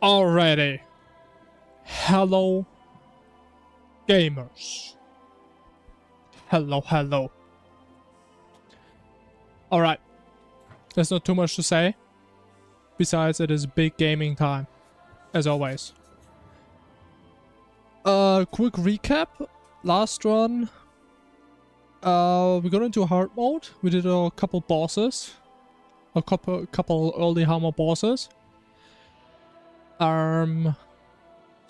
Alrighty. Hello, gamers. Hello. Alright. There's not too much to say. Besides, it is big gaming time. As always. Quick recap. Last run. We got into hard mode. We did a couple bosses. A couple early hammer bosses. So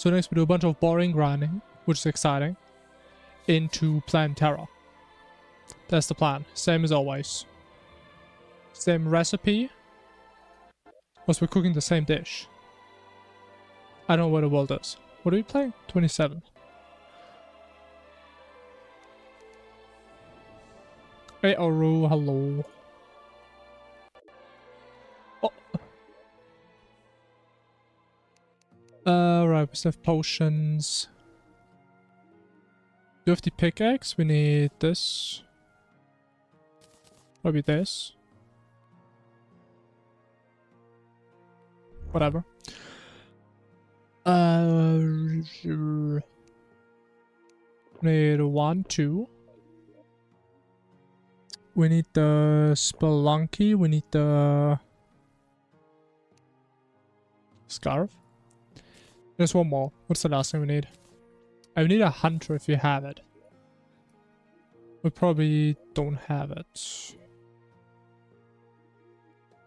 next we do a bunch of boring grinding, which is exciting, into Plan Terror. That's the plan. Same as always. Same recipe. Was we're cooking the same dish. I don't know what the world is. What are we playing? 27. Hey Aru, hello. Right, we still have potions. Do we have the pickaxe? We need this. Maybe this. Whatever. Need 1, 2. We need the Spelunky. We need the scarf. There's one more. What's the last thing we need? I need a hunter if you have it. We probably don't have it.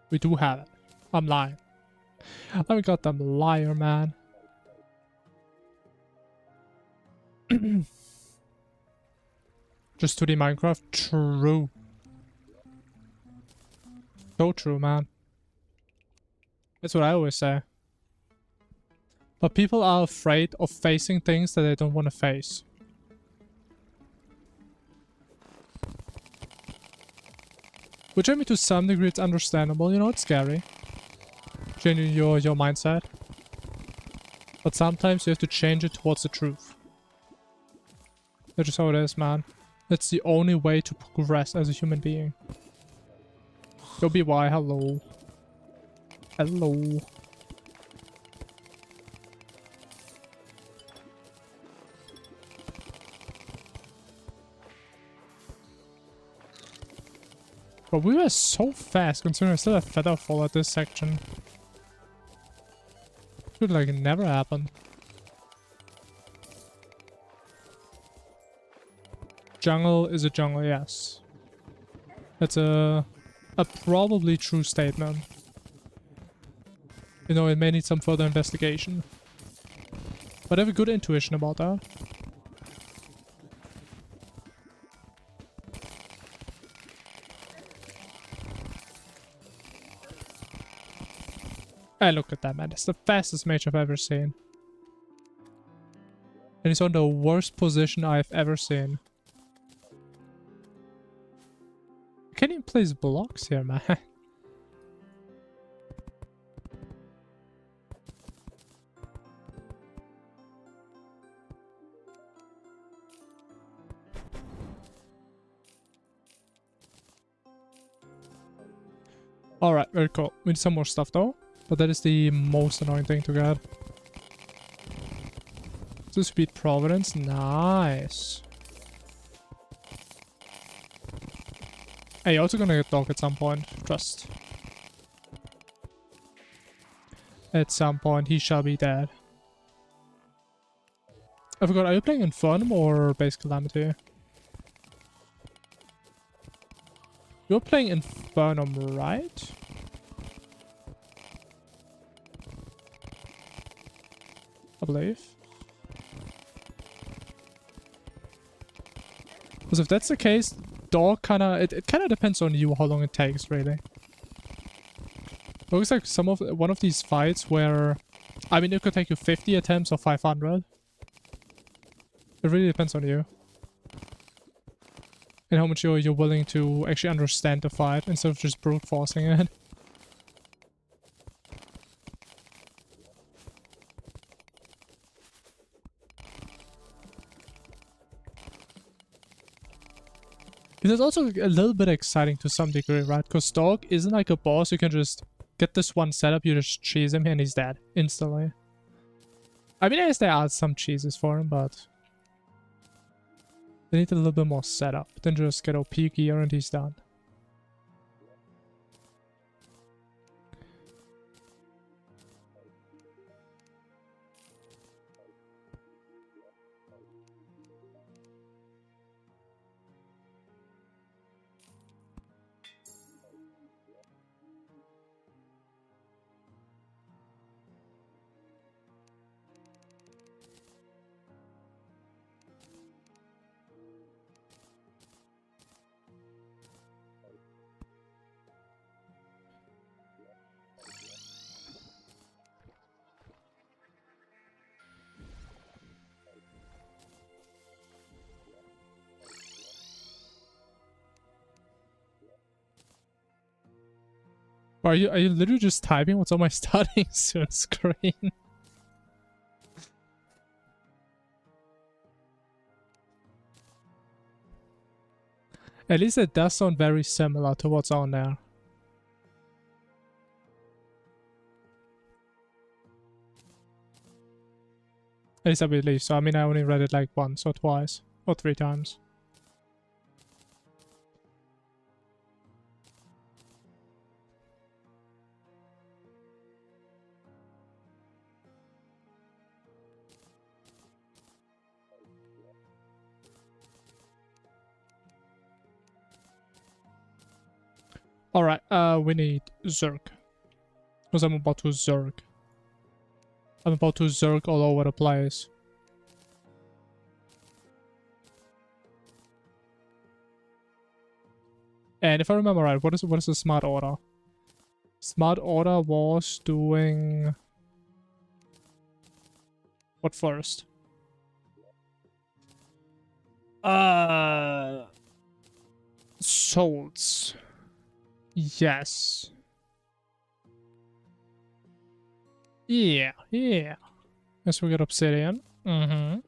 We do have it. I'm lying. I'm a goddamn liar, man. Just 2D Minecraft? True. So true, man. That's what I always say. But people are afraid of facing things that they don't want to face. Which I mean, to some degree it's understandable, you know, it's scary. Changing your mindset. But sometimes you have to change it towards the truth. That's just how it is, man. That's the only way to progress as a human being. Yo BY, hello. Hello. But we were so fast considering I still have feather fall at this section. Could like never happen. Jungle is a jungle, yes. That's a probably true statement. You know, it may need some further investigation. But I have a good intuition about that. Hey, look at that, man. It's the fastest mage I've ever seen. And he's on the worst position I've ever seen. I can't even place blocks here, man. Alright, very cool. We need some more stuff though. But that is the most annoying thing to get. So speed Providence, nice. Hey, you're also gonna get dog at some point, trust. At some point he shall be dead. I forgot, are you playing Infernum or base Calamity? You're playing Infernum, right? I believe. Because if that's the case, dog kinda... It kinda depends on you how long it takes, really. It looks like one of these fights where... I mean, it could take you 50 attempts or 500. It really depends on you. And how much you're willing to actually understand the fight instead of just brute forcing it. It's also a little bit exciting to some degree, right? Because dog isn't like a boss you can just get this one setup, you just cheese him and he's dead instantly. I mean, I guess they add some cheeses for him, but they need a little bit more setup than just get OP gear and he's done. Are you literally just typing what's on my starting soon screen? At least it does sound very similar to what's on there. At least I believe so. I mean, I only read it like once or twice or 3 times. Alright, we need Zerg. Because I'm about to Zerg. I'm about to Zerg all over the place. And if I remember right, what is the smart order? Smart order was doing... what first? Souls. Yes. Yeah. Yes, we got obsidian. Mm-hmm.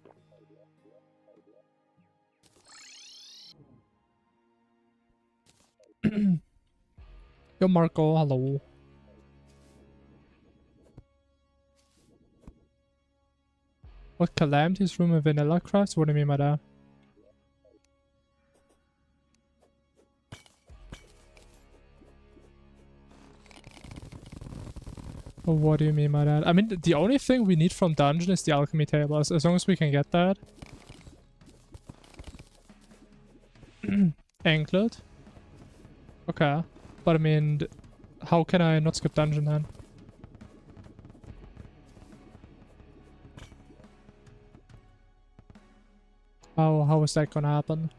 Yo, Marco, hello. What Calamity's room in vanilla crafts? What do you mean by that? What do you mean by that? I mean, the only thing we need from dungeon is the alchemy table. As long as we can get that. Anklet. Okay. But I mean, how can I not skip dungeon then? How is that gonna happen?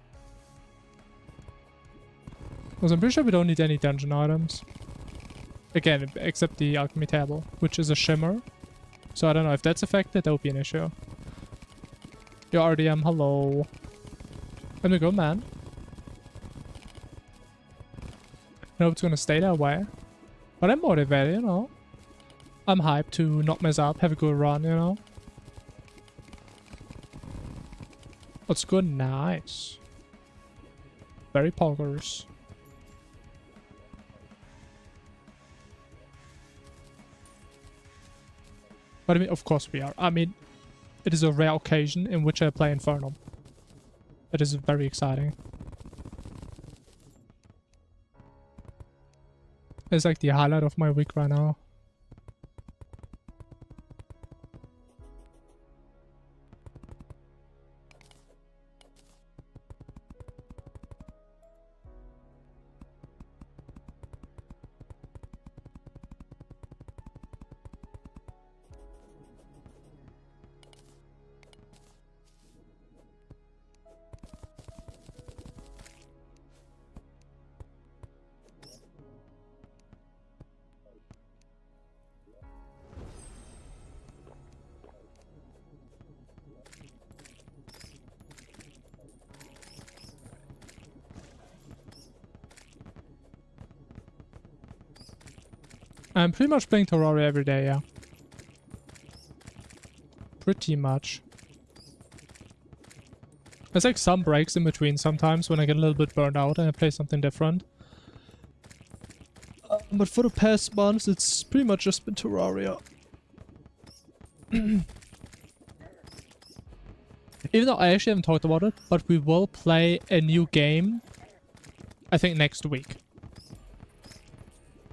Because I'm pretty sure we don't need any dungeon items. Again, except the alchemy table, which is a shimmer. So I don't know if that's affected, that would be an issue. Yo, RDM, hello. I'm a good man. I hope it's gonna stay that way. But I'm motivated, you know. I'm hyped to not mess up, have a good run, you know. What's good? Nice. Very poggers. But I mean, of course we are. I mean, it is a rare occasion in which I play Infernum. It is very exciting. It's like the highlight of my week right now. I'm pretty much playing Terraria every day, yeah. Pretty much. There's like some breaks in between sometimes when I get a little bit burned out and I play something different. But for the past months, it's pretty much just been Terraria. Even though I actually haven't talked about it, but we will play a new game, I think next week.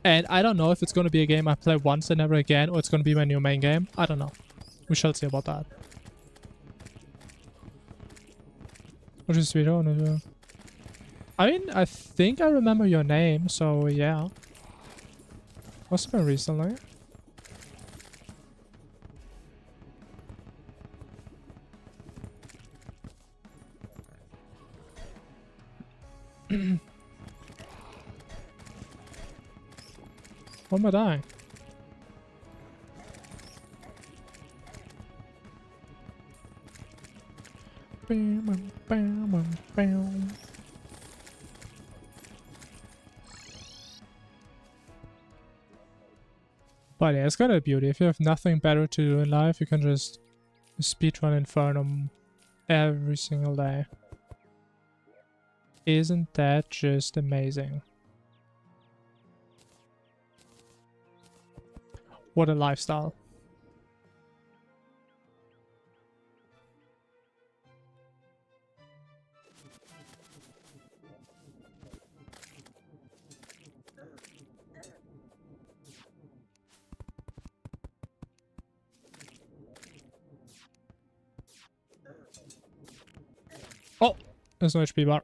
And I don't know if it's going to be a game I play once and never again, or it's going to be my new main game. I don't know. We shall see about that. Which is sweet, I mean, I think I remember your name, so yeah. Must have been recently. What am I dying? Bam, bam, bam, bam. But yeah, it's got a beauty. If you have nothing better to do in life, you can just speedrun Infernum every single day. Isn't that just amazing? What a lifestyle. Oh, there's no HP bar.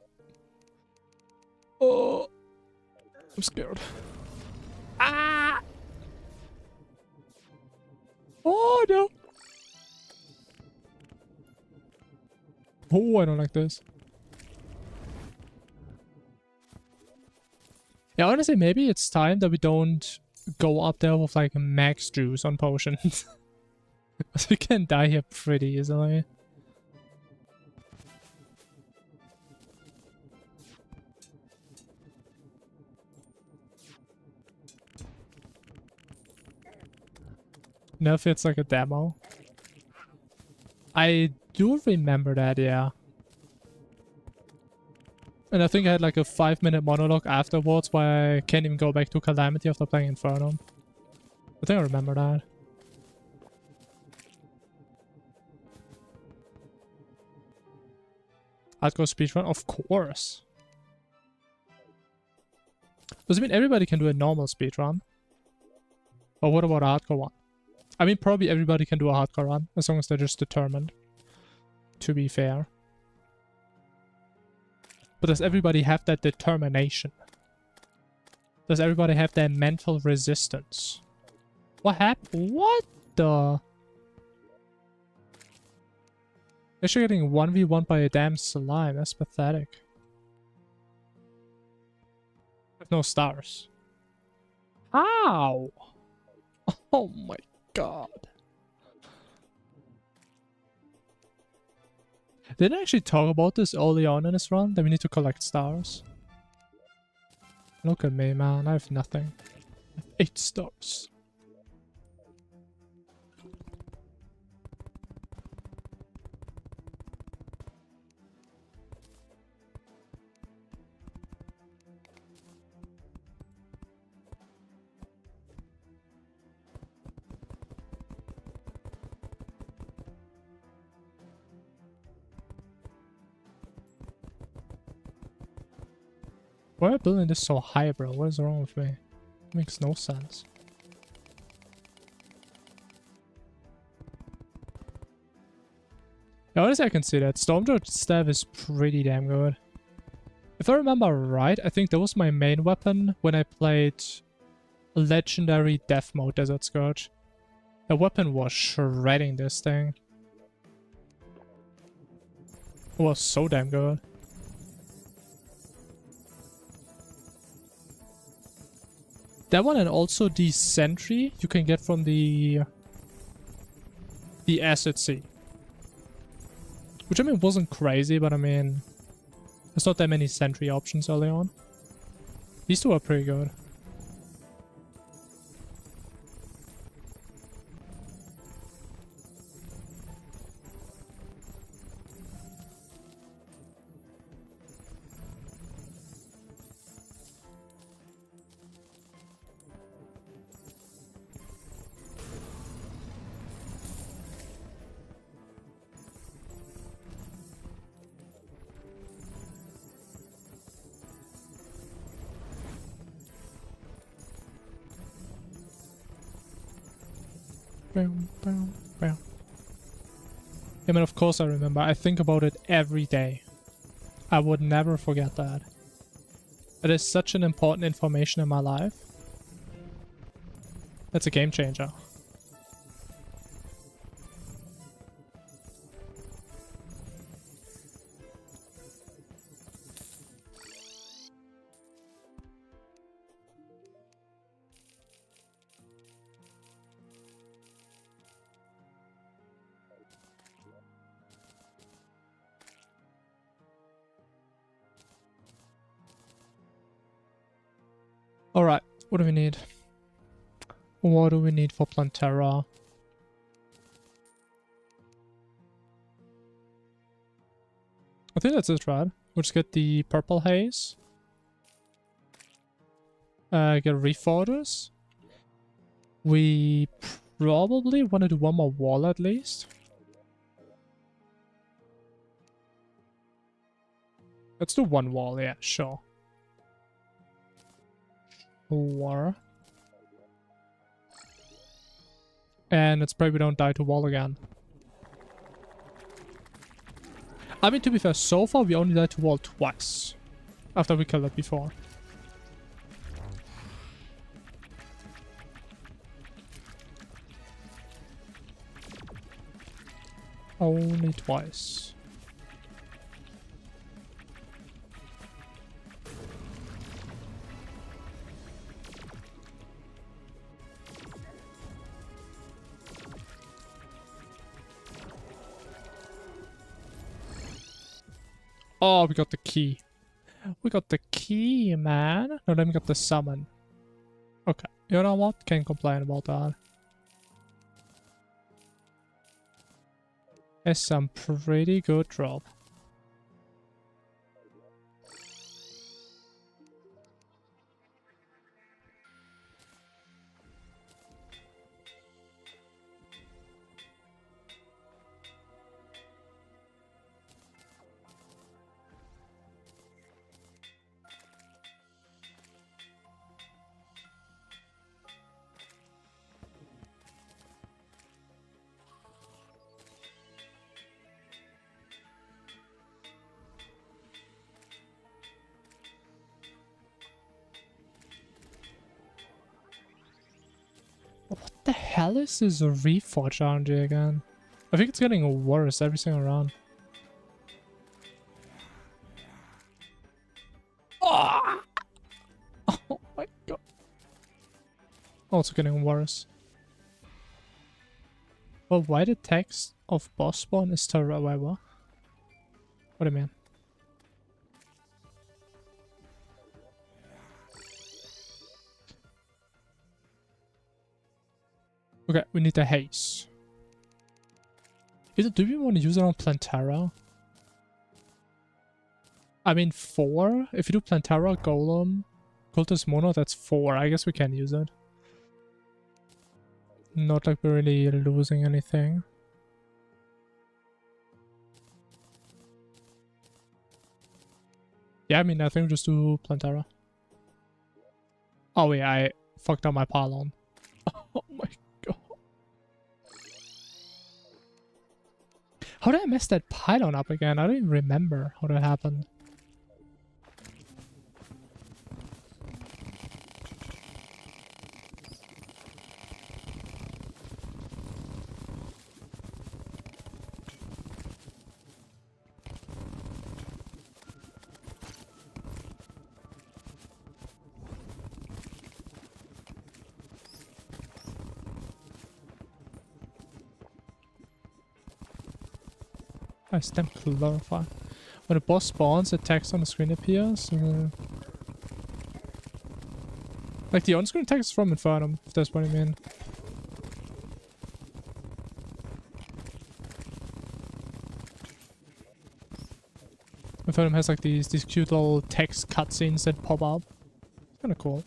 Oh, I'm scared. Ah! Oh no! Oh, I don't like this. Yeah, honestly, maybe it's time that we don't go up there with like max juice on potions. We can die here pretty easily. No, if it's like a demo. I do remember that, yeah. And I think I had like a 5-minute monologue afterwards where I can't even go back to Calamity after playing Infernum. I think I remember that. Hardcore speedrun? Of course. Does it mean everybody can do a normal speedrun? Or what about a hardcore one? I mean, probably everybody can do a hardcore run, as long as they're just determined. To be fair. But does everybody have that determination? Does everybody have that mental resistance? What happened? What the? Actually getting 1v1 by a damn slime. That's pathetic. With no stars. How? Oh my god. Didn't I actually talk about this early on in this run? That we need to collect stars. Look at me, man. I have nothing. I have 8 stars. Why am I building this so high, bro? What is wrong with me? It makes no sense. Yeah, honestly, I can see that. Stormdrop staff is pretty damn good. If I remember right, I think that was my main weapon when I played Legendary Death Mode Desert Scourge. The weapon was shredding this thing. It was so damn good. That one, and also the sentry you can get from the acid sea. Which I mean wasn't crazy, but I mean there's not that many sentry options early on. These two are pretty good. Boom, boom, boom. I mean, of course I remember. I think about it every day. I would never forget that. It is such an important information in my life. It's a game changer. Alright, what do we need? What do we need for Plantera? I think that's it, right? We'll just get the purple haze. Get reforgers. We probably want to do one more wall at least. Let's do one wall, yeah, sure. Sure. And let's pray we don't die to wall again. I mean, to be fair, so far we only died to wall twice. After we killed it before. Only twice. Oh, we got the key. We got the key, man. No, then we got the summon. Okay, you know what? Can't complain about that. It's some pretty good drop. What the hell is this Reforge RNG again? I think it's getting worse every single round. Oh! Oh my god. Oh, it's getting worse. Well, why the text of boss spawn is Terra? Wait, what? What do you mean? Okay, we need the haze. Do we want to use it on Plantera? I mean 4? If you do Plantera, Golem, Cultist Mono, that's 4. I guess we can use it. Not like we're really losing anything. Yeah, I mean, I think we just do Plantera. Oh yeah, I fucked up my pylon. Oh my god. How did I mess that pylon up again? I don't even remember how that happened. I stamp clarify. When a boss spawns, a text on the screen appears. Like the on-screen text from Infernum, if that's what I mean. Infernum has like these cute little text cutscenes that pop up. It's kinda cool.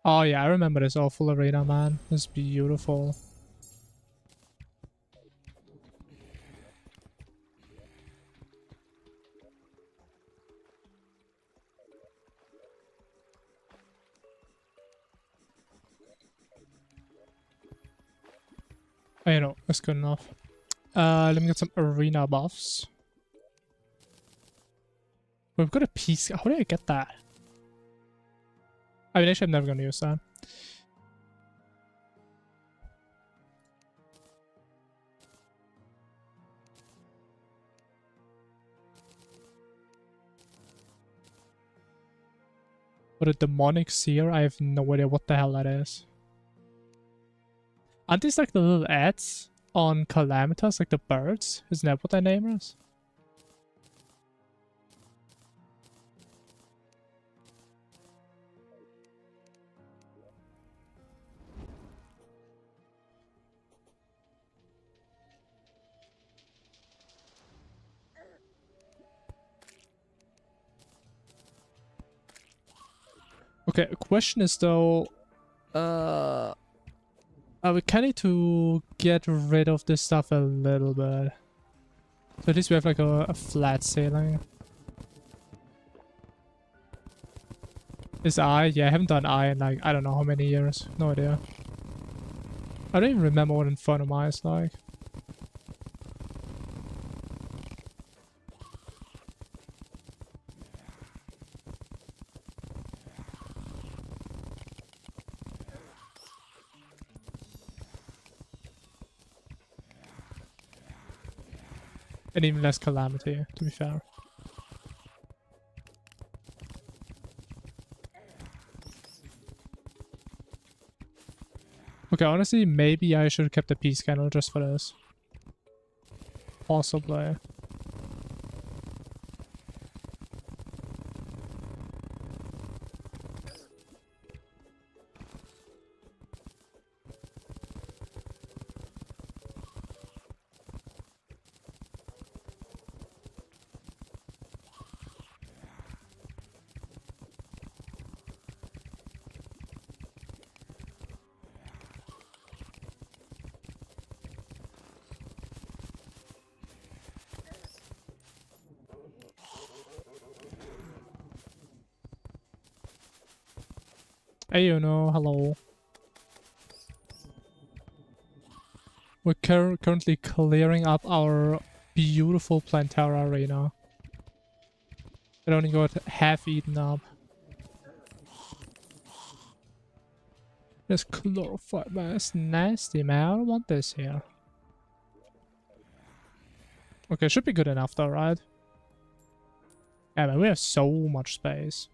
Oh yeah, I remember this awful arena, man. It's beautiful. Oh, you know, that's good enough. Let me get some arena buffs. We've got a piece. How did I get that? I mean, actually, I'm never going to use that. But a demonic seer, I have no idea what the hell that is. Aren't these like the little ads on Calamitas, like the birds? Isn't that what their name is? Okay, question is though, we kind of need to get rid of this stuff a little bit. So at least we have like a flat ceiling. Is eye? Yeah, I haven't done eye in like, I don't know how many years. No idea. I don't even remember what Infernum eye is like. And even less Calamity, to be fair. Okay, honestly, maybe I should have kept the peace candle just for this. Possibly. Hey, you know, hello. We're currently clearing up our beautiful Plantera arena. It only got half eaten up. This chlorophyte, man, that's nasty, man. I don't want this here. Okay, should be good enough though, right? Yeah, man, we have so much space.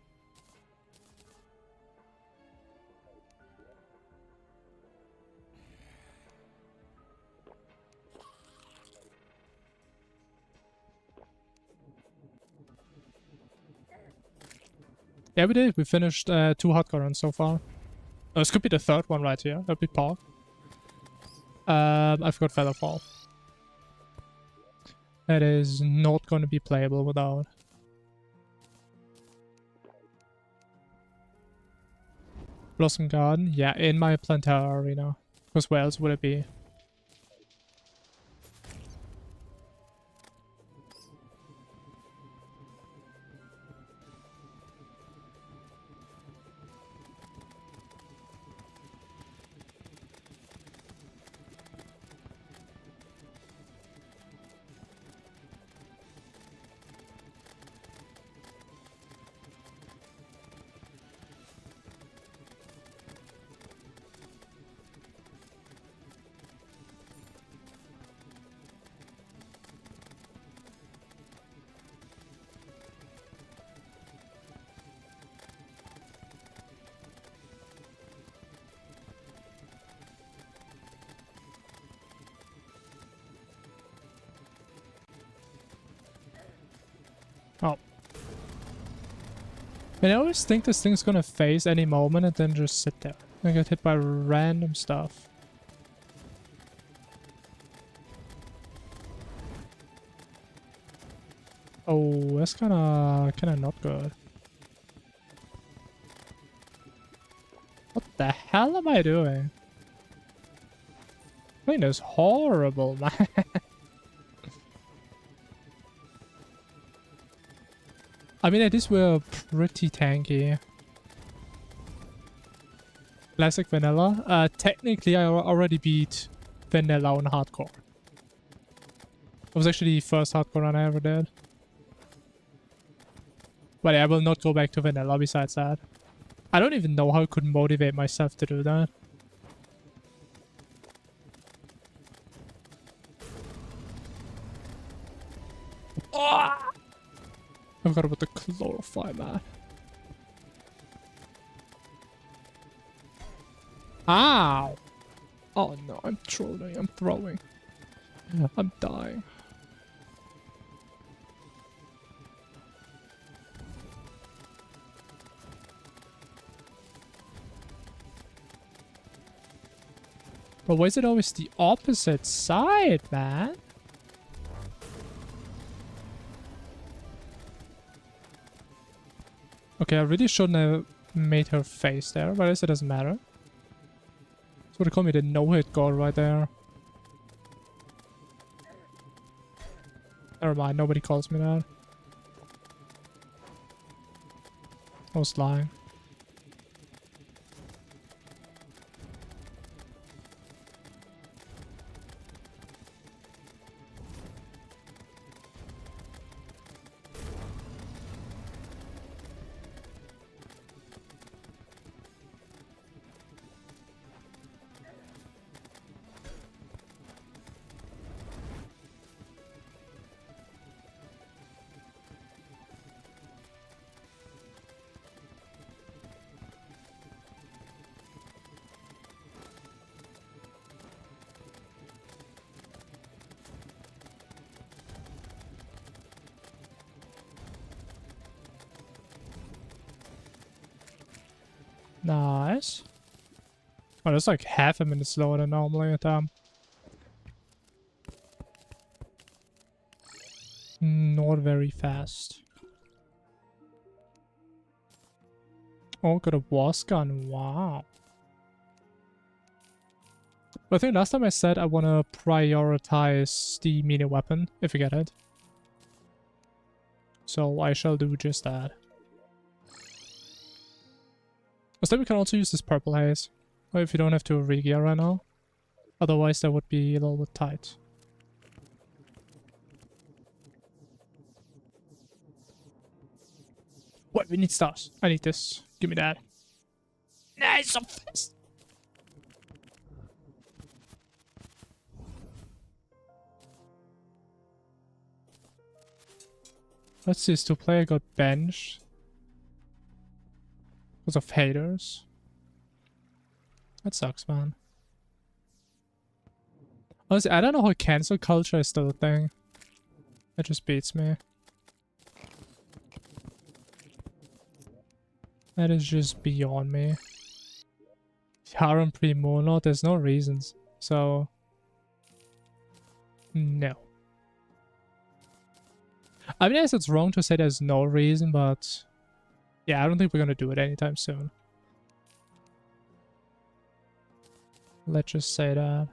Yeah, we did. We finished 2 hardcore runs so far. Oh, this could be the 3rd one right here. That'd be Paul. I forgot Featherfall. That is not going to be playable without. Blossom Garden? Yeah, in my Plantera arena. Because where else would it be? Oh. And I always think this thing's gonna phase any moment and then just sit there. I get hit by random stuff. Oh, that's kinda not good. What the hell am I doing? I think that's horrible, man. I mean, at least we're pretty tanky. Classic vanilla. Technically, I already beat vanilla on hardcore. It was actually the first hardcore run I ever did. But yeah, I will not go back to vanilla besides that. I don't even know how I could motivate myself to do that. Oh! I forgot about the chlorophyll, man. Ow! Oh no, I'm trolling, I'm throwing. I'm dying. But why is it always the opposite side, man? Okay, I really shouldn't have made her face there, but I guess it doesn't matter. That's what they call me, the no-hit god right there. Never mind, nobody calls me that. I was lying. Nice. Oh, that's like half a minute slower than normally at not very fast. Oh, got a was gun. Wow. But I think last time I said I want to prioritize the melee weapon, if you get it. So I shall do just that. But then we can also use this purple haze. Or if you don't have to re-gear right now. Otherwise that would be a little bit tight. What? We need stars. I need this. Give me that. Nice, so fast. Let's see, this two player got benched. Because of haters. That sucks, man. Honestly, I don't know how cancel culture is still a thing. It just beats me. That is just beyond me. Harem pre-mono, there's no reasons. So... no. I mean, I guess it's wrong to say there's no reason, but... yeah, I don't think we're gonna do it anytime soon. Let's just say that.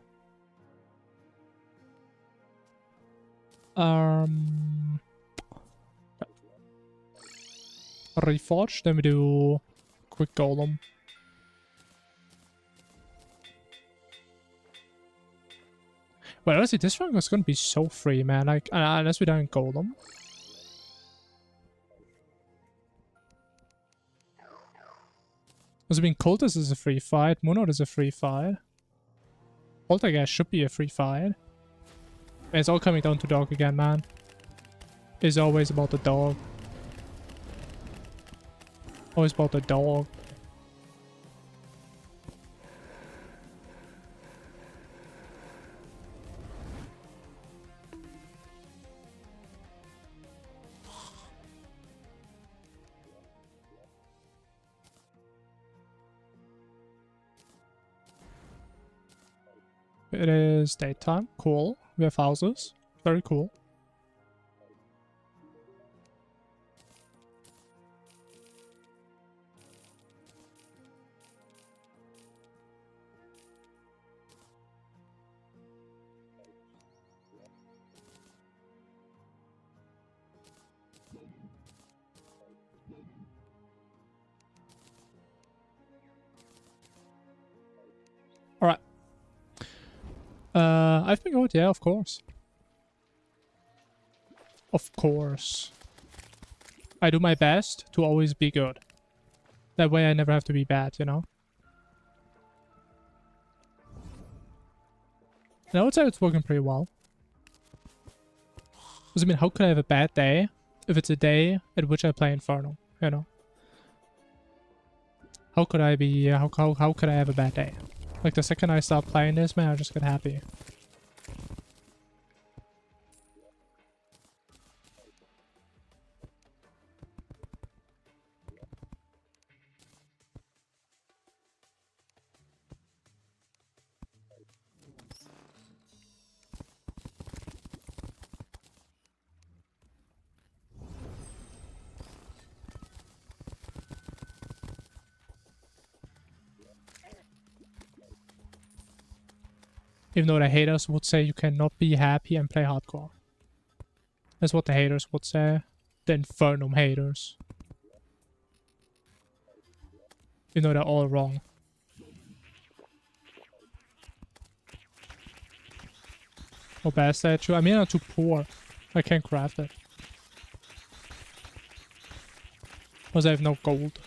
Reforge, then we do quick golem. Well, honestly, this one is gonna be so free, man. Like, unless we're doing golem. Because I mean, Cultist is a free fight, Monod is a free fight. Poltergeist should be a free fight. It's all coming down to dog again, man. It's always about the dog. Always about the dog. It is daytime. Cool. We have houses. Very cool. Alright. I've been good, yeah, of course. Of course. I do my best to always be good. That way I never have to be bad, you know? And I would say it's working pretty well. Because, I mean, how could I have a bad day if it's a day at which I play Infernum, you know? How could I be, how could I have a bad day? Like, the second I start playing this, man, I just get happy. Even though the haters would say you cannot be happy and play hardcore. That's what the haters would say. The Infernum haters. Even though they're all wrong. How bad is that? I mean, I'm too poor. I can't craft it. Because I have no gold.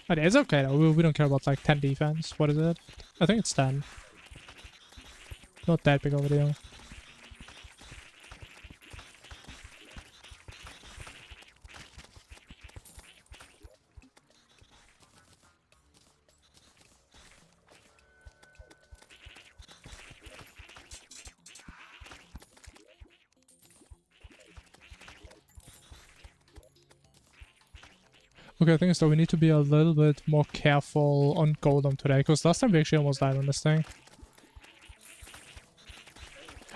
But it's okay though, we don't care about like 10 defense. What is it? I think it's 10. Not that big of a deal. Okay, I think so we need to be a little bit more careful on Golem today, because last time we actually almost died on this thing.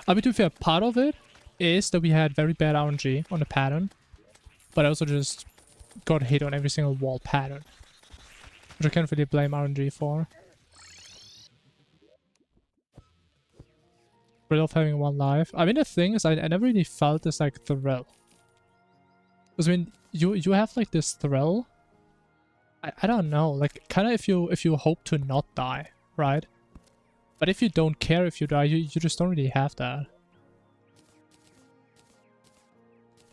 I mean, to be fair, part of it is that we had very bad RNG on the pattern, but I also just got hit on every single wall pattern, which I can't really blame RNG for. Thrill of having one life. I mean, the thing is, I never really felt this like thrill. Because I mean, you have like this thrill. I don't know, like kind of if you hope to not die, right? But if you don't care if you die, you just don't really have that.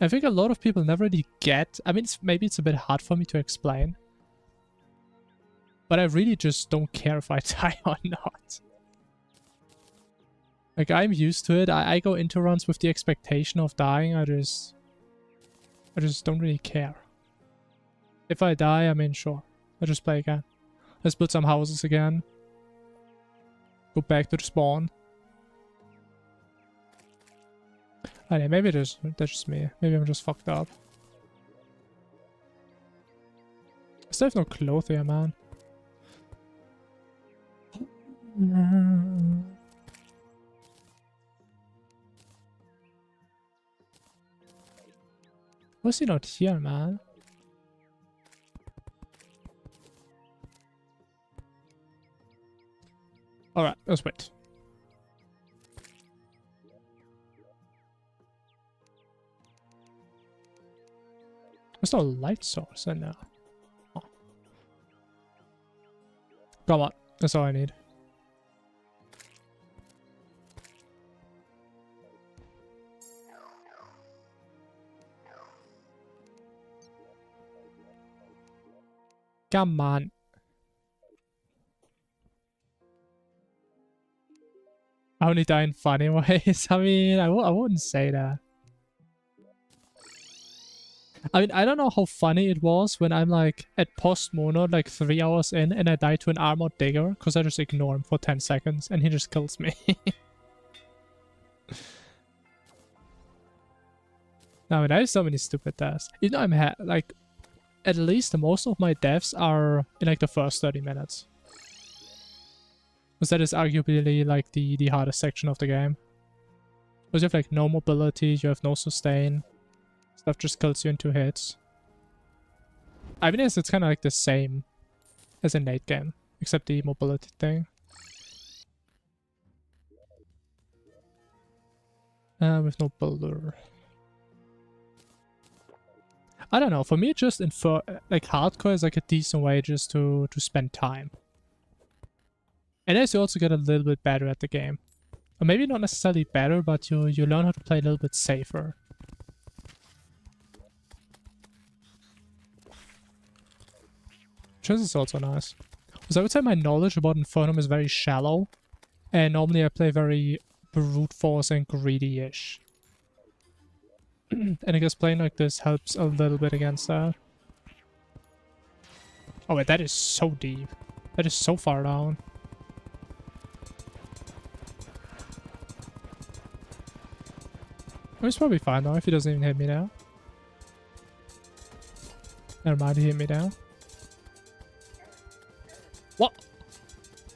I think a lot of people never really get. I mean, maybe it's a bit hard for me to explain. But I really just don't care if I die or not. Like, I'm used to it. I go into runs with the expectation of dying. I just don't really care. If I die, I mean, sure. I'll just play again. Let's build some houses again. Go back to the spawn. Oh, yeah, maybe that's just me. Maybe I'm just fucked up. I still have no clothes here, man. Why is he not here, man? Alright, let's wait. There's no light source in there. Oh. Come on, that's all I need. Come on. I only die in funny ways. I mean, I wouldn't say that. I mean, I don't know how funny it was when I'm like at post mono like 3 hours in and I die to an armored digger because I just ignore him for 10 seconds and he just kills me. No, I mean, I have so many stupid deaths. You know, I'm like, at least most of my deaths are in like the first 30 minutes. Because that is arguably like the hardest section of the game. Because you have like no mobility, you have no sustain. Stuff just kills you in 2 hits. I mean, it's kind of like the same as in late game, except the mobility thing. With no builder. I don't know. For me, just like hardcore is like a decent way just to spend time. And as you also get a little bit better at the game. Or maybe not necessarily better, but you learn how to play a little bit safer. Which is also nice. Because I would say my knowledge about Infernum is very shallow. And normally I play very brute force and greedy-ish. And I guess playing like this helps a little bit against that. Oh wait, that is so deep. That is so far down. He's probably fine though if he doesn't even hit me now. Never mind, he hit me down. What?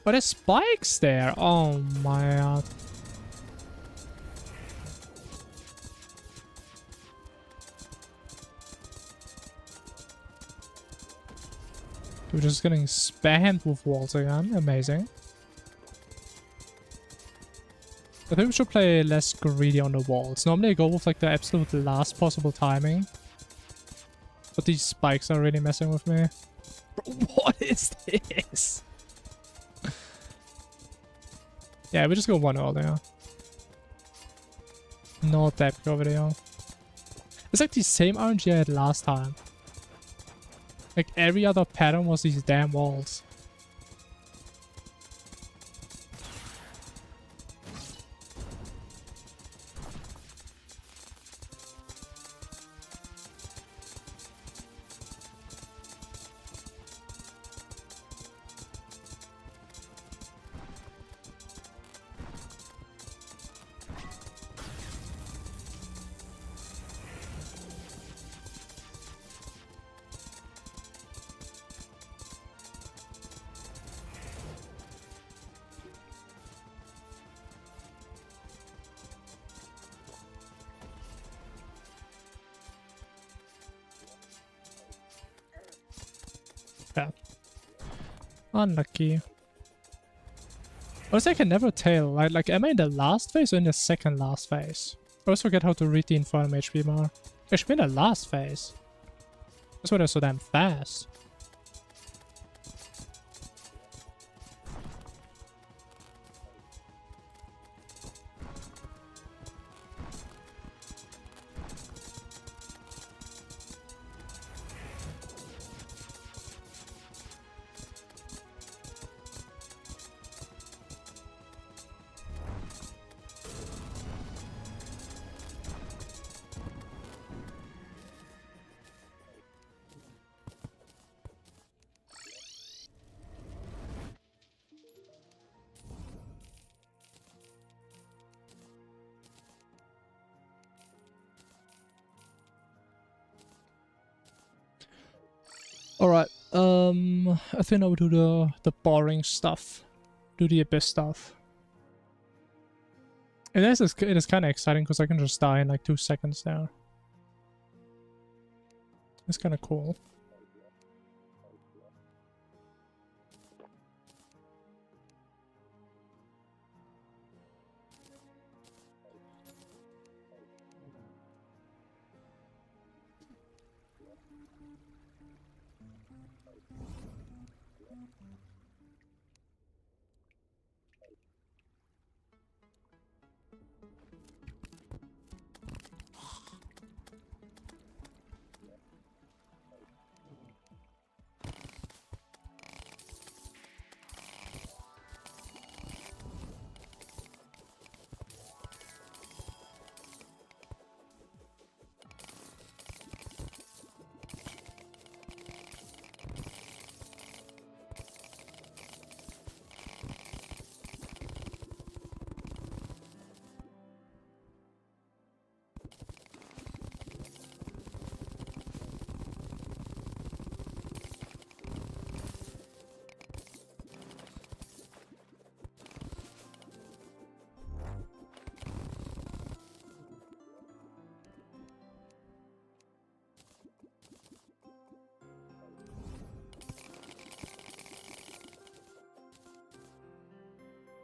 Oh, there's spikes there. Oh my god. We're just getting spammed with walls again. Amazing. I think we should play less greedy on the walls. Normally I go with like the absolute last possible timing. But these spikes are really messing with me. Bro, what is this? Yeah, we just go 1 earlier. Not that big over there. It's like the same RNG I had last time. Like every other pattern was these damn walls. Yeah. Unlucky. Also, I can never tell. Like, am I in the last phase or in the second last phase? I always forget how to read the Infernum HP bar. I should be in the last phase. That's why they're so damn fast. Alright, I think I will do the boring stuff. Do the abyss stuff. And it is kind of exciting because I can just die in like 2 seconds now. It's kind of cool.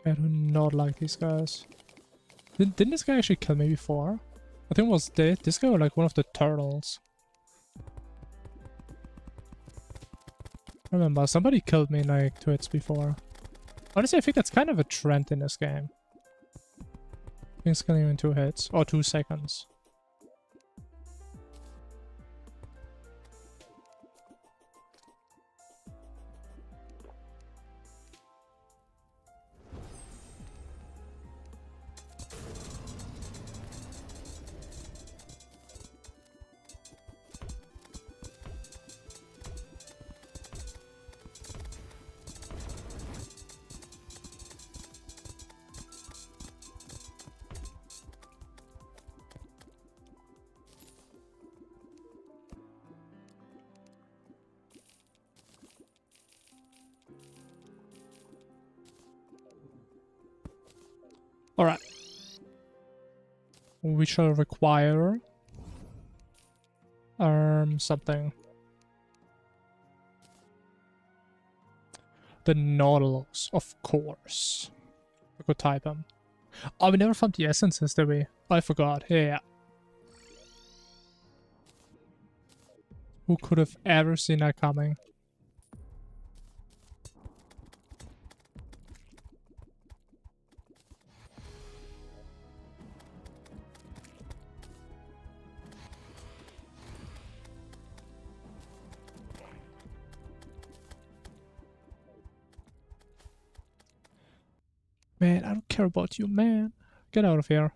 I do not like these guys. Didn't this guy actually kill me before? I think it was this guy or like one of the turtles. Remember, somebody killed me in like 2 hits before. Honestly, I think that's kind of a trend in this game. Things killing you in 2 hits. Or 2 seconds. Alright. We shall require something. The Nautilus, of course. I could type them. Oh, we never found the essences, did we? I forgot. Yeah. Who could have ever seen that coming? Man, I don't care about you, man. Get out of here.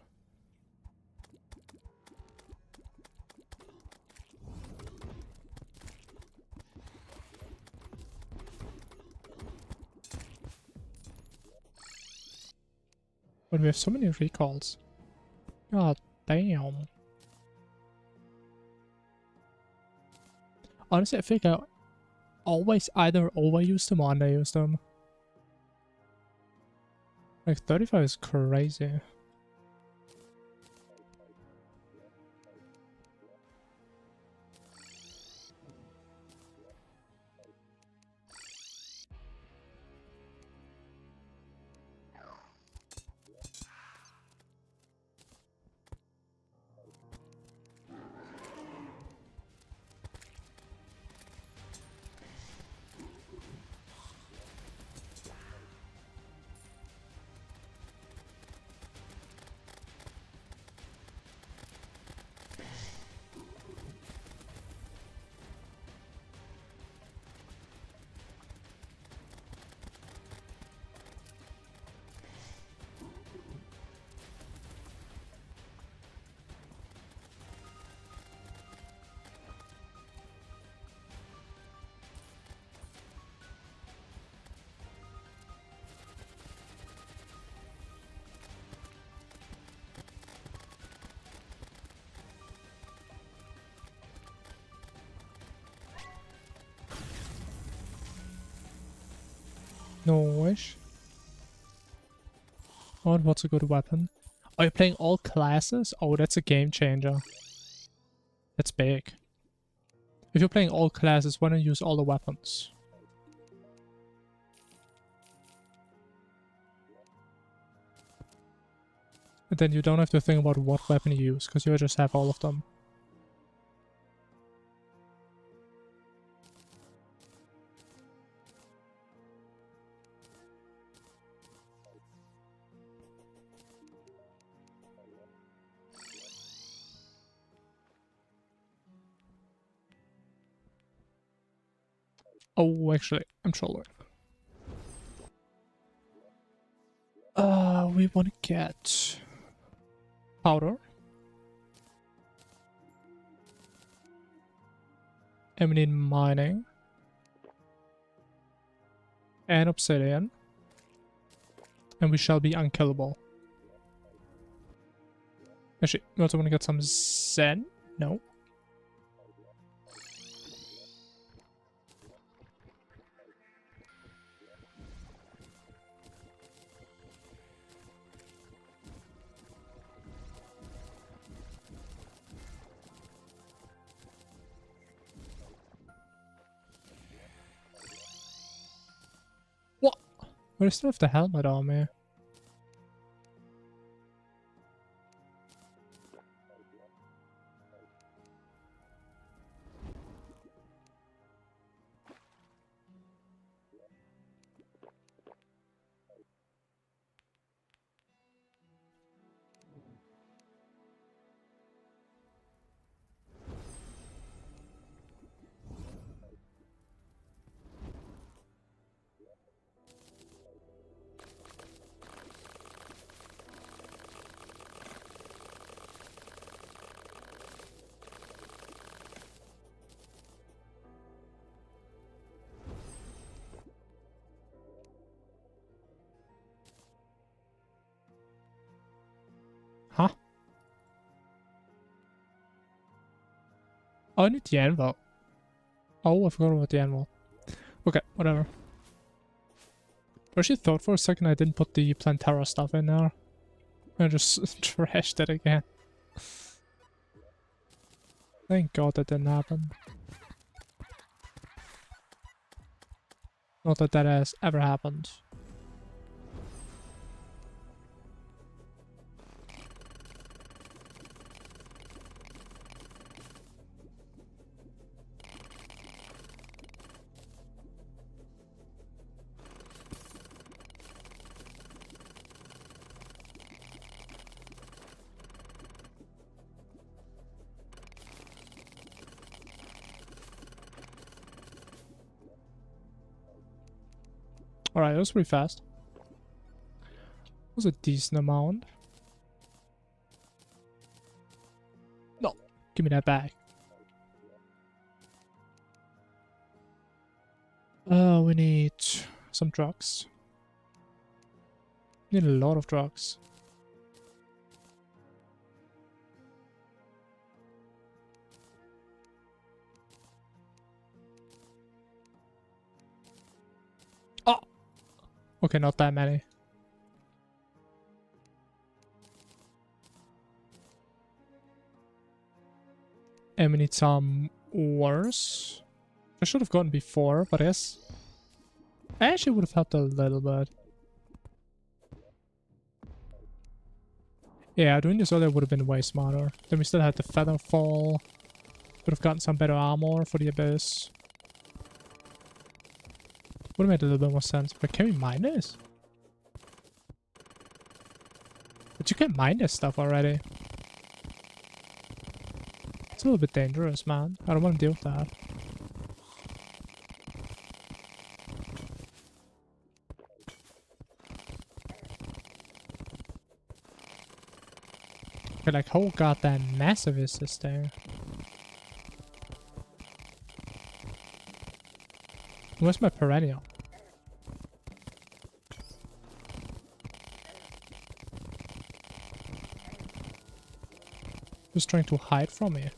But we have so many recalls. God damn. Honestly, I think I always either overuse them or underuse them. Like 35 is crazy. No wish. Oh, and what's a good weapon? Are you playing all classes? Oh, that's a game changer. That's big. If you're playing all classes, why don't you use all the weapons? And then you don't have to think about what weapon you use, because you just have all of them. Oh, actually, I'm trolling. We want to get powder. And we need mining. And obsidian. And we shall be unkillable. Actually, we also want to get some zen. No. What? But I still have the helmet on me. Oh, I need the anvil. Oh, I forgot about the anvil. Okay, whatever. I actually thought for a second I didn't put the Plantera stuff in there. I just trashed it again. Thank God that didn't happen. Not that that has ever happened. Alright, that was pretty fast. That was a decent amount. No, give me that back. We need some drugs. Need a lot of drugs. Oh! Okay, not that many. And we need some ores. I should have gotten before, but I guess I actually would have helped a little bit. Yeah, doing this earlier would have been way smarter. Then we still had the feather fall. Would have gotten some better armor for the abyss. Would have made a little bit more sense. But can we mine this? But you can mine this stuff already. It's a little bit dangerous, man. I don't want to deal with that. Okay, like, how goddamn massive is this thing? Where's my perennial? Who's trying to hide from me?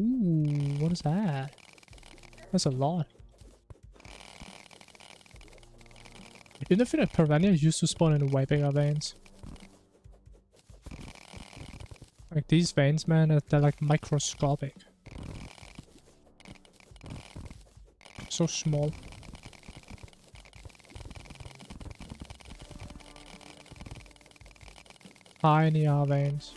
Ooh, what is that? That's a lot. Infinite perennial used to spawn in way bigger veins. Like these veins, man, they're like microscopic. So small. Tiny are veins.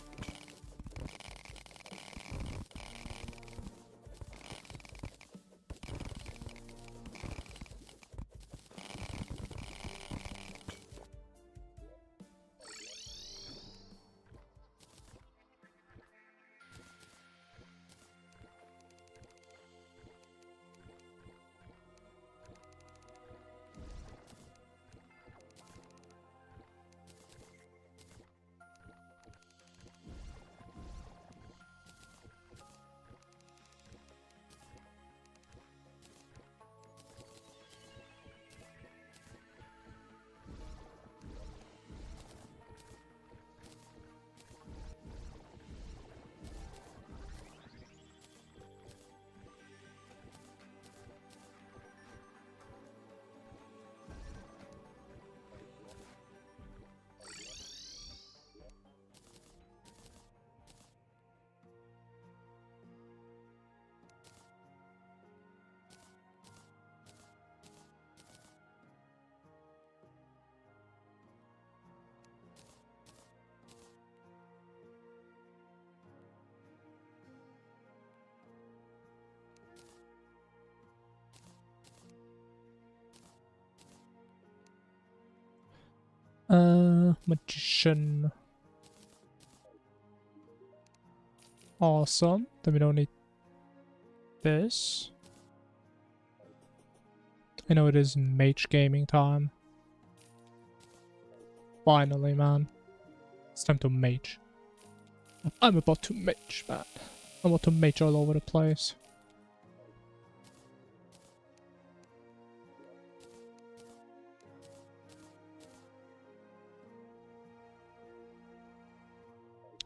Magician. Awesome. Then we don't need this. I know it is mage gaming time. Finally, man. It's time to mage. I'm about to mage, man. I'm about to mage all over the place.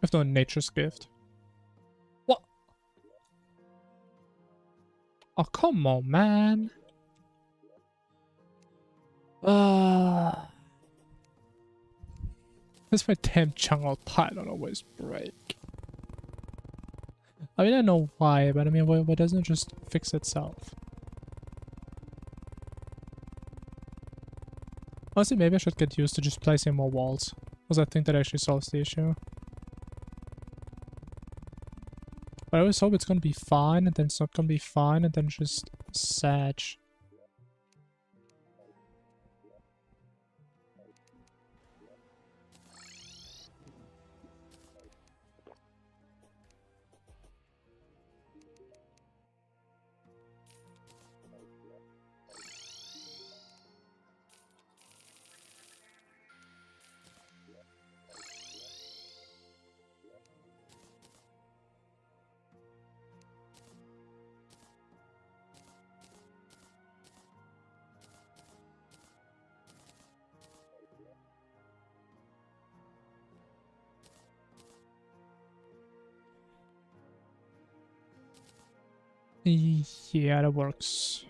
I have no nature's gift. What? Oh, come on, man. That's my damn jungle pylon always break. I mean, I know why, but I mean, why doesn't it just fix itself? Honestly, maybe I should get used to just placing more walls, because I think that actually solves the issue. But I always hope it's gonna be fine, and then it's not gonna be fine, and then just sad. Yeah, that works.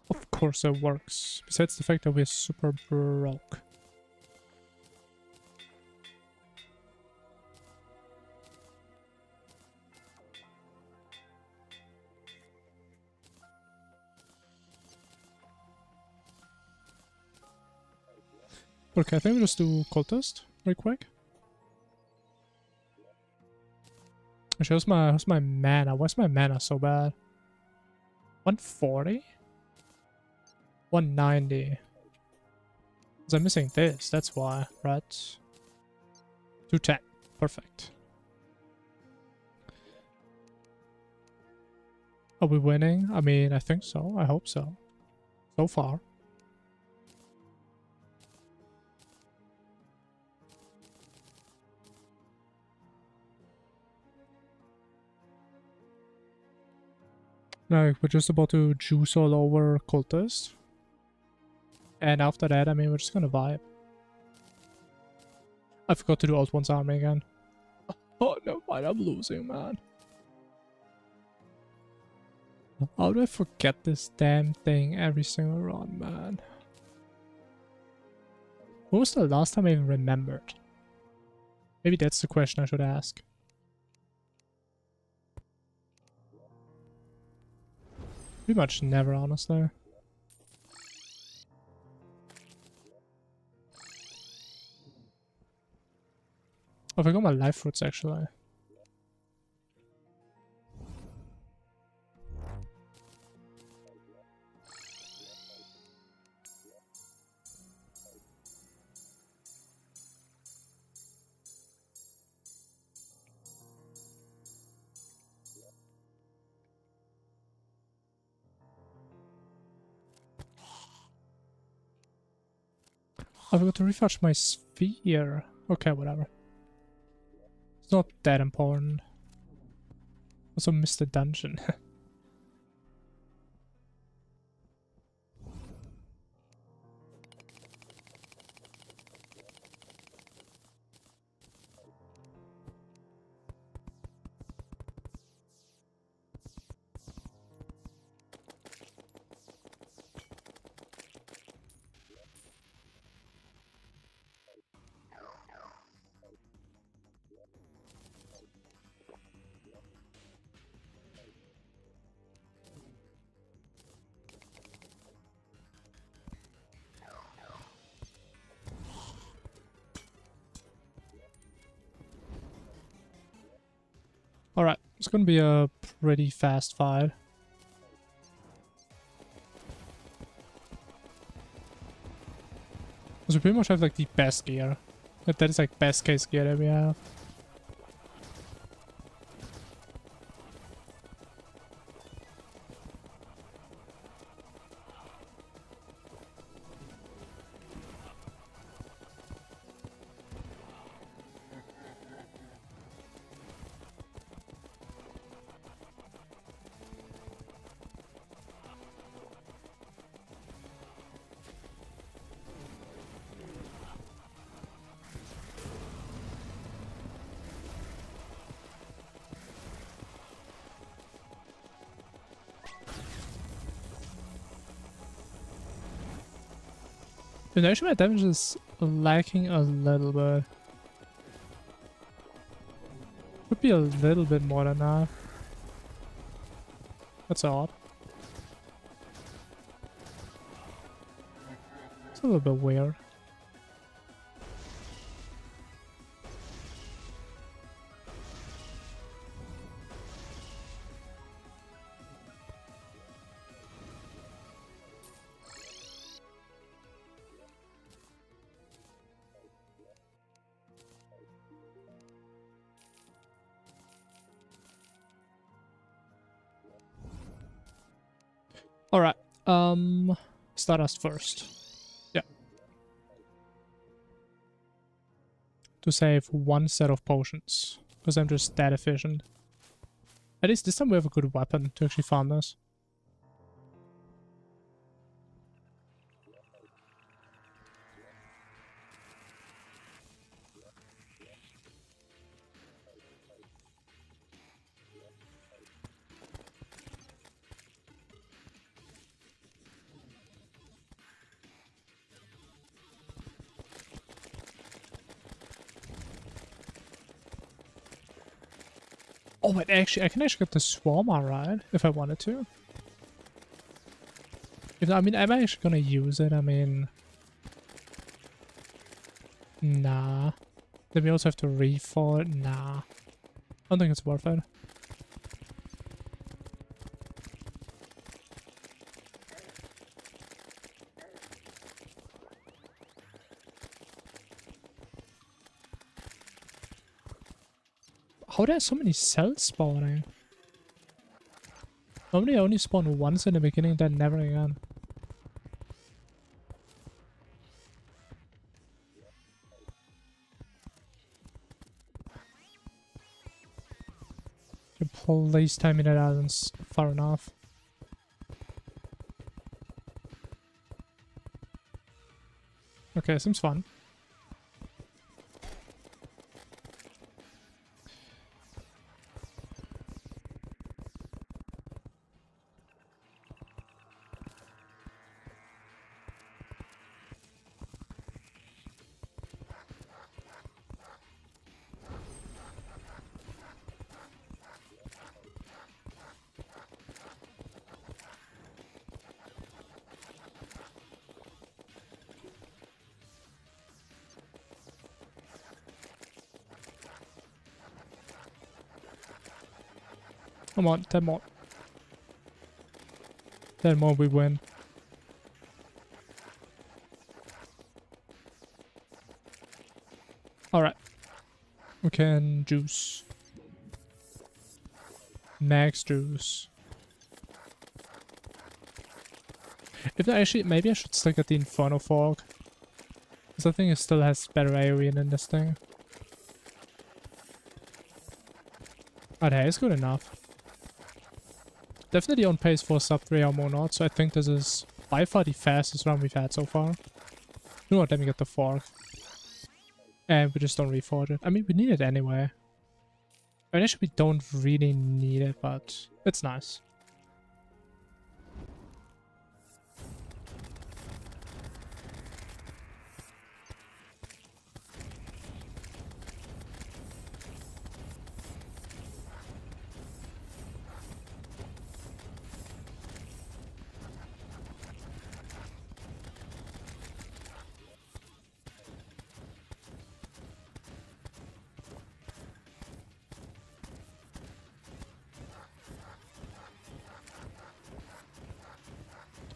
Of course it works. Besides the fact that we're super broke. Okay, I think we'll just do cultist real quick. Actually, how's my mana? Why's my mana so bad? 140? 190. Because I'm missing this, that's why, right? 210. Perfect. Are we winning? I mean, I think so. I hope so. So far. No, we're just about to juice all over cultist. And after that, I mean, we're just gonna vibe. I forgot to do Alt One's army again. Oh, no, mind, I'm losing, man. How do I forget this damn thing every single run, man? When was the last time I even remembered? Maybe that's the question I should ask. Pretty much never, honestly. Oh, I forgot my life fruits, actually. I forgot to refresh my sphere. Okay, whatever. It's not that important. Also missed the dungeon. Alright, it's gonna be a pretty fast fight. we pretty much have like the best gear. Like, that is like best case gear that we have. And actually my damage is lacking a little bit. Could be a little bit more than that. That's odd. It's a little bit weird. Alright, Stardust first. Yeah. To save one set of potions, because I'm just that efficient. At least this time we have a good weapon to actually farm this. Oh, wait, actually, I can actually get the Swarmer, right? If I wanted to. I mean, am I actually gonna use it? I mean... Nah. Then we also have to reforge it? Nah. I don't think it's worth it. How are there so many cells spawning? Normally I only spawn once in the beginning, then never again. Please tell me that island's far enough. Okay, seems fun. Come on, 10 more. 10 more, we win. Alright. We can juice. Max juice. If I actually, maybe I should still get the Inferno Fork. Because I think it still has better area than this thing. Oh, that is good enough. Definitely on pace for sub 3 hour Monad, so I think this is by far the fastest run we've had so far. You know what, let me get the fork. And we just don't reforge it. I mean, we need it anyway. I mean, actually we don't really need it, but it's nice.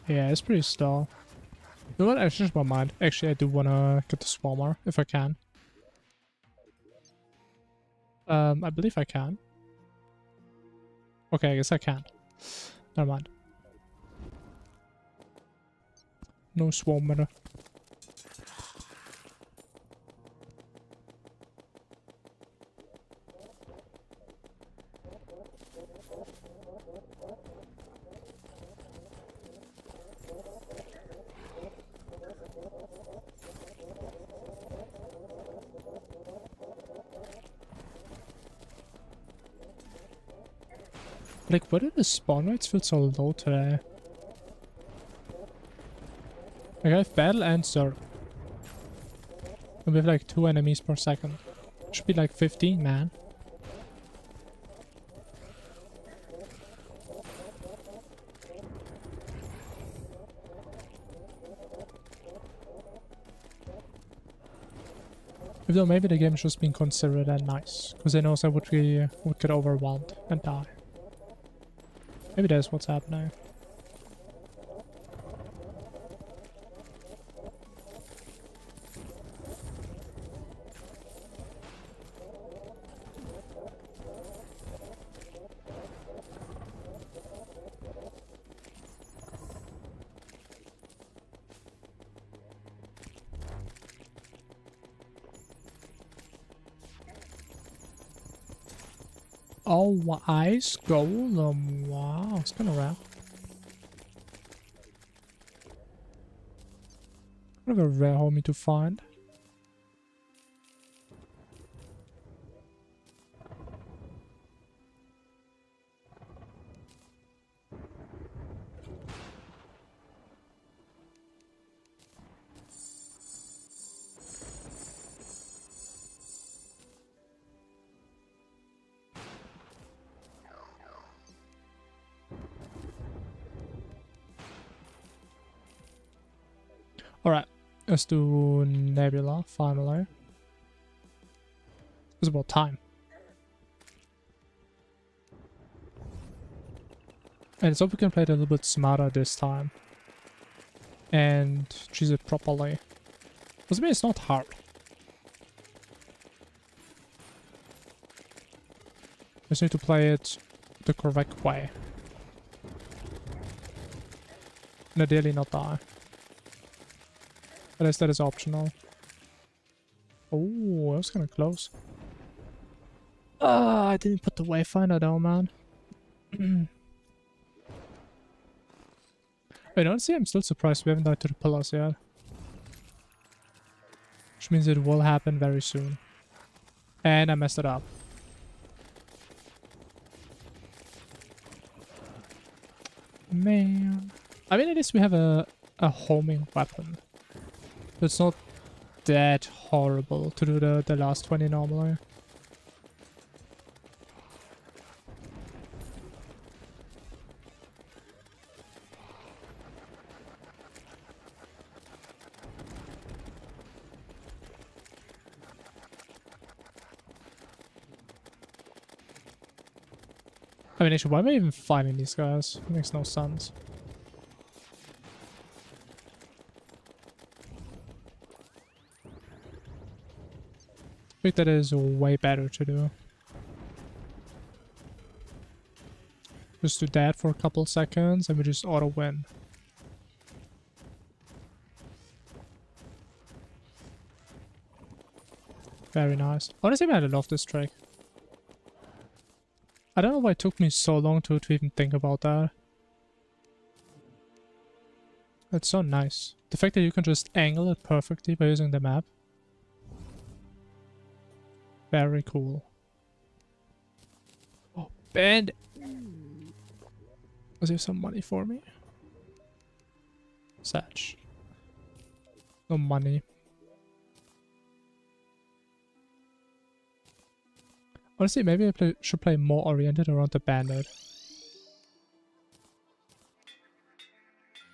Yeah, it's pretty stall. You know what? I changed my mind. Actually, I do want to get the Swarmer, if I can. I believe I can. Okay, I guess I can. Never mind. No Swarmer. Like, why did the spawn rates feel so low today? Like, I have battle and Zerg. And we have like 2 enemies per second. Should be like 15, man. Even though maybe the game is just being considerate and nice. Because it knows I would get overwhelmed and die. Maybe that's what's happening. Oh, ice golem. Wow, it's kind of rare. Kind of a rare homie to find. Alright, let's do Nebula finally. It's about time. And let's hope we can play it a little bit smarter this time. And choose it properly. Because I mean, it's not hard. Just need to play it the correct way. And ideally not die. At least that is optional. Oh, that was kind of close. I didn't put the wayfinder down, man. Wait, honestly, I'm still surprised we haven't died to the pillars yet. Which means it will happen very soon. And I messed it up. Man. I mean, at least we have a homing weapon. It's not that horrible to do the last 20 normally. I mean, actually, why am I even fighting these guys? It makes no sense. I think that is way better to do. Just do that for a couple seconds and we just auto win. Very nice. Honestly, man, I love this trick. I don't know why it took me so long to even think about that. It's so nice. The fact that you can just angle it perfectly by using the map. Very cool. Oh, band. Was there some money for me? Satch. No money. Honestly, maybe I should play more oriented around the bandit.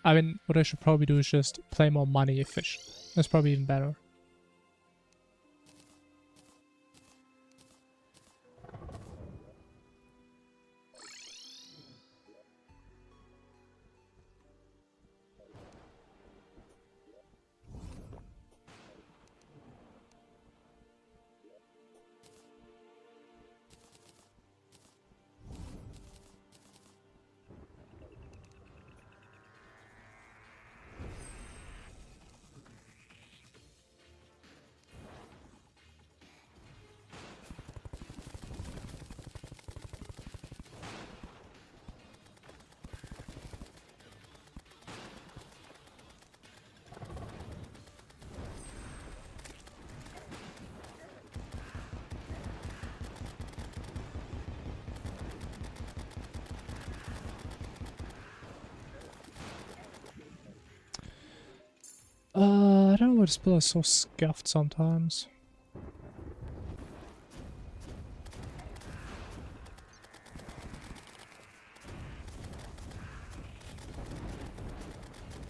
I mean, what I should probably do is just play more money efficient. That's probably even better. I don't know why this pillar is so scuffed sometimes.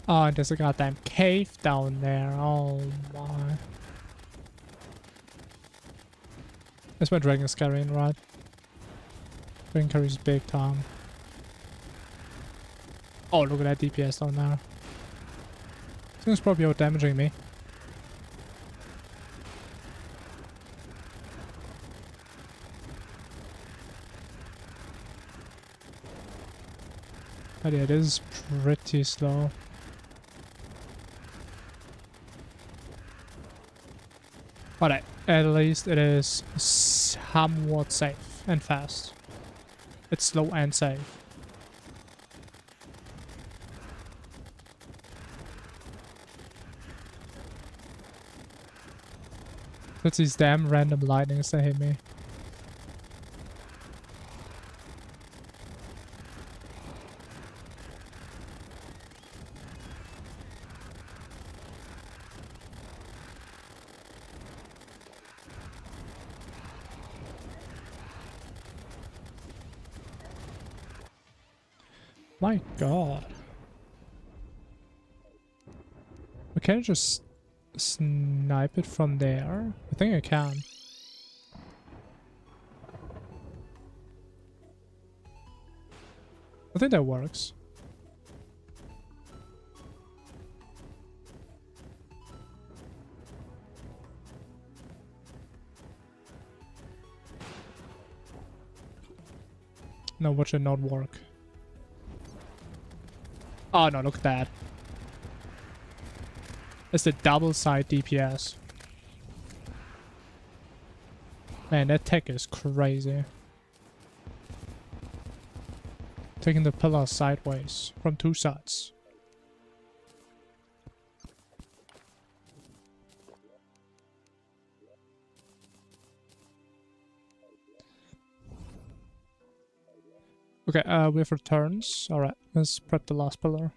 Oh, and there's a goddamn cave down there. Oh my. That's why Dragon's carrying, right? Dragon carries big time. Oh, look at that DPS down there. This thing's probably out damaging me. But yeah, it is pretty slow. But at least it is somewhat safe and fast. It's slow and safe. It's these damn random lightnings that hit me. My god. We can't just snipe it from there? I think I can. I think that works. No, what should not work? Oh no, look at that. It's the double side DPS. Man, that tech is crazy. Taking the pillar sideways from two sides. Okay, we have returns. Alright, let's prep the last pillar.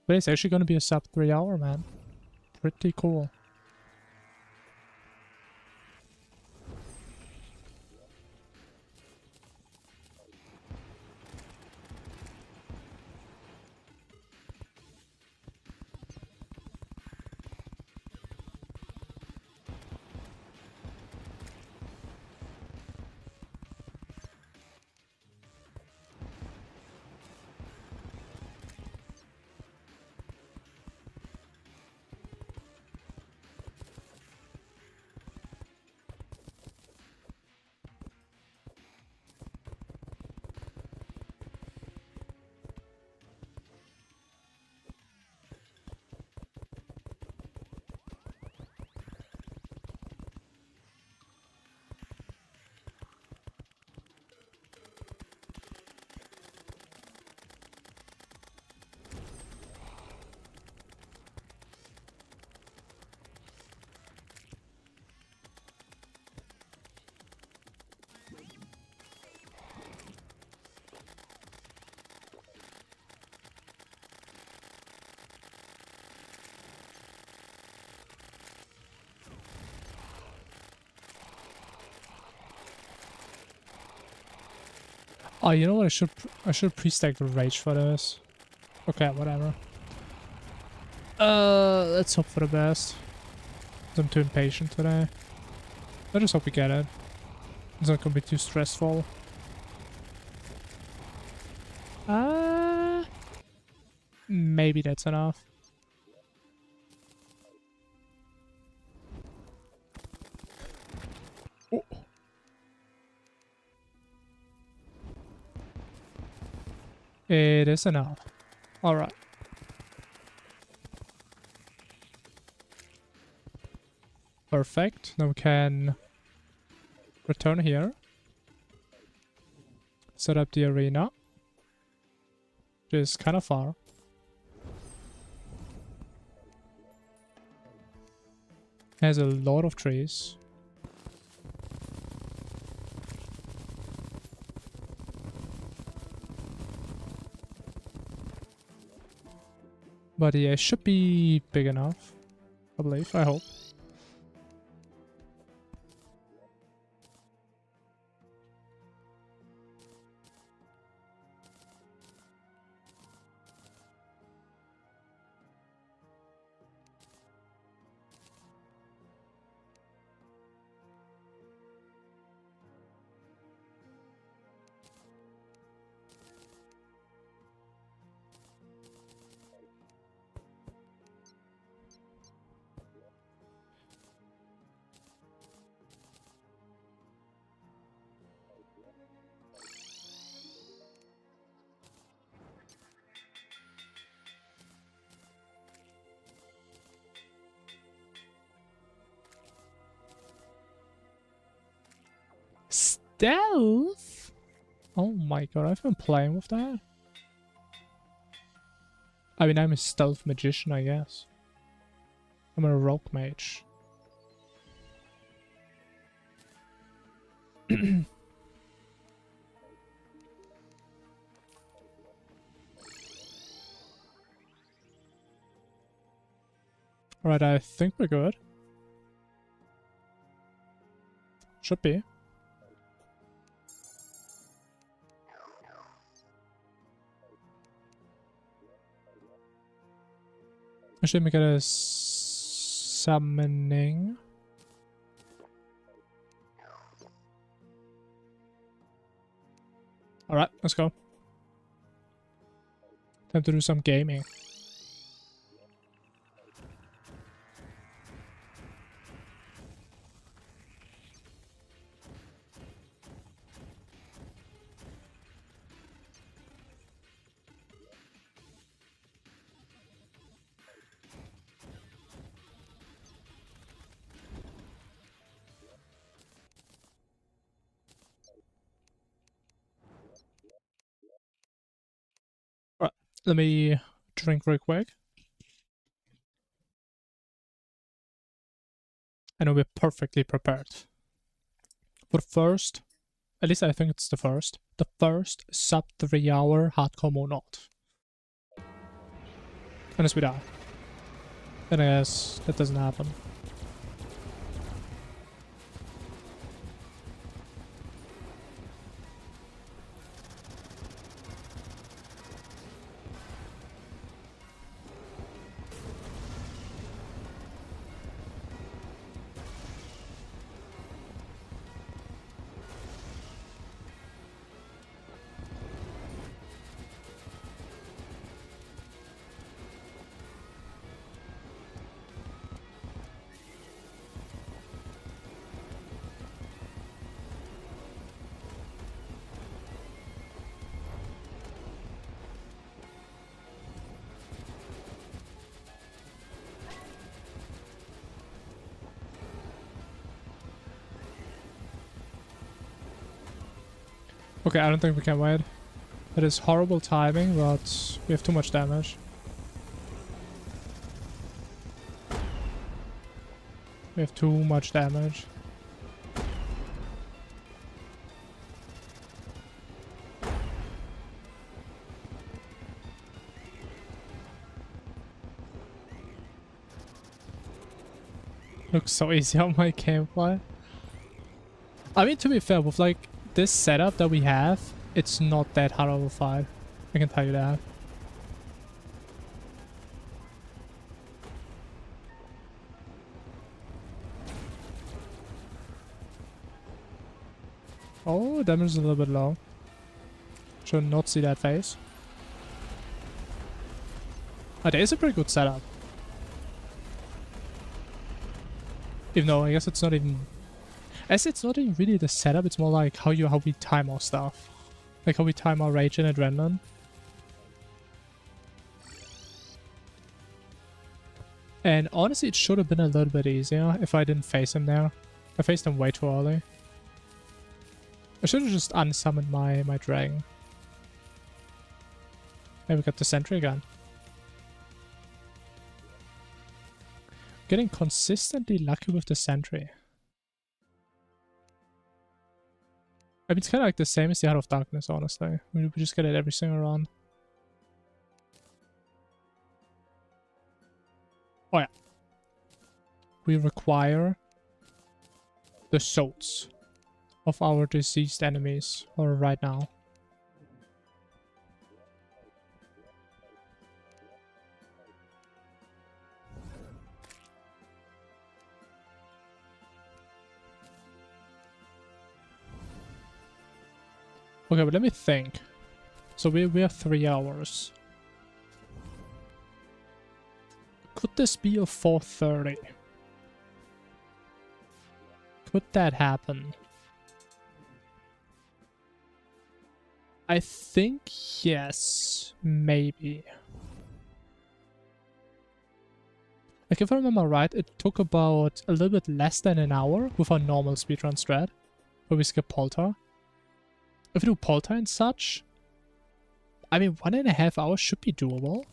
But it's actually going to be a sub 3 hour, man. Pretty cool. Oh, you know what? I should pre-stack the rage for this. Okay, whatever. Let's hope for the best. I'm too impatient today. I just hope we get it. It's not gonna be too stressful. Maybe that's enough. Oh. It is enough. Alright. Perfect. Now we can return here. Set up the arena. Which is kind of far. Has a lot of trees. But yeah, it should be big enough. I believe, I hope. Stealth? Oh my god, I've been playing with that. I mean, I'm a stealth magician, I guess. I'm a rogue mage. Alright, I think we're good. Should be. Actually, make it a summoning. Alright, let's go. Time to do some gaming. Alright, let me drink real quick. I know we're perfectly prepared. For the first, at least I think it's the first sub 3 hour hardcore monod. Unless we die. Then I guess that doesn't happen. Okay, I don't think we can wait. That is horrible timing, but we have too much damage. We have too much damage. Looks so easy on my gameplay. I mean, to be fair, with like this setup that we have, it's not that hard of a fight. I can tell you that. Oh, damage is a little bit low. Should not see that face. Oh, that is a pretty good setup. Even though I guess it's not even... it's not even really the setup, it's more like how we time our stuff. Like how we time our rage and adrenaline. And honestly, it should have been a little bit easier if I didn't face him there. I faced him way too early. I should have just unsummoned my dragon. And we got the sentry again. Getting consistently lucky with the sentry. I mean, it's kind of like the same as the Heart of Darkness, honestly. We just get it every single round. Oh yeah. We require the souls of our deceased enemies, or right now. Okay, but let me think. So we have 3 hours. Could this be a 4:30? Could that happen? I think yes, maybe. Like if I remember right, it took about a little bit less than an hour with our normal speedrun strat, where we skip Poltar. If we do Poltar and such, I mean 1.5 hours should be doable.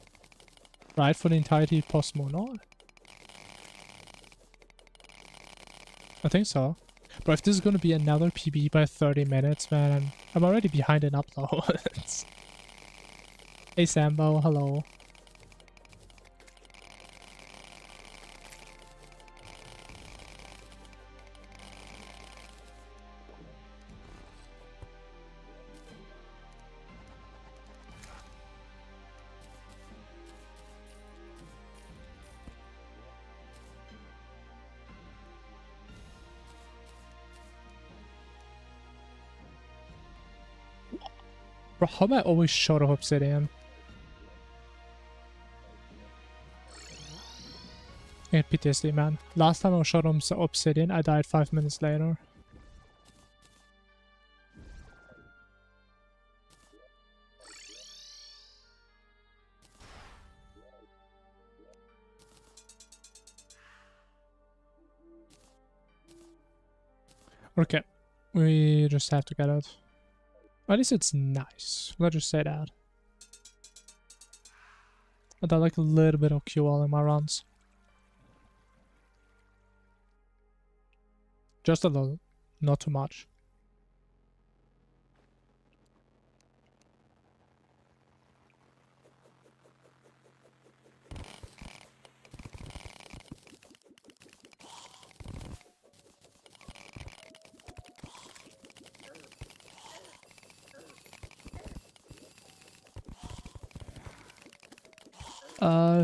Right, for the entirety of post Mono? I think so. But if this is gonna be another PB by 30 minutes, man, I'm already behind in uploads. Hey Sambo, hello. Bro, how am I always short of obsidian? I get PTSD, man. Last time I was short on obsidian, I died 5 minutes later. Okay, we just have to get it. At least it's nice. Let's just say that. I got like a little bit of QL in my runs. Just a little, not too much.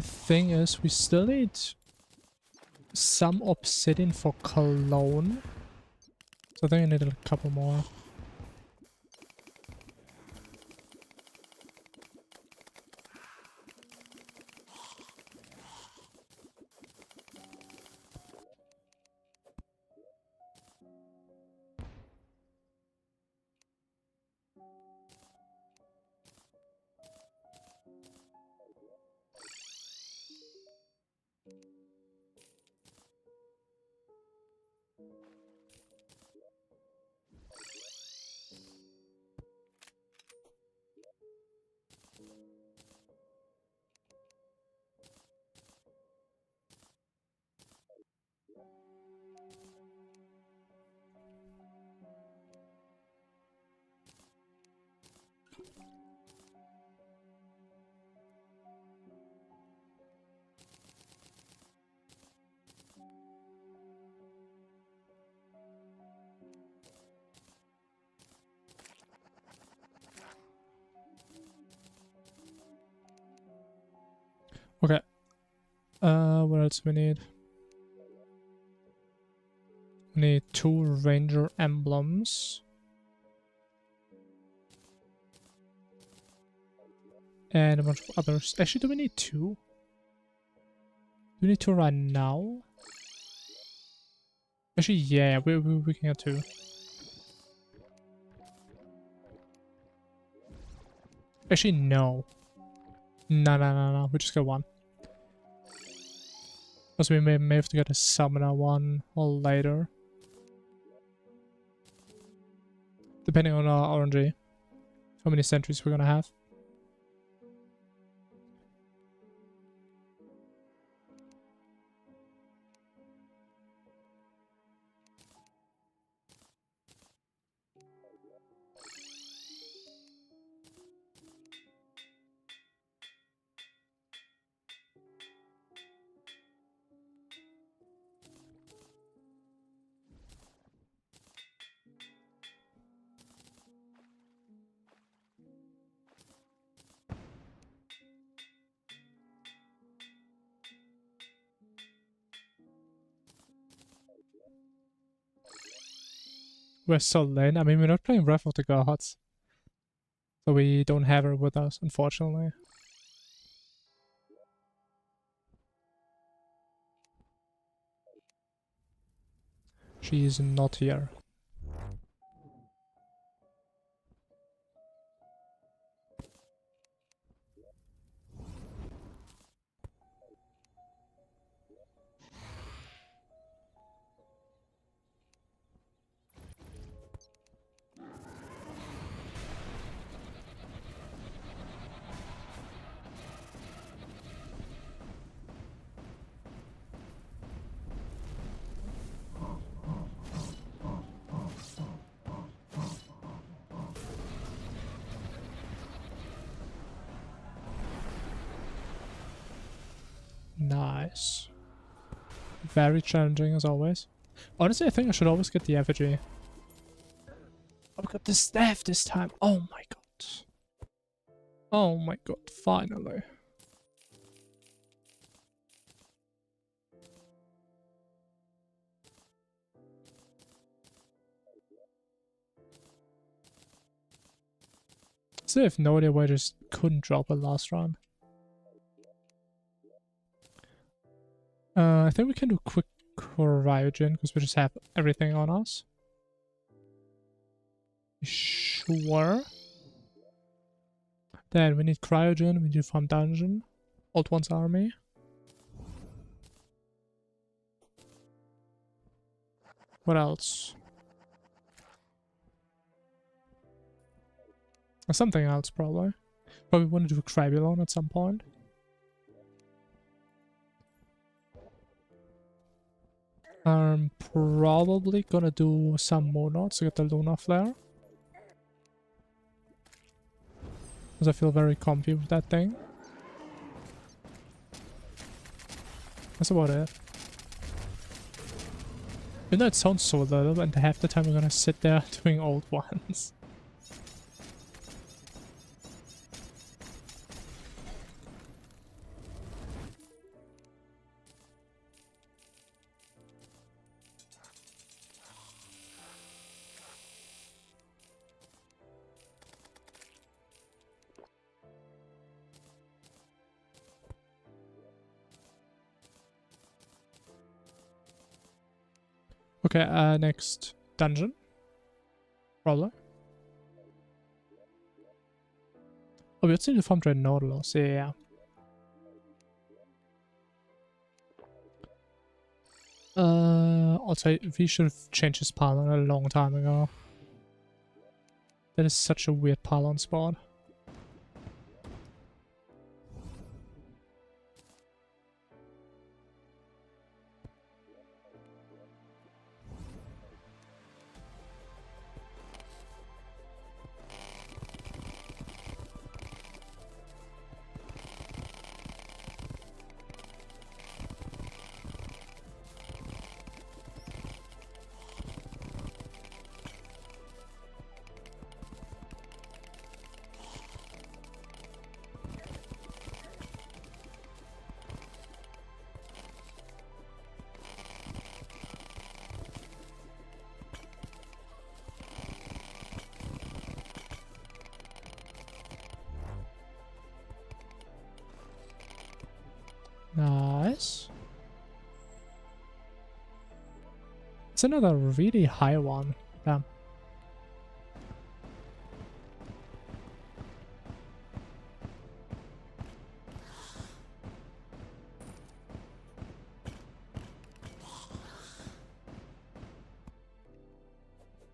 Thing is, we still need some obsidian for Cologne. So I think I need a couple more. Okay. What else we need? We need 2 ranger emblems. And a bunch of others. Actually, do we need 2? Do we need 2 right now? Actually, yeah, we can get 2. Actually, no. No. We just got 1. Because we may have to get a summoner one or later. Depending on our RNG. How many sentries we're gonna have. We're so late. I mean, we're not playing Wrath of the Gods. So we don't have her with us, unfortunately. She is not here. Nice. Very challenging as always. Honestly, I think I should always get the effigy. I've got the staff this time. Oh my god. Oh my god, finally. So I have no idea why I just couldn't drop it last run. I think we can do quick cryogen because we just have everything on us. Sure. Then we need cryogen, we need farm dungeon. Old One's army. What else? Something else probably. Probably want to do a Crybulon at some point. I'm probably gonna do some more nodes to get the Luna Flare. Because I feel very comfy with that thing. That's about it. You know, it sounds so little, and half the time we're gonna sit there doing Old Ones. Okay, next dungeon. Probably. Oh, we also need to farm Dread Nautilus, yeah. Also, we should have changed his pylon a long time ago. That is such a weird pylon spot. Nice. It's another really high one. Damn.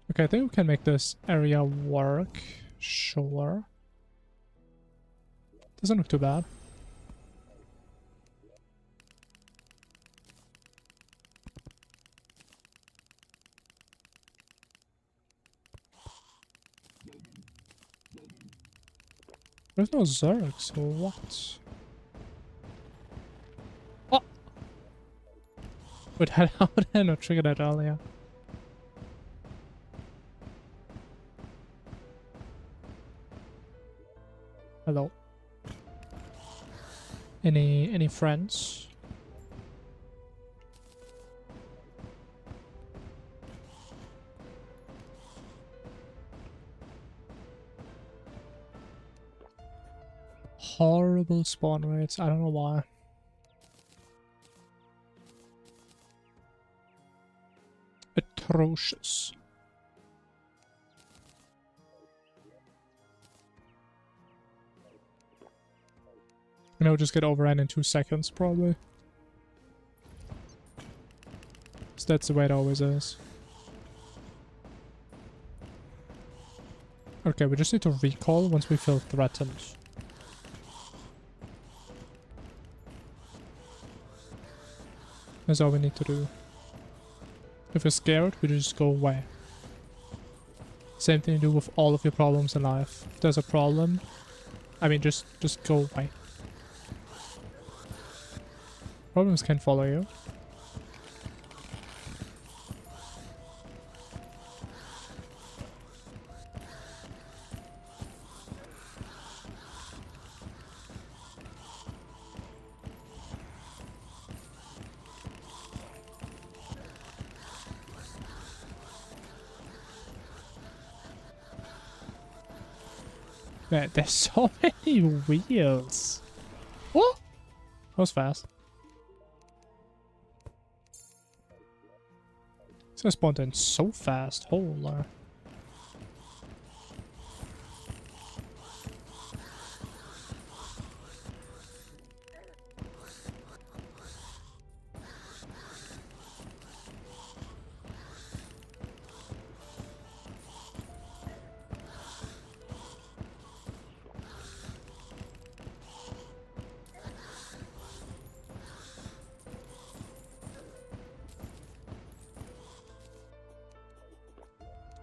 Okay, I think we can make this area work. Sure. Doesn't look too bad. There's no Zergs, or what? Oh! Wait, how did I not trigger that earlier? Hello. Any friends? horrible spawn rates. I don't know why. Atrocious. And I'll just get overrun in 2 seconds, probably. So that's the way it always is. Okay, we just need to recall once we feel threatened. That's all we need to do. If you're scared, we just go away. Same thing you do with all of your problems in life. If there's a problem, I mean, just go away. Problems can follow you. Man, there's so many wheels. What? That was fast. This guy spawned in so fast. Holy.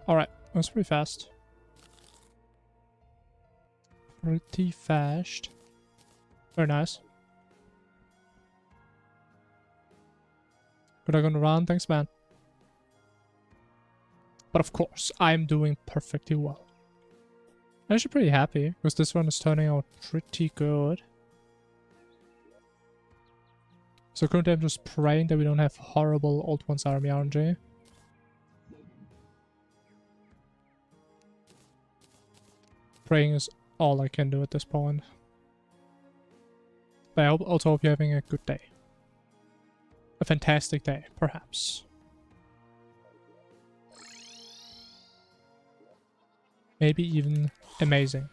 Alright, that was pretty fast. Pretty fast. Very nice. Good luck on the run, thanks man. But of course, I'm doing perfectly well. I'm actually pretty happy, because this run is turning out pretty good. So currently I'm just praying that we don't have horrible Old One's Army RNG. Praying is all I can do at this point. But I also hope you're having a good day. A fantastic day, perhaps. Maybe even amazing.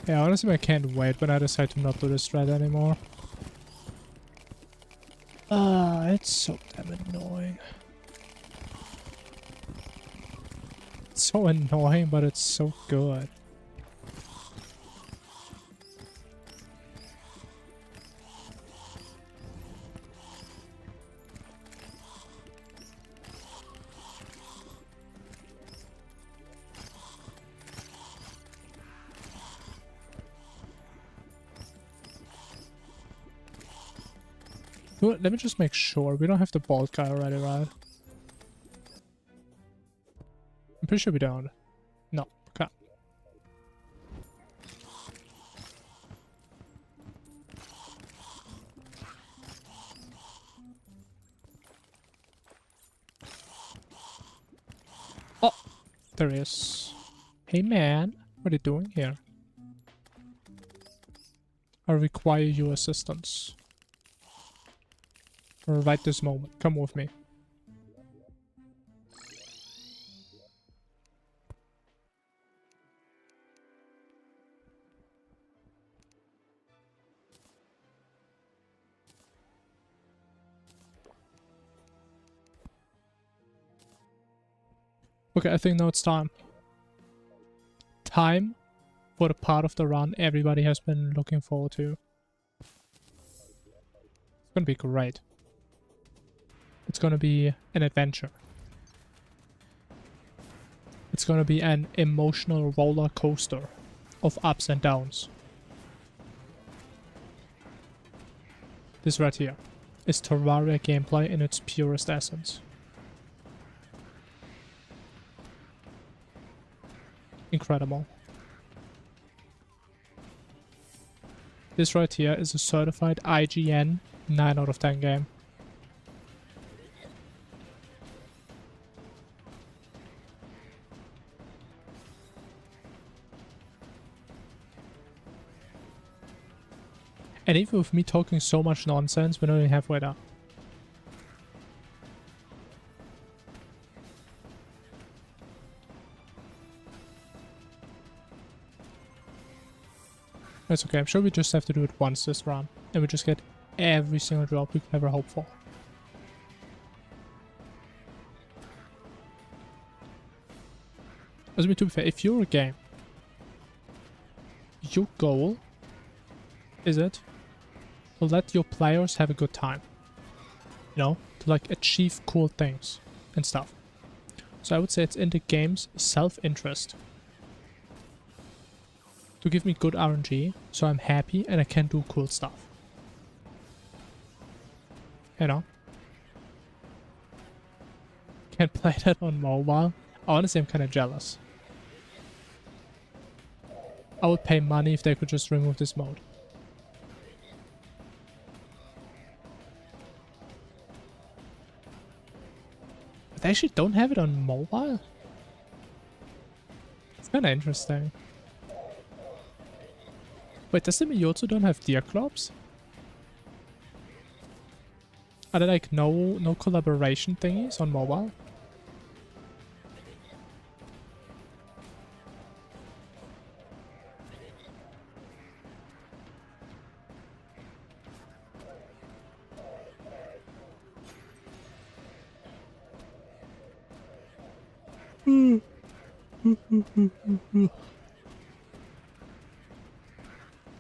Yeah, honestly, I can't wait when I decide to not do this thread anymore. Ah, it's so damn annoying. It's so annoying, but it's so good. Let me just make sure. We don't have the bald guy already, right? I'm pretty sure we don't. No, okay. Oh, there he is. Hey man, what are you doing here? I require your assistance. Right this moment. Come with me. Okay, I think now it's time. Time for the part of the run everybody has been looking forward to. It's gonna be great. It's gonna be an adventure. It's gonna be an emotional roller coaster of ups and downs. This right here is Terraria gameplay in its purest essence. Incredible. This right here is a certified IGN 9 out of 10 game. And even with me talking so much nonsense, we're not even halfway there. It's okay, I'm sure we just have to do it once this run. And we just get every single drop we could ever hope for. As I mean, to be fair, if you're a game, your goal is it to let your players have a good time. You know, to like achieve cool things and stuff. So I would say it's in the game's self-interest to give me good RNG, so I'm happy and I can do cool stuff. You know? Can't play that on mobile. Honestly, I'm kind of jealous. I would pay money if they could just remove this mode. But they actually don't have it on mobile? It's kind of interesting. Wait, does that mean you also don't have deer clubs? Are there like no collaboration thingies on mobile?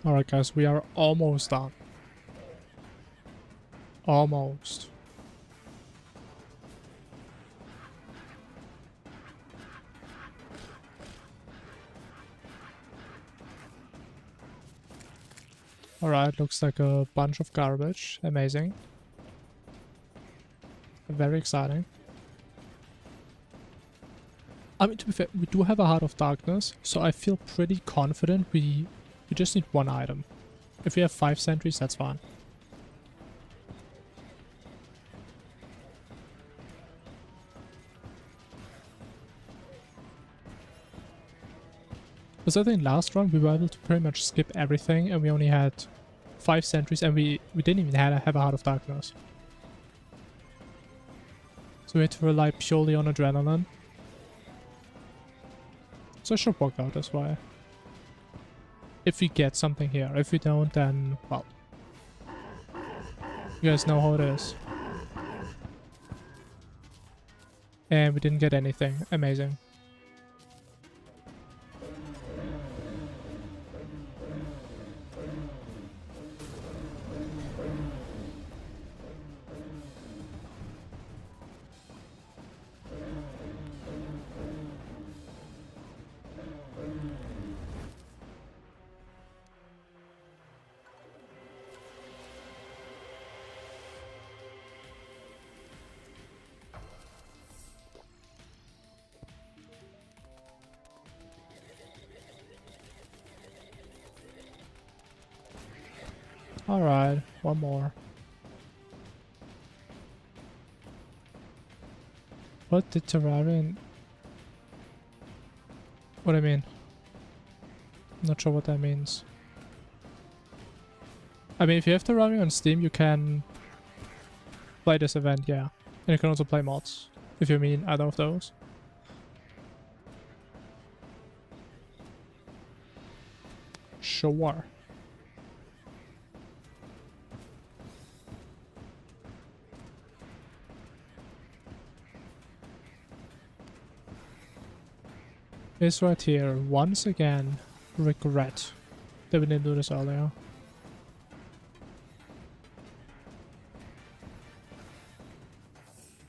Alright guys, we are almost done. Almost. Alright, looks like a bunch of garbage. Amazing. Very exciting. I mean, to be fair, we do have a Heart of Darkness, so I feel pretty confident we just need one item. If we have 5 sentries, that's fine. Because I think last run we were able to pretty much skip everything and we only had 5 sentries and we didn't even have a Heart of Darkness. So we had to rely purely on adrenaline. So it should work out this way. If we get something here. If we don't, then, well. You guys know how it is. And we didn't get anything. Amazing. Alright, one more. What did Terrarian... What I mean? Not sure what that means. I mean, if you have Terraria on Steam, you can play this event, yeah. And you can also play mods, if you mean either of those. Sure. is right here. Once again, regret that we didn't do this earlier.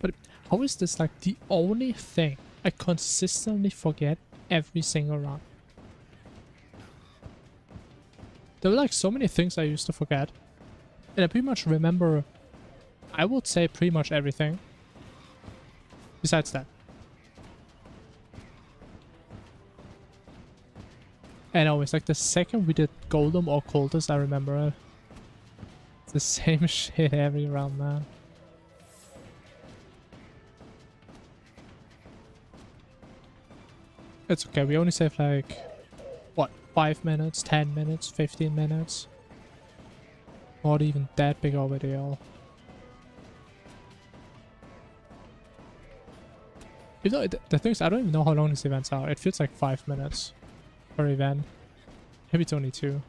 But how is this like the only thing I consistently forget every single run? There were like so many things I used to forget. And I pretty much remember, I would say pretty much everything. Besides that. And always like the second we did Golem or Cultist, I remember it. It's the same shit every round, man. It's okay, we only saved like, what, 5 minutes, 10 minutes, 15 minutes? Not even that big of a deal. You know, the thing is, I don't even know how long these events are. It feels like 5 minutes per event. Maybe it's only 2.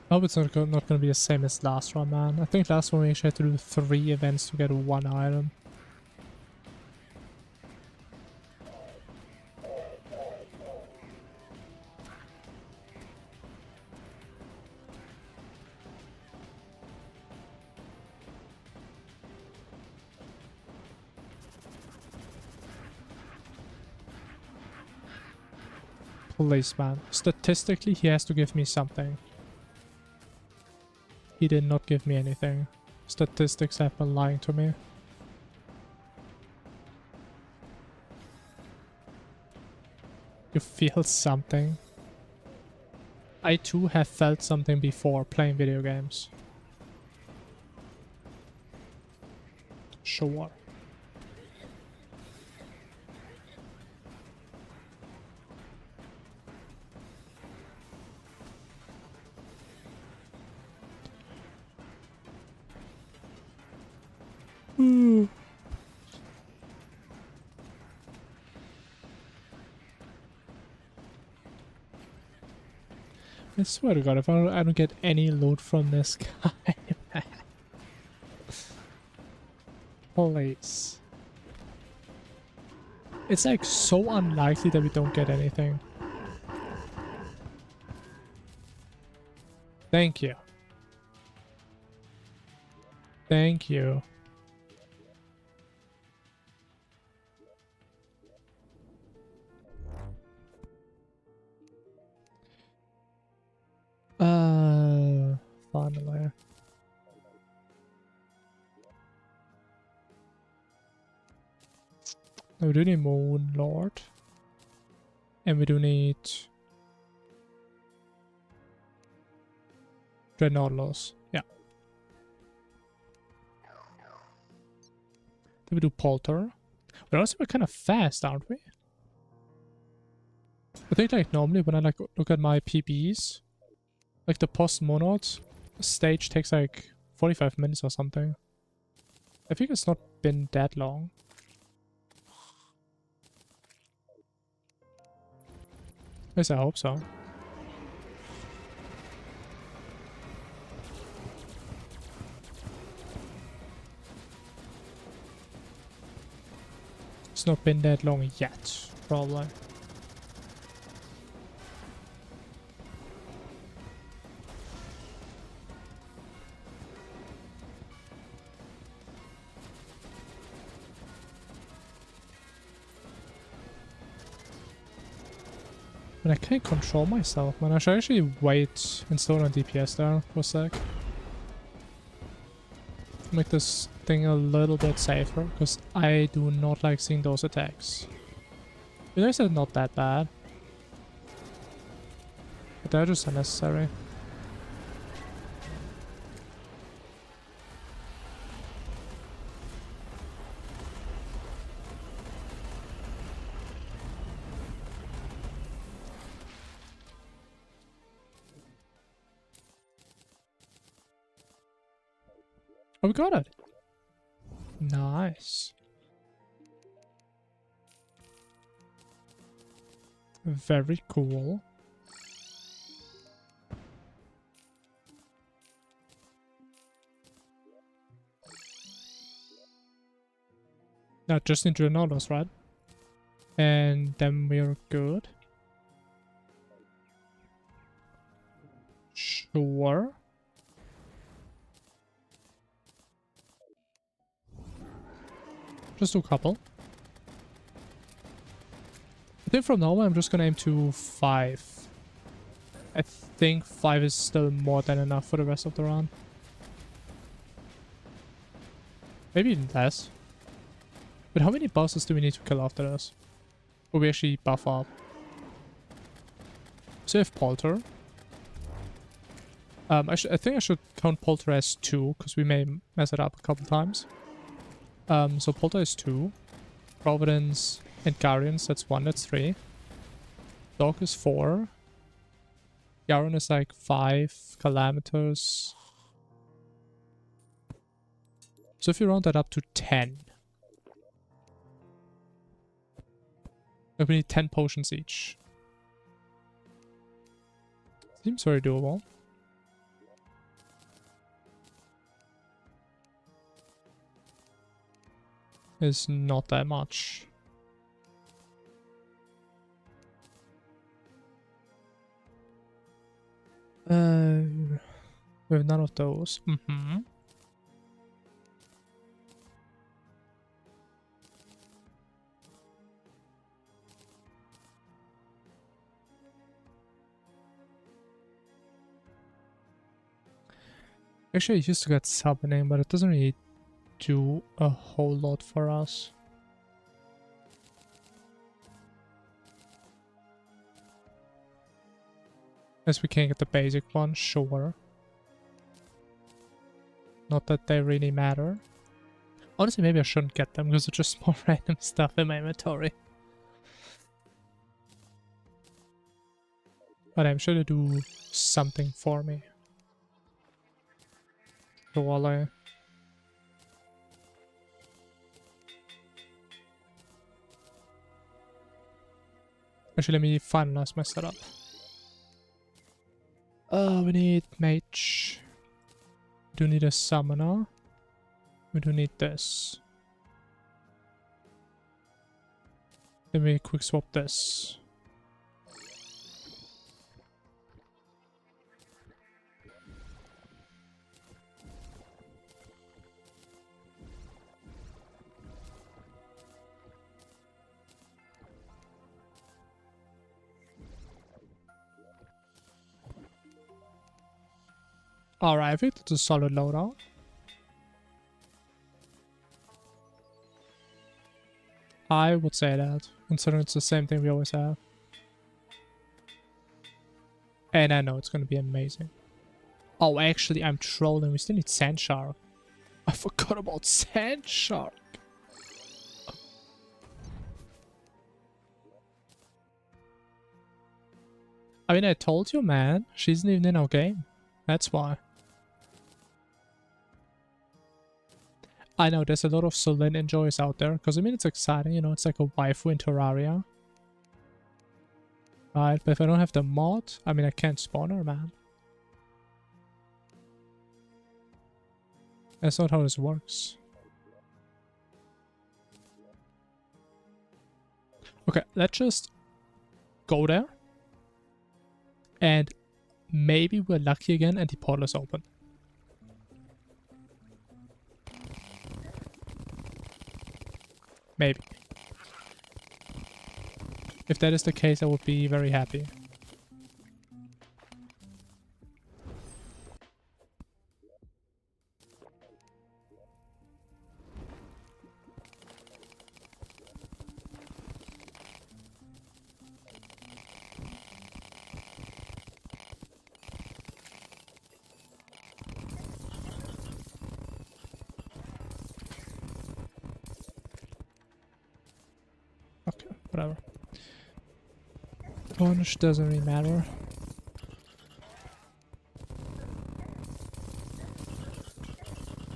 I hope it's not going to be the same as last one, man. I think last one we actually had to do 3 events to get 1 item. Policeman. Statistically, he has to give me something. He did not give me anything. Statistics have been lying to me. You feel something? I too have felt something before playing video games. Sure. I swear to God, if I don't get any loot from this guy, man. Please. It's like so unlikely that we don't get anything. Thank you. Thank you. Finally. We do need Moon Lord. And we do need Dreadnoughtless. Yeah. Then we do Polter. But also we're kind of fast, aren't we? I think like normally when I like look at my PBs, like the post-monod stage takes like 45 minutes or something. I think it's not been that long. At least I hope so. It's not been that long yet, probably. I can't control myself, man. I should actually wait and slow down DPS there for a sec. Make this thing a little bit safer, because I do not like seeing those attacks. You know, they're not that bad. But they're just unnecessary. Oh, we got it. Nice. Very cool. Now just need to ignore those, right? And then we're good. Sure. Just do a couple. I think from now on I'm just gonna aim to 5. I think 5 is still more than enough for the rest of the run. Maybe even less. But how many bosses do we need to kill after this? Will we actually buff up? So we have Polter. I think I should count Polter as 2, because we may mess it up a couple times. So Polter is 2. Providence and Guardians, that's 1, that's 3. Dog is 4. Yaron is like 5. Calamitous. So if you round that up to 10. Like we need 10 potions each. Seems very doable. It's not that much. We have none of those. Actually, I used to get summoning, but it doesn't really do a whole lot for us. As we can get the basic one, sure. Not that they really matter. Honestly, maybe I shouldn't get them because it's just more random stuff in my inventory. But I'm sure they do something for me. Surely. Actually, let me finalize my setup. We need mage. We do need a summoner. We do need this. Then we quick swap this. Alright, I think that's a solid loadout. I would say that, considering it's the same thing we always have. And I know it's gonna be amazing. Oh, actually, I'm trolling. We still need Sand Shark. I forgot about Sand Shark. I mean, I told you, man. She isn't even in our game. That's why. I know there's a lot of Solin enjoyers out there, because I mean it's exciting, you know, it's like a waifu in Terraria. Right, but if I don't have the mod, I mean I can't spawn her, man. That's not how this works. Okay, let's just go there. And maybe we're lucky again and the portal is open. Maybe. If that is the case, I would be very happy. Okay, whatever. Punish doesn't really matter.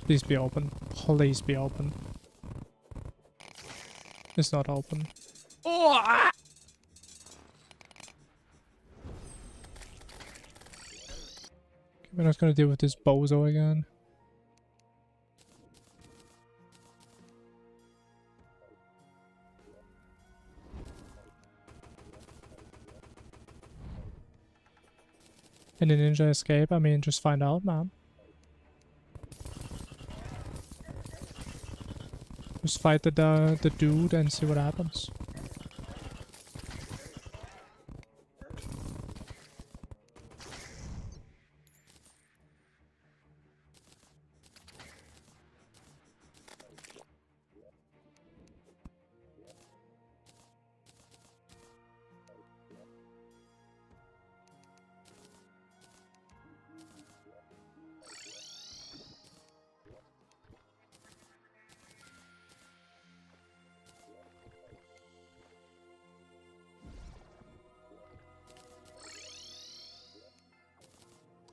Please be open. Please be open. It's not open. Oh! Ah! Okay, we're not gonna deal with this bozo again. Can the ninja escape? I mean, just find out, man. Just fight the dude and see what happens.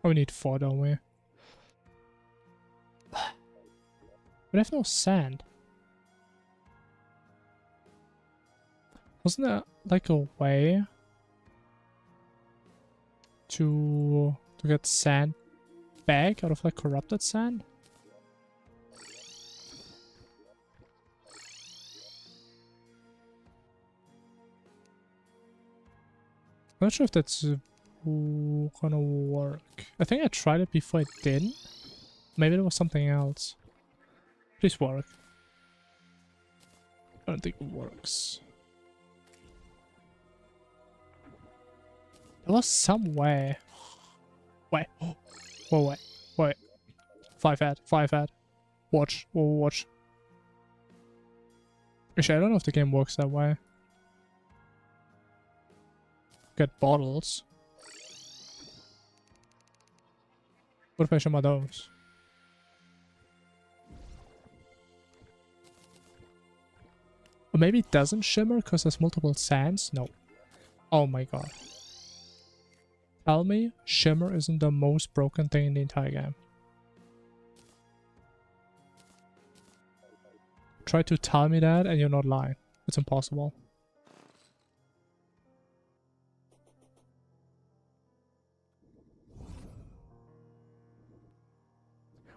Oh, we need 4, don't we? We have no sand. Wasn't there like a way to get sand back out of like corrupted sand? I'm not sure if that's gonna work. I think I tried it before it didn't. Maybe it was something else. Please work. I don't think it works. There was some way. Wait. Whoa, wait. 5 ad. Watch. Watch. Actually, I don't know if the game works that way. Get bottles. What if I shimmer those? Or maybe it doesn't shimmer because there's multiple sands? No. Oh my god. Tell me shimmer isn't the most broken thing in the entire game. Try to tell me that and you're not lying. It's impossible.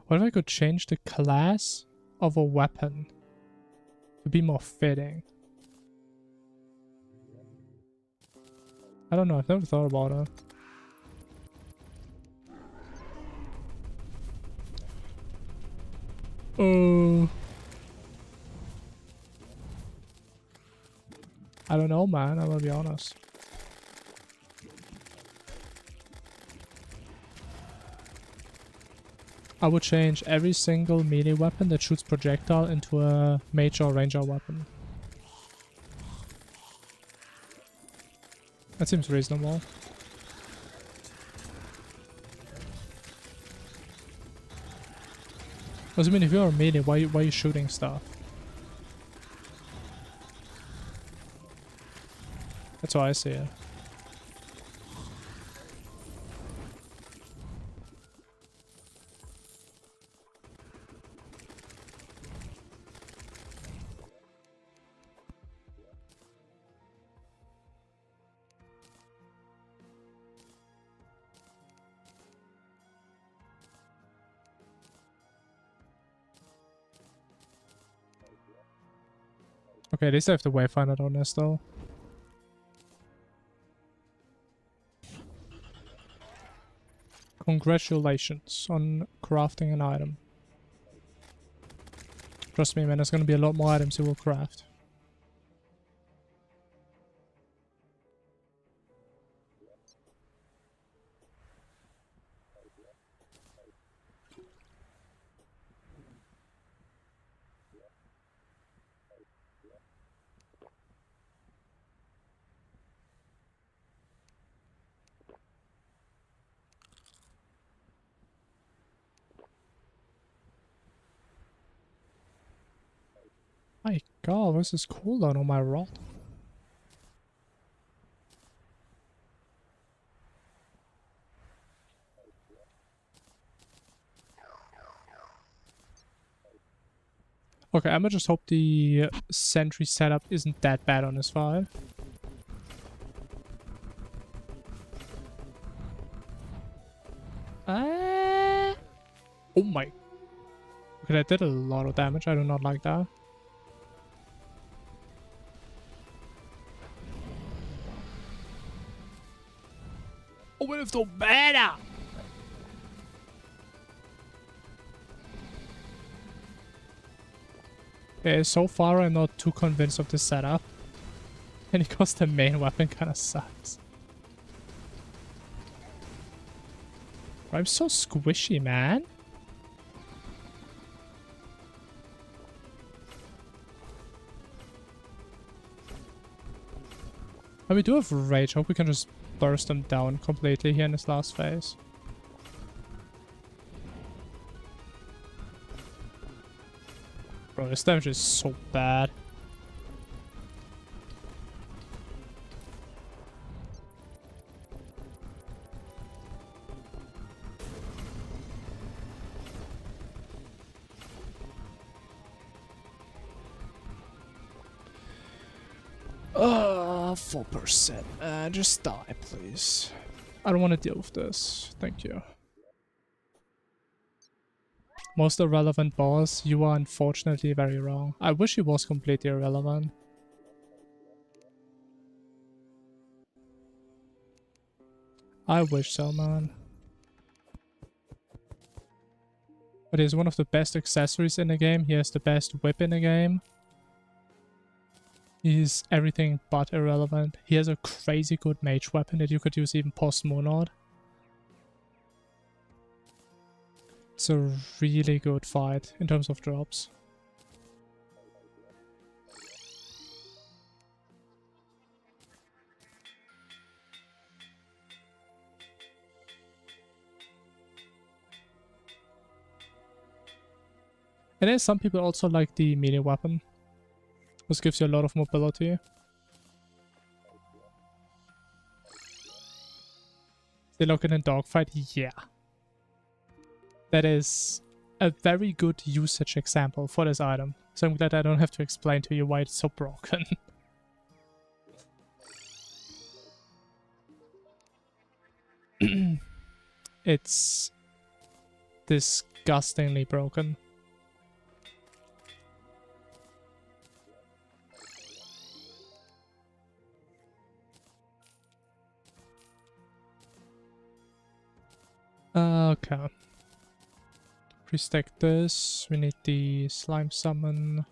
What if I could change the class of a weapon to be more fitting? I don't know, I've never thought about it. Oh. I don't know, man, I'm gonna be honest. I would change every single melee weapon that shoots projectile into a mage or ranger weapon. That seems reasonable. Because I mean, if you're a melee, why are you shooting stuff? That's how I see it. Okay, at least I have the wayfinder on this though. Congratulations on crafting an item. Trust me, man, there's gonna be a lot more items you will craft. My god, what's this cooldown on my rod? Okay, I'ma just hope the sentry setup isn't that bad on this 5. Oh my. Okay, that did a lot of damage. I do not like that. Oh, what if the better? Okay, so far I'm not too convinced of this setup. And because the main weapon kinda sucks. I'm so squishy, man. And we do have rage. Hope we can just burst them down completely here in this last phase. Bro, this damage is so bad. Ah, 4%. Just die, please. I don't want to deal with this. Thank you. Most irrelevant boss, you are unfortunately very wrong. I wish he was completely irrelevant. I wish so, man. But he's one of the best accessories in the game. He has the best whip in the game. He's everything but irrelevant. He has a crazy good mage weapon that you could use even post-monod. It's a really good fight in terms of drops. And then some people also like the melee weapon. This gives you a lot of mobility. They look in a dogfight? Yeah. That is a very good usage example for this item. So I'm glad I don't have to explain to you why it's so broken. It's disgustingly broken. Okay. Pre-stack this. We need the slime summon.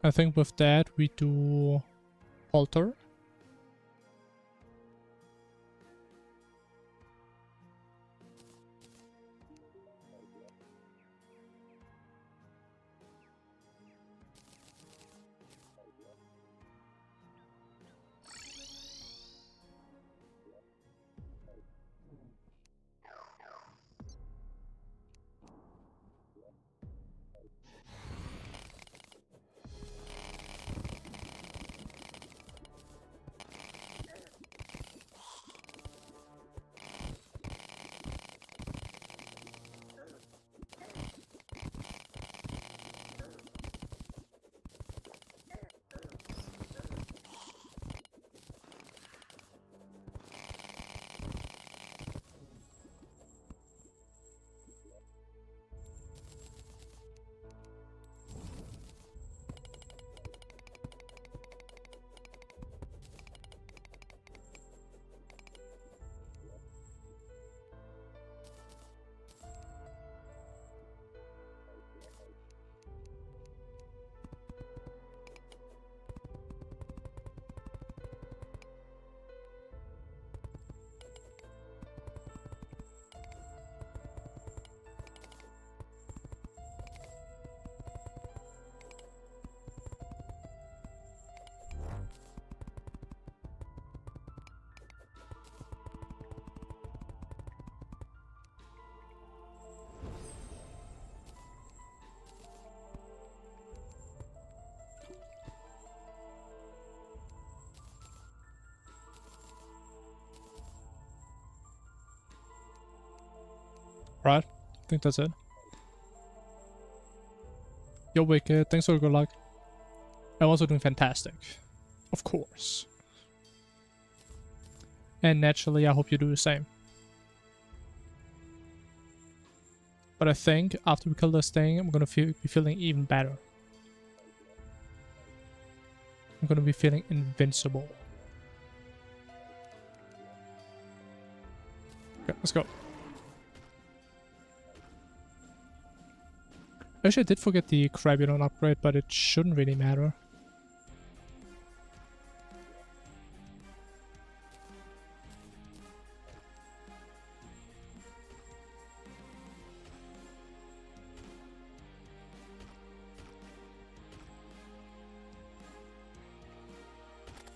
I think with that we do alter. Right? I think that's it. You're wicked. Thanks for the good luck. I'm also doing fantastic. Of course. And naturally, I hope you do the same. But I think after we kill this thing, I'm gonna be feeling even better. I'm gonna be feeling invincible. Okay, let's go. Actually, I did forget the Crabulon upgrade, but it shouldn't really matter.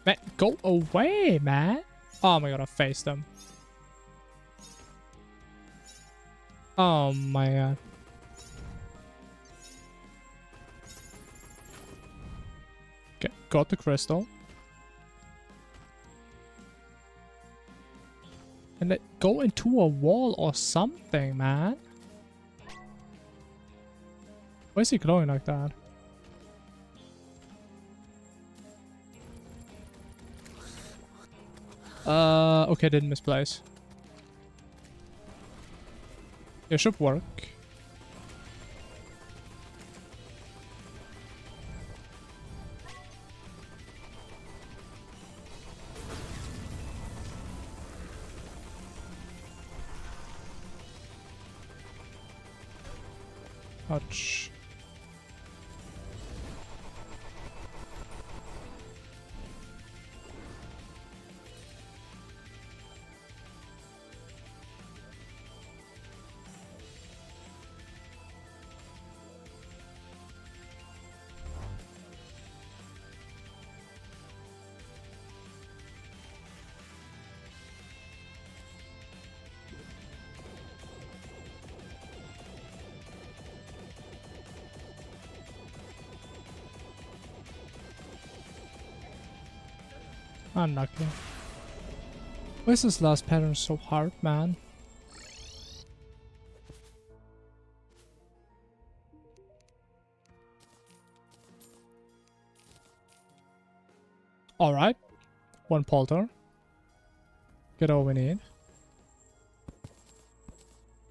Man, go away, man! Oh my god, I faced them. Oh my god. Okay, got the crystal. And let go into a wall or something, man. Why is he glowing like that? Okay, didn't misplace. It should work. Ouch. Unlucky. Why is this last pattern so hard, man? Alright. One polter. Get all we need.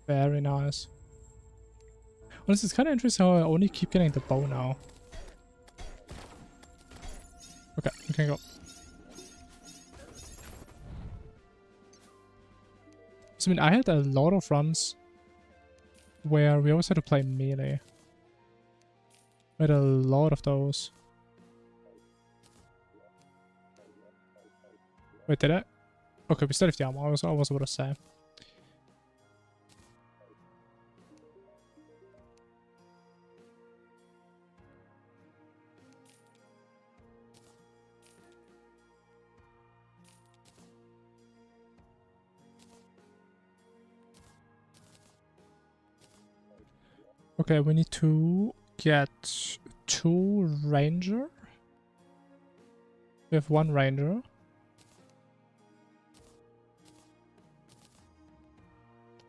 Very nice. Honestly, it's kind of interesting how I only keep getting the bow now. Okay, we can go. So, I mean, I had a lot of runs where we always had to play melee. We had a lot of those. Wait, did I? Okay, we still have the armor. I was about to say. Okay, we need to get 2 ranger. We have 1 ranger.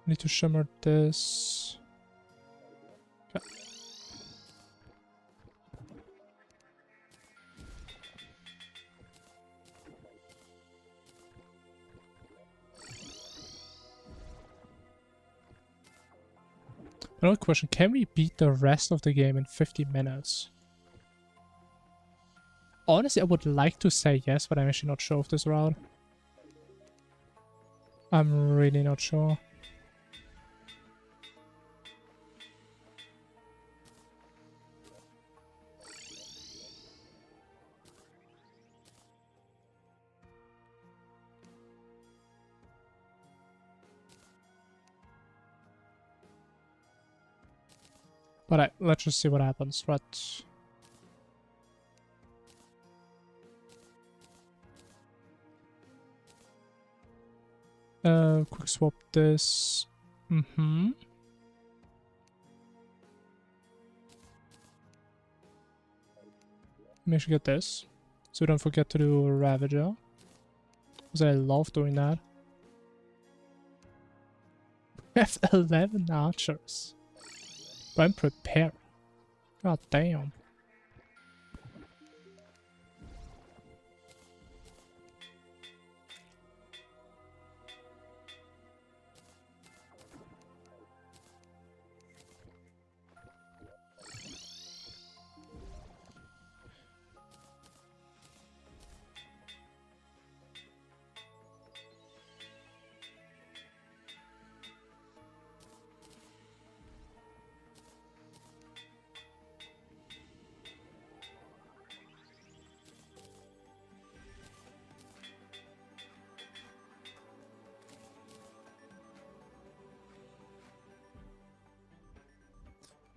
We need to shimmer this. Okay. Another question, can we beat the rest of the game in 50 minutes? Honestly, I would like to say yes, but I'm actually not sure of this route. I'm really not sure. But let's just see what happens, right? Quick swap this. Make sure to get this. So we don't forget to do a Ravager. Because I love doing that. We have 11 archers. But I'm prepared. God damn.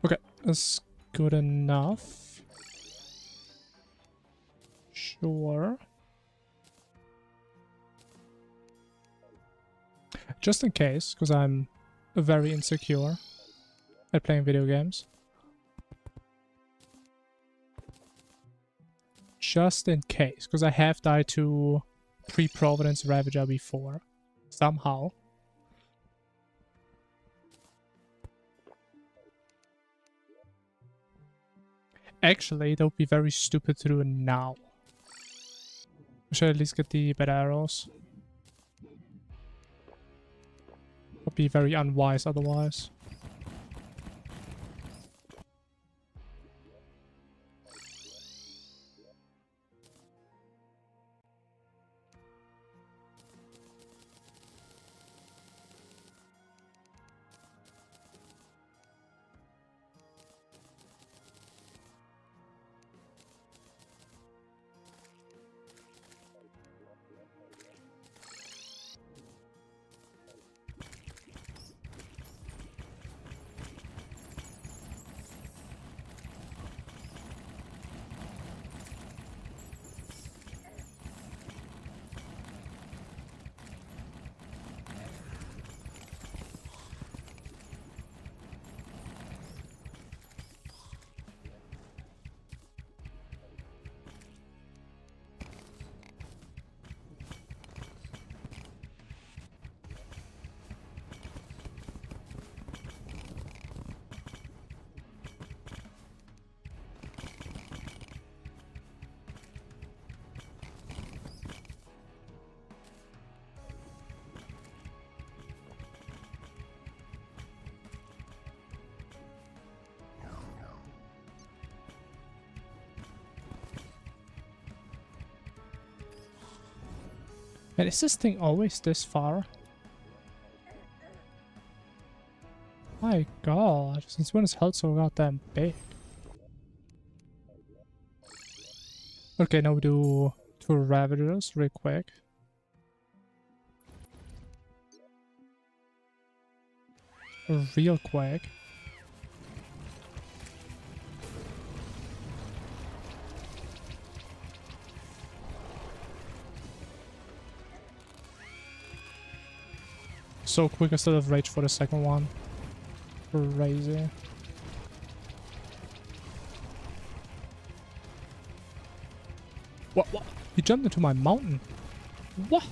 Okay, that's good enough. Sure. Just in case, because I'm very insecure at playing video games. Just in case, because I have died to Pre-Providence Ravager before. Somehow. Actually, that would be very stupid to do it now. We should at least get the better arrows. Would be very unwise otherwise. And is this thing always this far? My god, since when is held so goddamn big? Okay, now we do 2 Ravagers real quick. Real quick. So quick I still have rage for the second one. Crazy. What? What? He jumped into my mountain. What?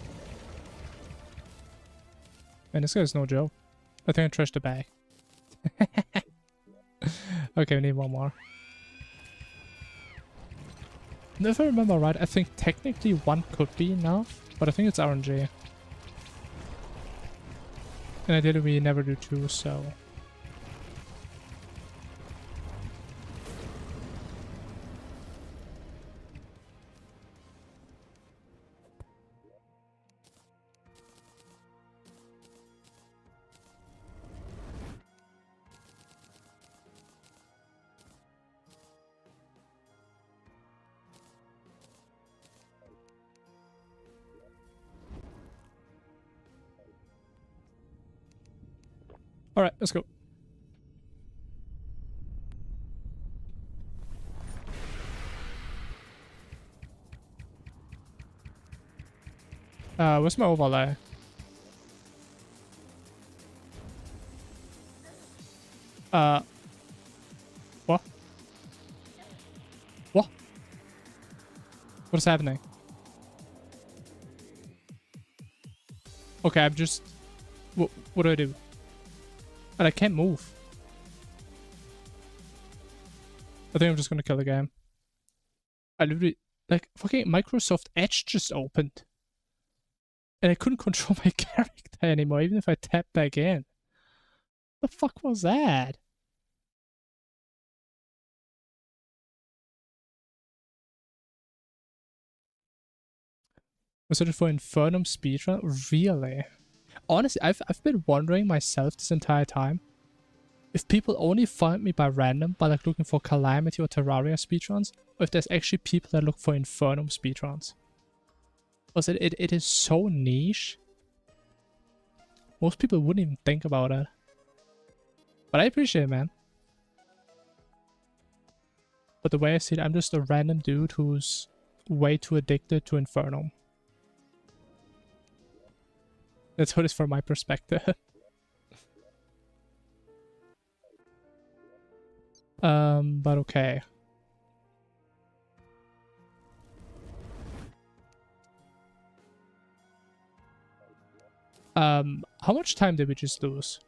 Man, this guy's no joke. I think I trashed the bag. Okay, we need one more. And if I remember right, I think technically one could be enough, but I think it's RNG. And ideally we never do 2, so... Alright, let's go. Where's my overlay? What? What? What is happening? Okay, I'm just... What do I do? And I can't move. I think I'm just gonna kill the game. I literally, like, fucking Microsoft Edge just opened. And I couldn't control my character anymore, even if I tap back in. The fuck was that? Was it for Infernum speedrun? Really? Honestly, I've been wondering myself this entire time if people only find me by random, by like looking for Calamity or Terraria speedruns, or if there's actually people that look for Infernum speedruns. Because it is so niche. Most people wouldn't even think about it. But I appreciate it, man. But the way I see it, I'm just a random dude who's way too addicted to Infernum. That's what it is from my perspective. But okay. How much time did we just lose?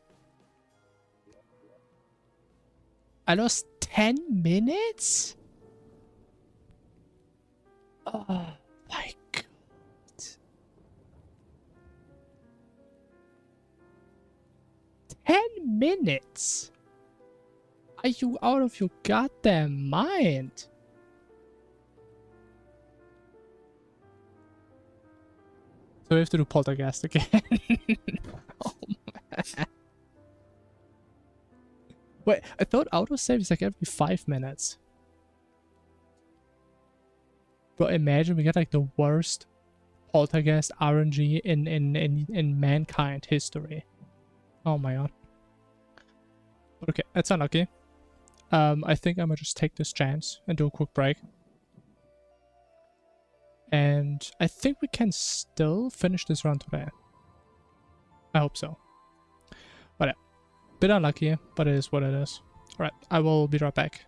I lost 10 minutes? Oh my god. 10 minutes? Are you out of your goddamn mind? So we have to do Poltergeist again. Oh man. Wait, I thought autosave is like every 5 minutes. Bro, imagine we get like the worst Poltergeist RNG in mankind history. Oh my god. But okay, that's unlucky. I think I'm gonna just take this chance and do a quick break. And I think we can still finish this run today. I hope so. But yeah, bit unlucky, but it is what it is. Alright, I will be right back.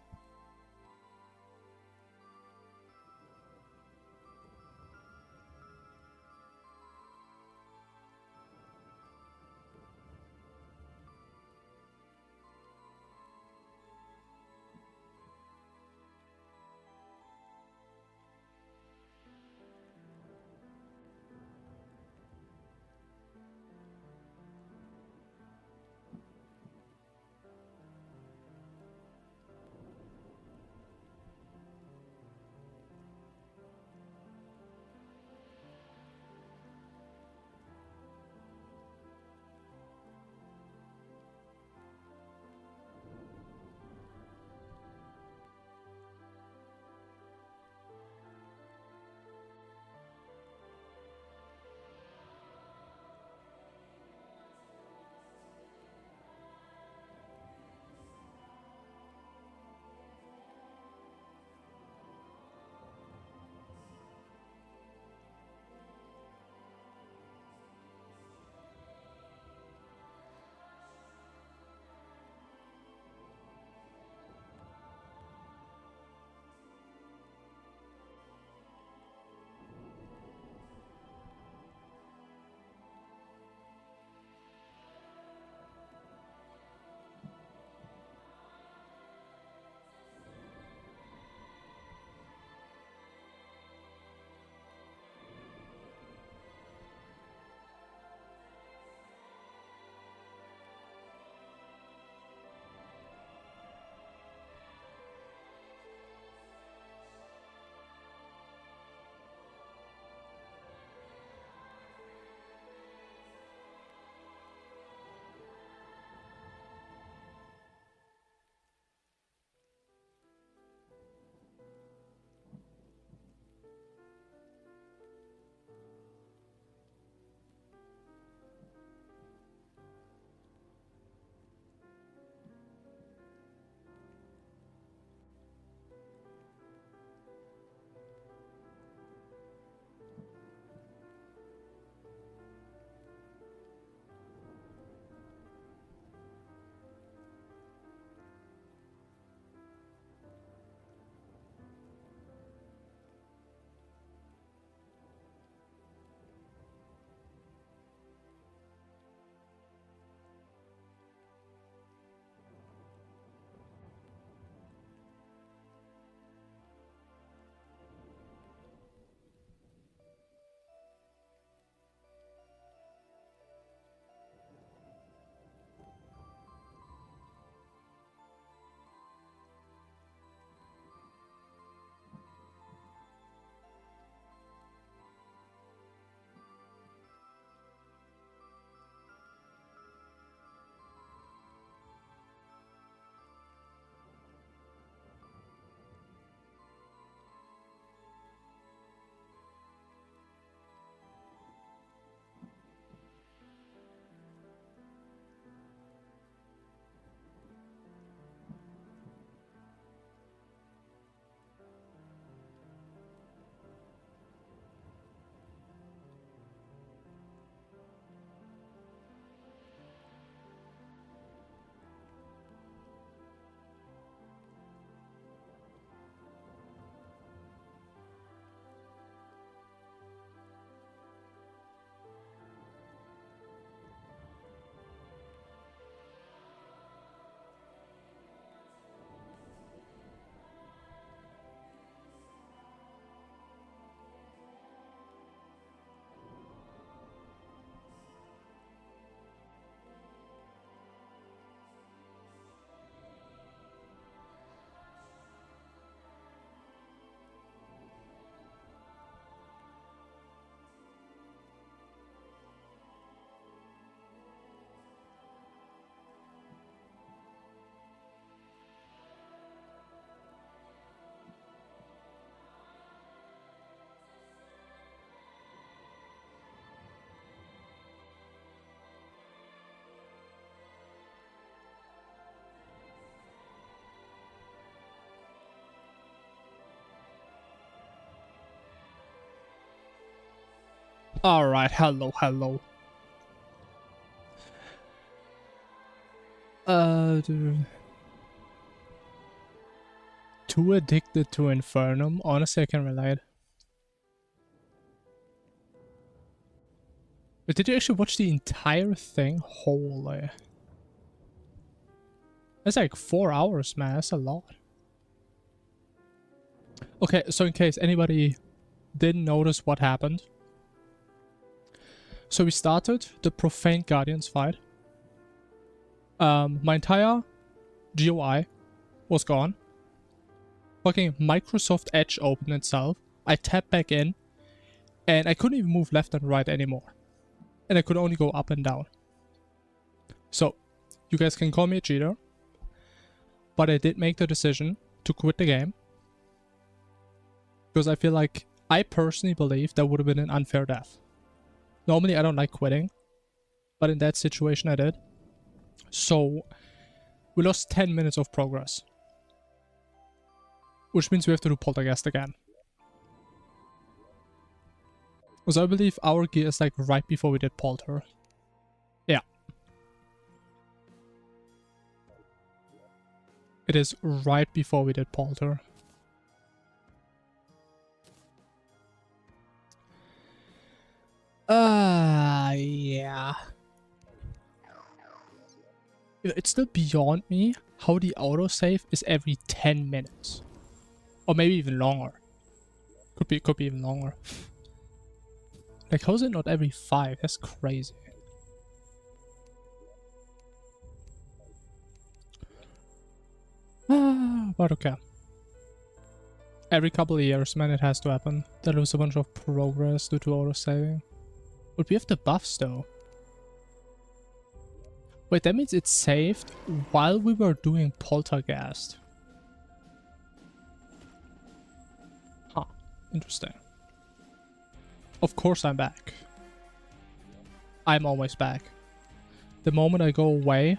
Alright, hello, hello. Too addicted to Infernum? Honestly, I can relate. But did you actually watch the entire thing? Holy. That's like 4 hours, man. That's a lot. Okay, so in case anybody didn't notice what happened. So we started the Profane Guardians fight. My entire GUI was gone. Fucking Microsoft Edge opened itself. I tapped back in. And I couldn't even move left and right anymore. And I could only go up and down. So, you guys can call me a cheater. But I did make the decision to quit the game. Because I feel like, I personally believe that would have been an unfair death. Normally I don't like quitting. But in that situation I did. So, we lost 10 minutes of progress. Which means we have to do Poltergeist again. So I believe our gear is like right before we did Polter. Yeah. It is right before we did Polter. Yeah. It's still beyond me how the autosave is every 10 minutes. Or maybe even longer. Could be even longer. Like, how is it not every 5? That's crazy. But okay. Every couple of years, man, it has to happen. They lose a bunch of progress due to autosaving. But we have the buffs, though. Wait, that means it's saved while we were doing Poltergeist. Huh. Interesting. Of course I'm back. I'm always back. The moment I go away,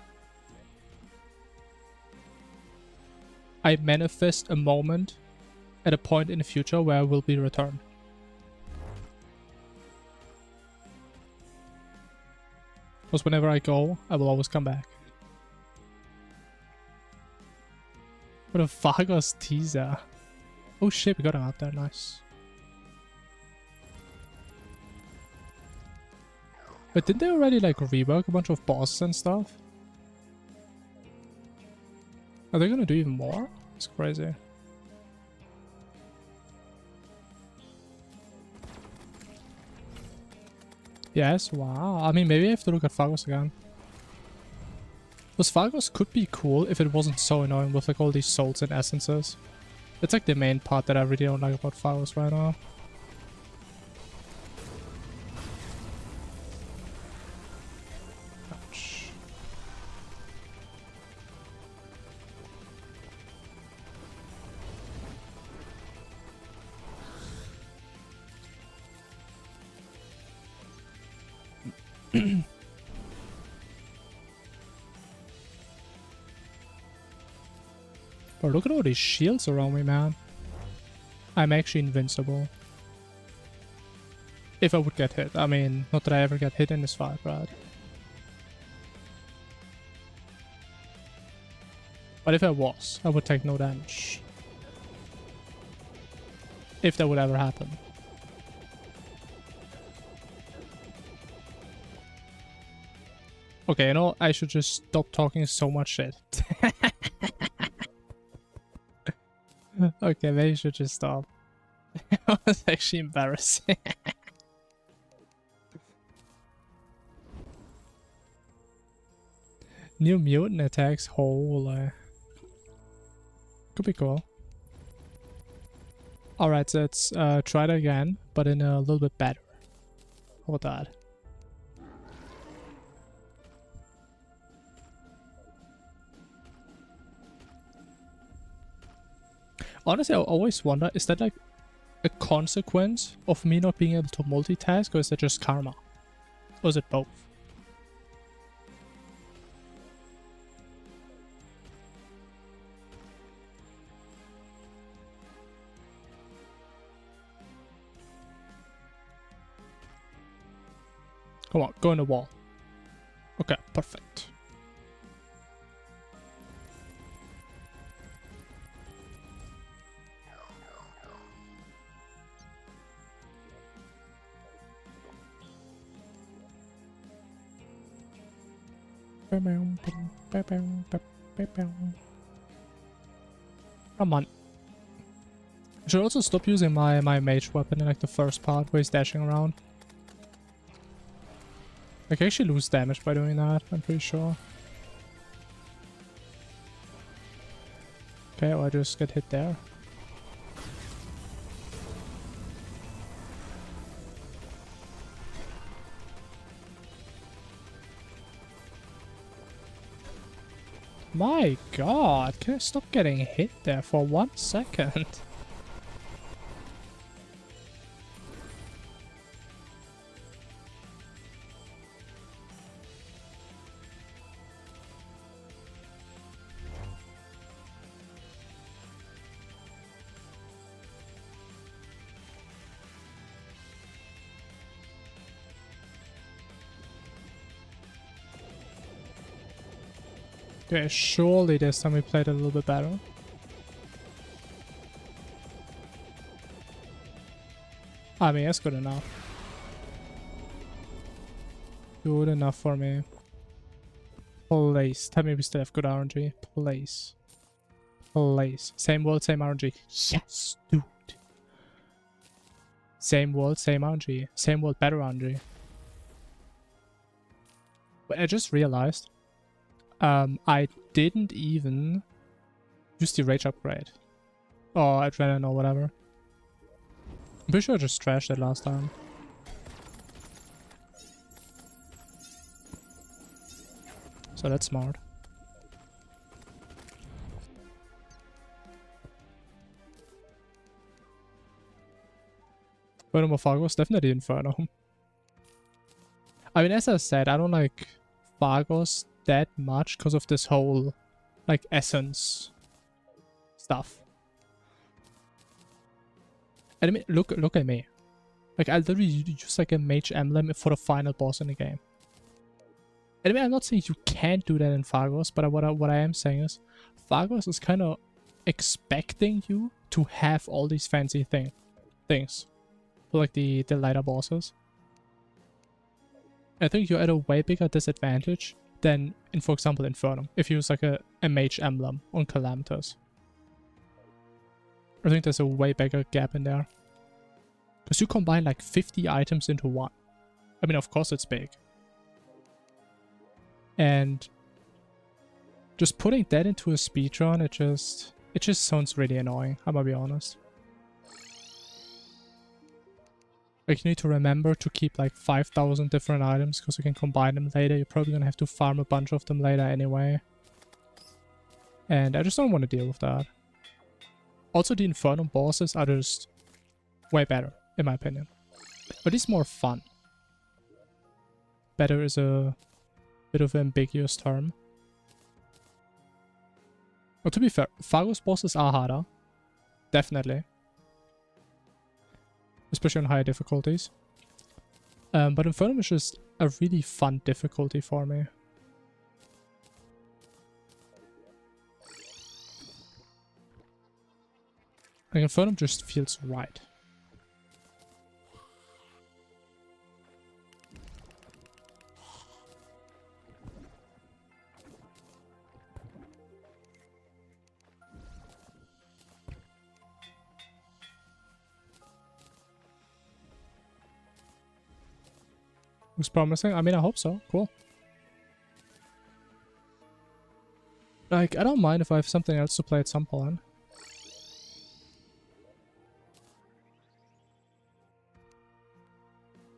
I manifest a moment at a point in the future where I will be returned. Because whenever I go, I will always come back. What a Vargos teaser. Oh shit, we got him out there, nice. But didn't they already like rework a bunch of bosses and stuff? Are they gonna do even more? It's crazy. Yes, wow. I mean, maybe I have to look at Vargos again. Because Vargos could be cool if it wasn't so annoying with like all these souls and essences. That's like the main part that I really don't like about Vargos right now. Ouch. But look at all these shields around me, man. I'm actually invincible. If I would get hit. I mean, not that I ever get hit in this fight, right? But if I was, I would take no damage. If that would ever happen. Okay, you know, I should just stop talking so much shit. Okay, maybe I should just stop. That was actually embarrassing. New mutant attacks, holy. Could be cool. Alright, so let's try it again, but in a little bit better. How about that? Honestly, I always wonder, is that like a consequence of me not being able to multitask, or is that just karma? Or is it both? Come on, go in the wall. Okay, perfect. Come on. I should also stop using my mage weapon in like the first part where he's dashing around. I can actually lose damage by doing that, I'm pretty sure. Okay, or I just get hit there. My god, can I stop getting hit there for 1 second? Okay, surely this time we played a little bit better. I mean, that's good enough. Good enough for me. Please. Tell me we still have good RNG. Please. Please. Same world, same RNG. Yes, dude. Same world, same RNG. Same world, better RNG. But I just realized I didn't even use the rage upgrade. Or adrenaline or whatever. I'm pretty sure I just trashed it last time. So that's smart. Phagos, definitely Infernum. I mean, as I said, I don't like Phagos that much because of this whole, like, essence stuff. And I mean, look at me. Like, I literally use like a mage emblem for the final boss in the game. And I mean, I'm not saying you can't do that in Phagos, but what I am saying is, Phagos is kind of expecting you to have all these fancy things. For like the lighter bosses. I think you're at a way bigger disadvantage than in, for example, Infernum, if you use like a mage emblem on Calamitas. I think there's a way bigger gap in there. Because you combine like 50 items into one. I mean, of course it's big. And just putting that into a speedrun, it just sounds really annoying, I'm gonna be honest. Like, you need to remember to keep like 5,000 different items because you can combine them later. You're probably gonna have to farm a bunch of them later anyway. And I just don't want to deal with that. Also, the Infernum bosses are just way better, in my opinion. But it's more fun. Better is a bit of an ambiguous term. But to be fair, Phagos bosses are harder. Definitely. Especially on higher difficulties. But Infernum is just a really fun difficulty for me. Like, Infernum just feels right. Looks promising. I mean, I hope so. Cool. Like, I don't mind if I have something else to play at some point.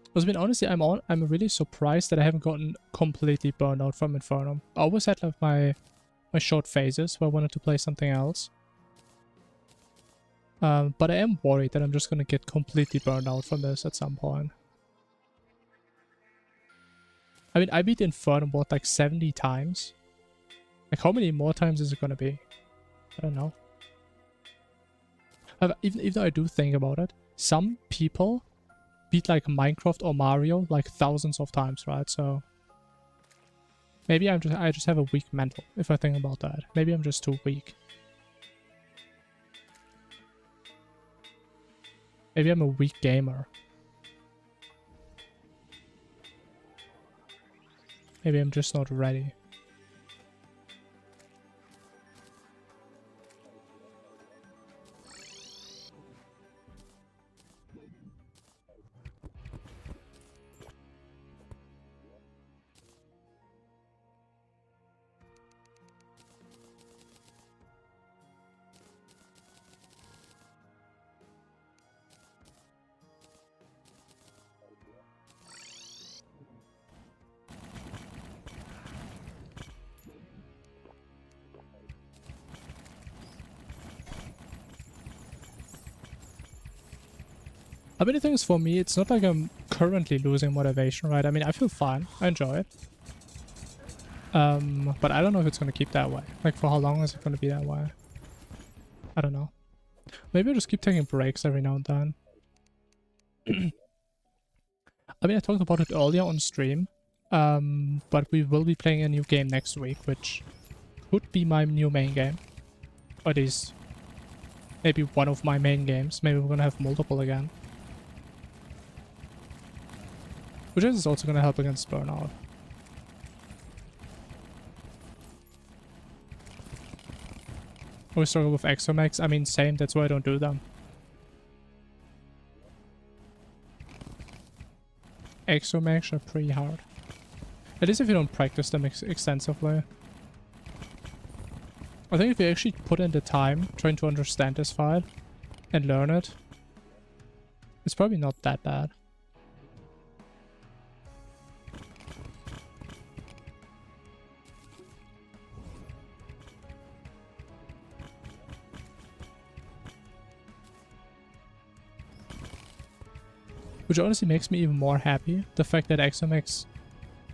Because, I mean, honestly, I'm really surprised that I haven't gotten completely burned out from Infernum. I always had like my short phases where I wanted to play something else. But I am worried that I'm just gonna get completely burned out from this at some point. I mean, I beat Infernum what, like 70 times? Like, how many more times is it gonna be? I don't know. Even though I do think about it, some people beat like Minecraft or Mario like thousands of times, right? So maybe I just have a weak mental if I think about that. Maybe I'm just too weak. Maybe I'm a weak gamer. Maybe I'm just not ready. I mean, the thing is, for me, it's not like I'm currently losing motivation, right? I mean, I feel fine. I enjoy it. But I don't know if it's going to keep that way. Like, for how long is it going to be that way? I don't know. Maybe I'll just keep taking breaks every now and then. I mean, I talked about it earlier on stream. But we will be playing a new game next week, which could be my new main game. Or at least maybe one of my main games. Maybe we're going to have multiple again. Which is also going to help against burnout. We struggle with exomex. I mean, same. That's why I don't do them. Exomex are pretty hard. At least if you don't practice them extensively. I think if you actually put in the time trying to understand this fight and learn it, it's probably not that bad. Which honestly makes me even more happy, the fact that exomex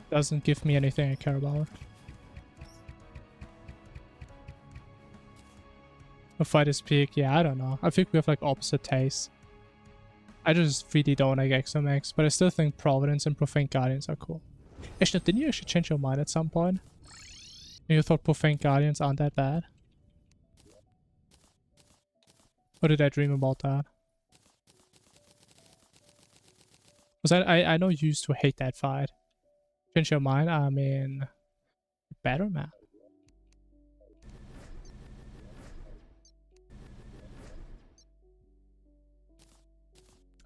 doesn't give me anything I care about. A fight is peak, yeah, I don't know. I think we have like opposite tastes. I just really don't like exomex, but I still think Providence and Profane Guardians are cool. Actually, didn't you actually change your mind at some point? And you thought Profane Guardians aren't that bad? Or did I dream about that? Because I know you used to hate that fight. Change your mind? I mean, better, man.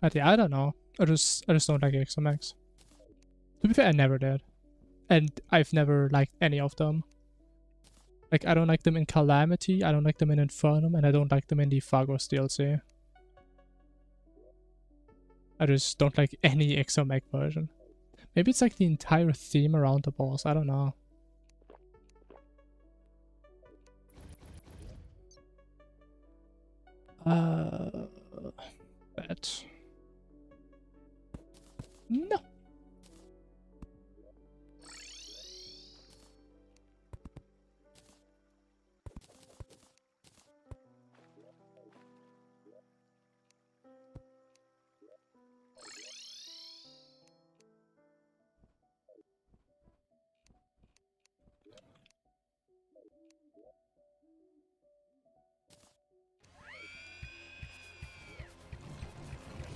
I don't know. I just don't like exomex. To be fair, I never did. And I've never liked any of them. Like, I don't like them in Calamity, I don't like them in Infernum, and I don't like them in the Phagos DLC. I just don't like any exomech version. Maybe it's like the entire theme around the boss, I don't know. Bet. No.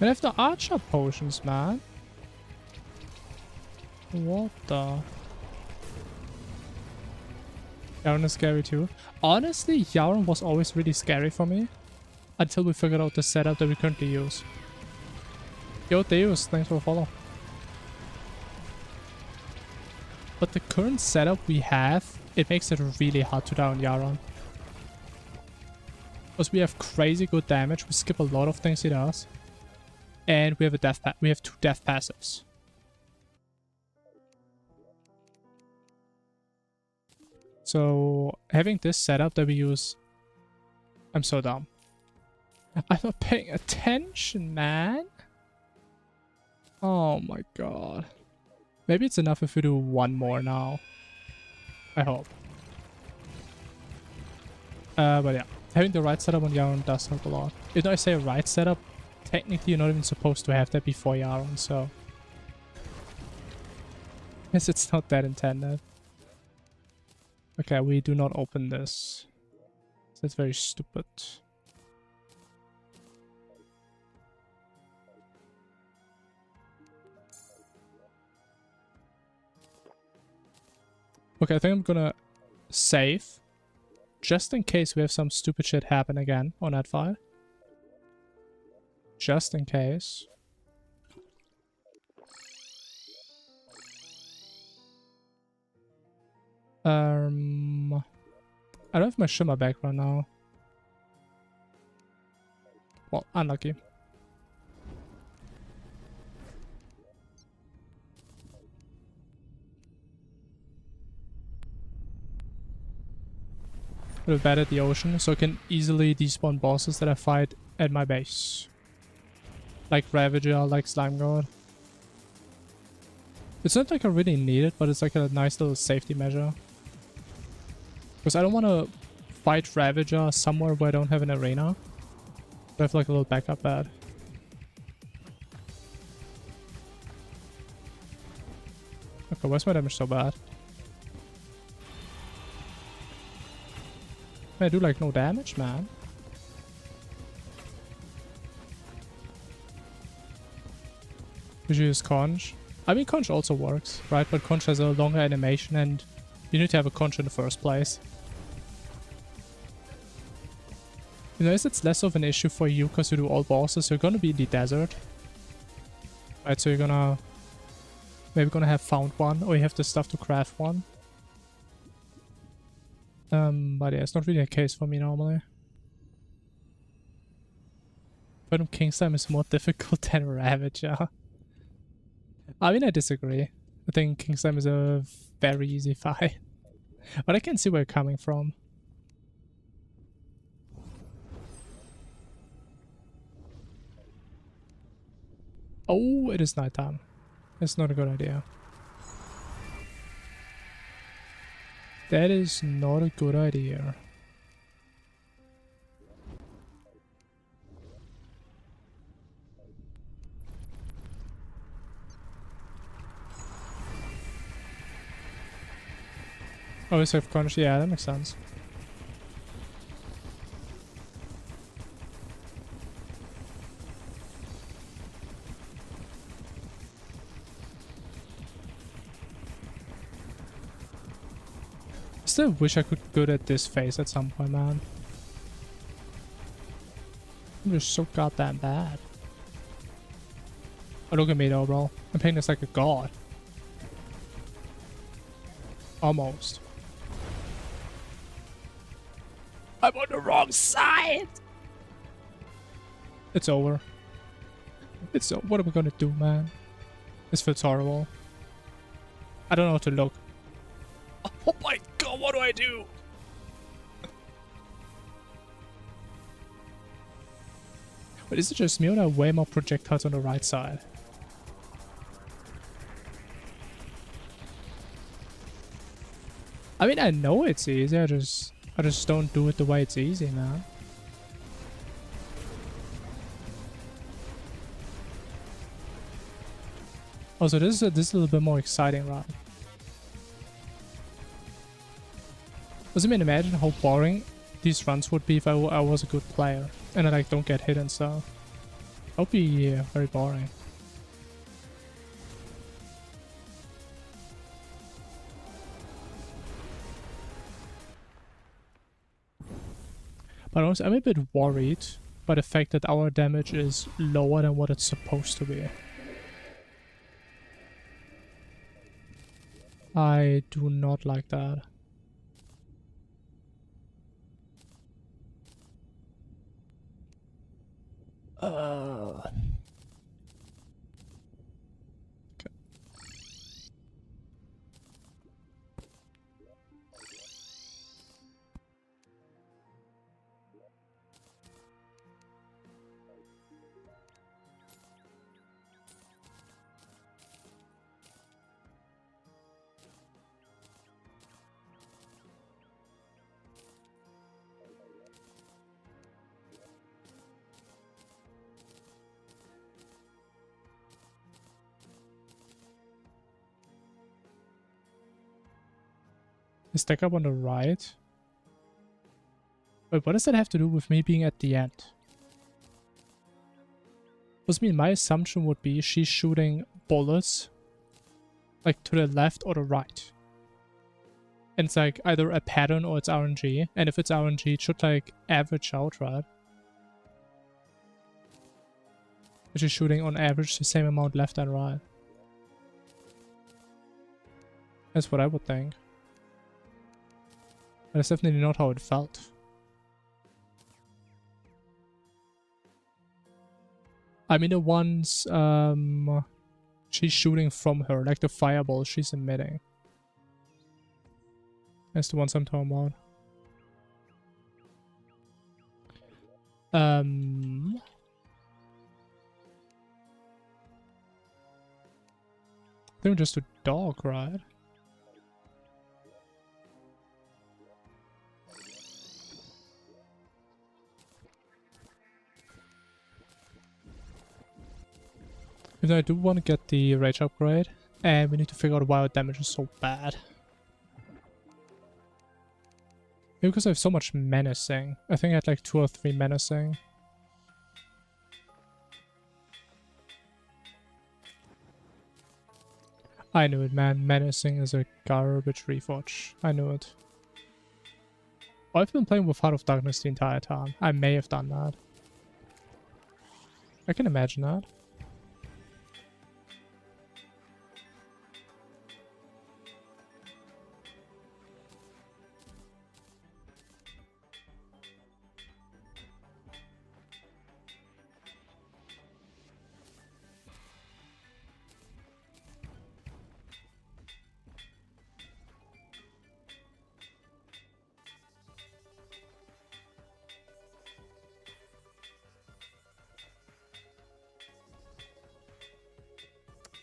I have the archer potions, man. What the? Yaron is scary too. Honestly, Yaron was always really scary for me. Until we figured out the setup that we currently use. Yo, Deus, thanks for the follow. But the current setup we have, it makes it really hard to down Yaron. Because we have crazy good damage, we skip a lot of things he does. And we have we have 2 death passives. So having this setup that we use, I'm so dumb. I'm not paying attention, man. Oh my god. Maybe it's enough if we do one more now. I hope. But yeah, having the right setup on Yaron does help a lot. If I say right setup, technically you're not even supposed to have that before Yaron, so... Guess it's not that intended. Okay, we do not open this. That's very stupid. Okay, I think I'm gonna save. Just in case we have some stupid shit happen again on that file. Just in case. I don't have my shimmer back right now. Well, unlucky. A little bad at the ocean, so I can easily despawn bosses that I fight at my base. Like Ravager, like Slime God. It's not like I really need it, but it's like a nice little safety measure. Because I don't want to fight Ravager somewhere where I don't have an arena. I have like a little backup pad. Okay, why's my damage so bad? I do like no damage, man. We should use Conch. I mean, Conch also works, right? But Conch has a longer animation and you need to have a Conch in the first place. You know, it's less of an issue for you because you do all bosses. You're gonna be in the desert. Right, so you're gonna... Maybe gonna have found one, or you have the stuff to craft one. But yeah, it's not really a case for me normally. But King's Time is more difficult than Ravager. I mean, I disagree. I think King's Time is a very easy fight. But I can see where you're coming from. Oh, it is nighttime. It's not a good idea. That is not a good idea. Oh, save Conch. Yeah, that makes sense. I still wish I could good at this phase at some point, man. I'm just so goddamn bad. Oh, look at me though, bro. I'm playing this like a god. Almost. I'm on the wrong side! It's over. It's over. What are we gonna do, man? This feels horrible. I don't know how to look. Oh my god, what do I do? But is it just me or are there way more projectiles on the right side? I mean, I know it's easy, I just don't do it the way it's easy, man. Also, this is a little bit more exciting, right? Does it mean imagine how boring these runs would be if I was a good player and I like don't get hit and stuff? That would be very boring. But honestly, I'm a bit worried by the fact that our damage is lower than what it's supposed to be. I do not like that. Stack up on the right. Wait, what does that have to do with me being at the end? Because my assumption would be she's shooting bullets like to the left or the right. And it's like either a pattern or it's RNG. And if it's RNG, it should like average out, right? Which is shooting on average the same amount left and right. That's what I would think. But that's definitely not how it felt. I mean the ones she's shooting from her, like the fireball she's emitting. That's the ones I'm talking about. I think just a dog, right? If I do want to get the rage upgrade, and we need to figure out why our damage is so bad. Maybe because I have so much menacing. I think I had like 2 or 3 menacing. I knew it, man. Menacing is a garbage reforge. I knew it. Oh, I've been playing with Heart of Darkness the entire time. I may have done that. I can imagine that.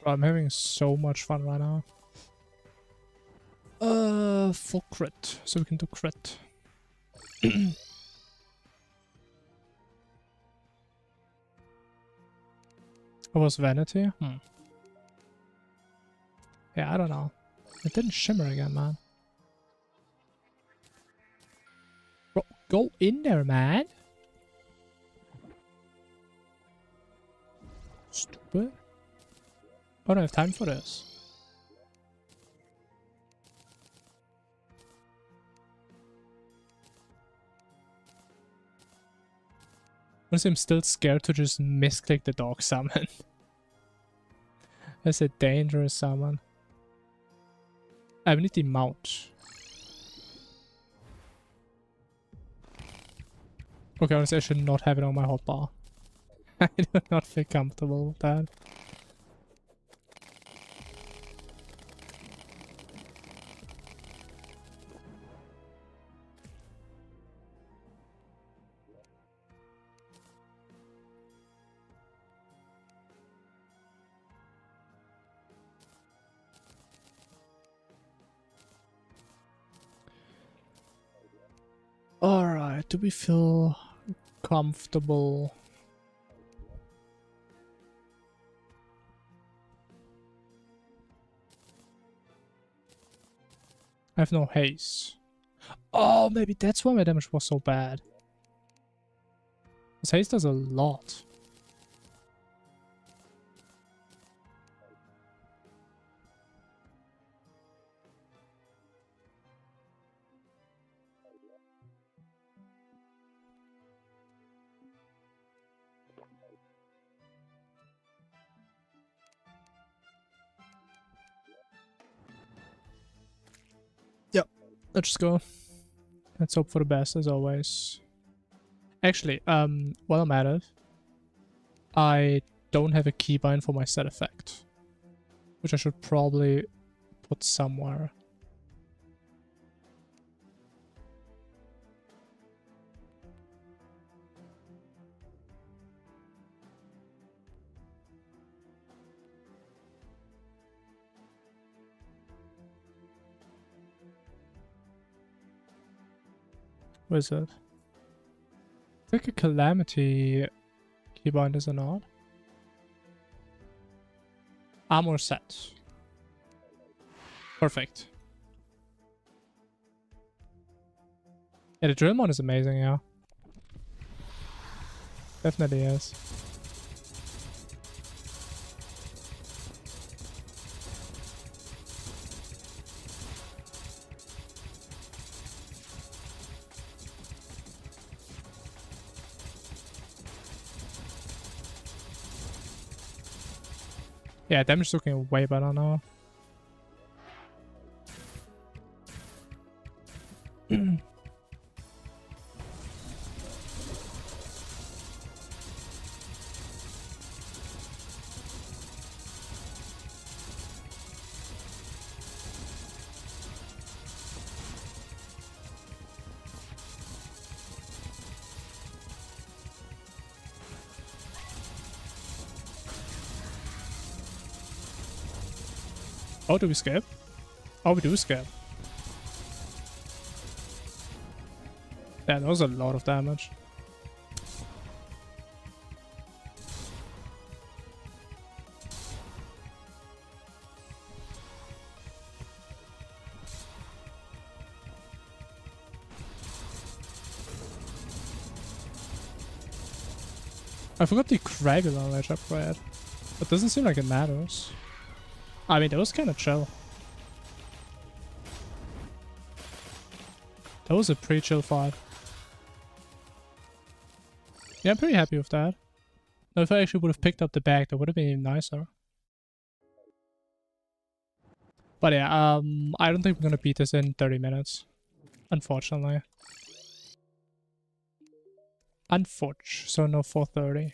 Bro, I'm having so much fun right now. For crit. So we can do crit. It was vanity? Yeah, I don't know. It didn't shimmer again, man. Bro, go in there, man. Stupid. I don't have time for this. Honestly, I'm still scared to just misclick the dog summon. That's a dangerous summon. I need the mount. Okay, honestly, I should not have it on my hotbar. I do not feel comfortable with that. Alright, do we feel comfortable? I have no haste. Oh, maybe that's why my damage was so bad. This haste does a lot. Yep, let's just go. Let's hope for the best as always. Actually, while I'm at it, I don't have a keybind for my set effect, which I should probably put somewhere. Where is it? I think a Calamity keybind, is it not? Armor set. Perfect. Yeah, the drill mod is amazing, yeah. Definitely is. Yeah, damage is looking way better now. Oh, do we skip? Oh, we do skip. Yeah, that was a lot of damage. I forgot the Cragula ledge upgrade. It doesn't seem like it matters. I mean, that was kind of chill. That was a pretty chill fight. Yeah, I'm pretty happy with that. Now, if I actually would have picked up the bag, that would have been even nicer. But yeah, I don't think we're gonna beat this in 30 minutes. Unfortunately. So no 4:30.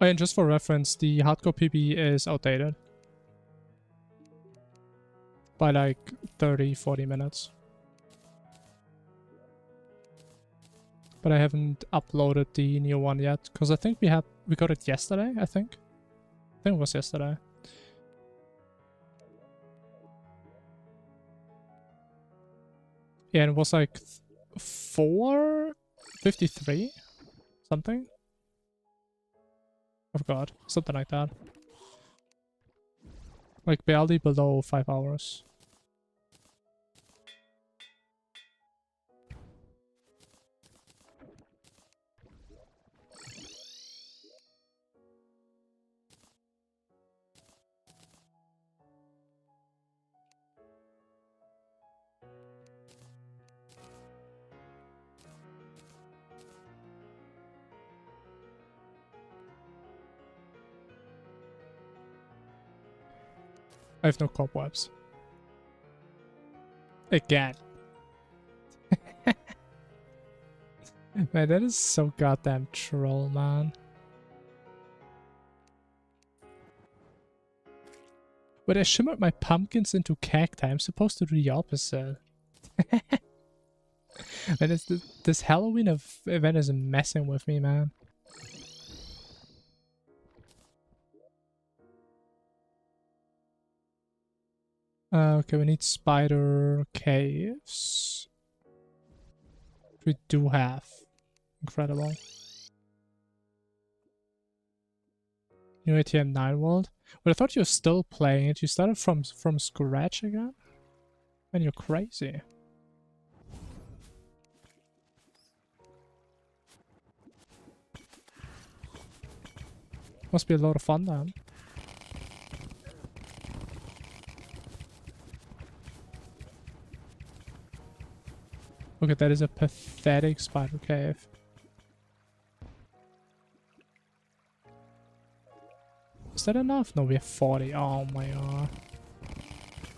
Oh, and just for reference, the hardcore PB is outdated. By like 30-40 minutes. But I haven't uploaded the new one yet, because I think we got it yesterday, I think it was yesterday. Yeah, and it was like 4:53 something. I forgot, something like that. Like barely below 5 hours. I have no cobwebs. Again. Man, that is so goddamn troll, man. But I shimmered my pumpkins into cacti. I'm supposed to do the opposite. Man, this Halloween event is messing with me, man. Okay, we need spider caves. We do have. Incredible. New ATM 9 world. But I thought you were still playing it. You started from scratch again? Man, you're crazy. Must be a lot of fun then. Okay, that is a pathetic spider cave. Is that enough? No, we have 40. Oh my god.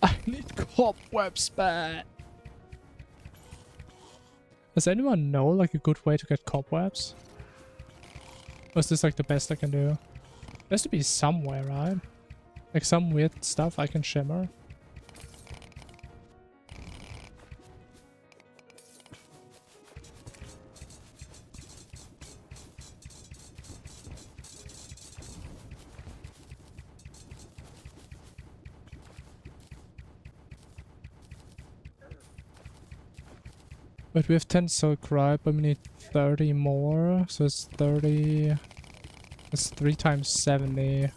I need cobwebs back. Does anyone know like a good way to get cobwebs? Or is this like the best I can do? There has to be somewhere, right? Like some weird stuff I can shimmer. But we have 10 silk, right? But we need 30 more. So it's 30. It's 3 times 70.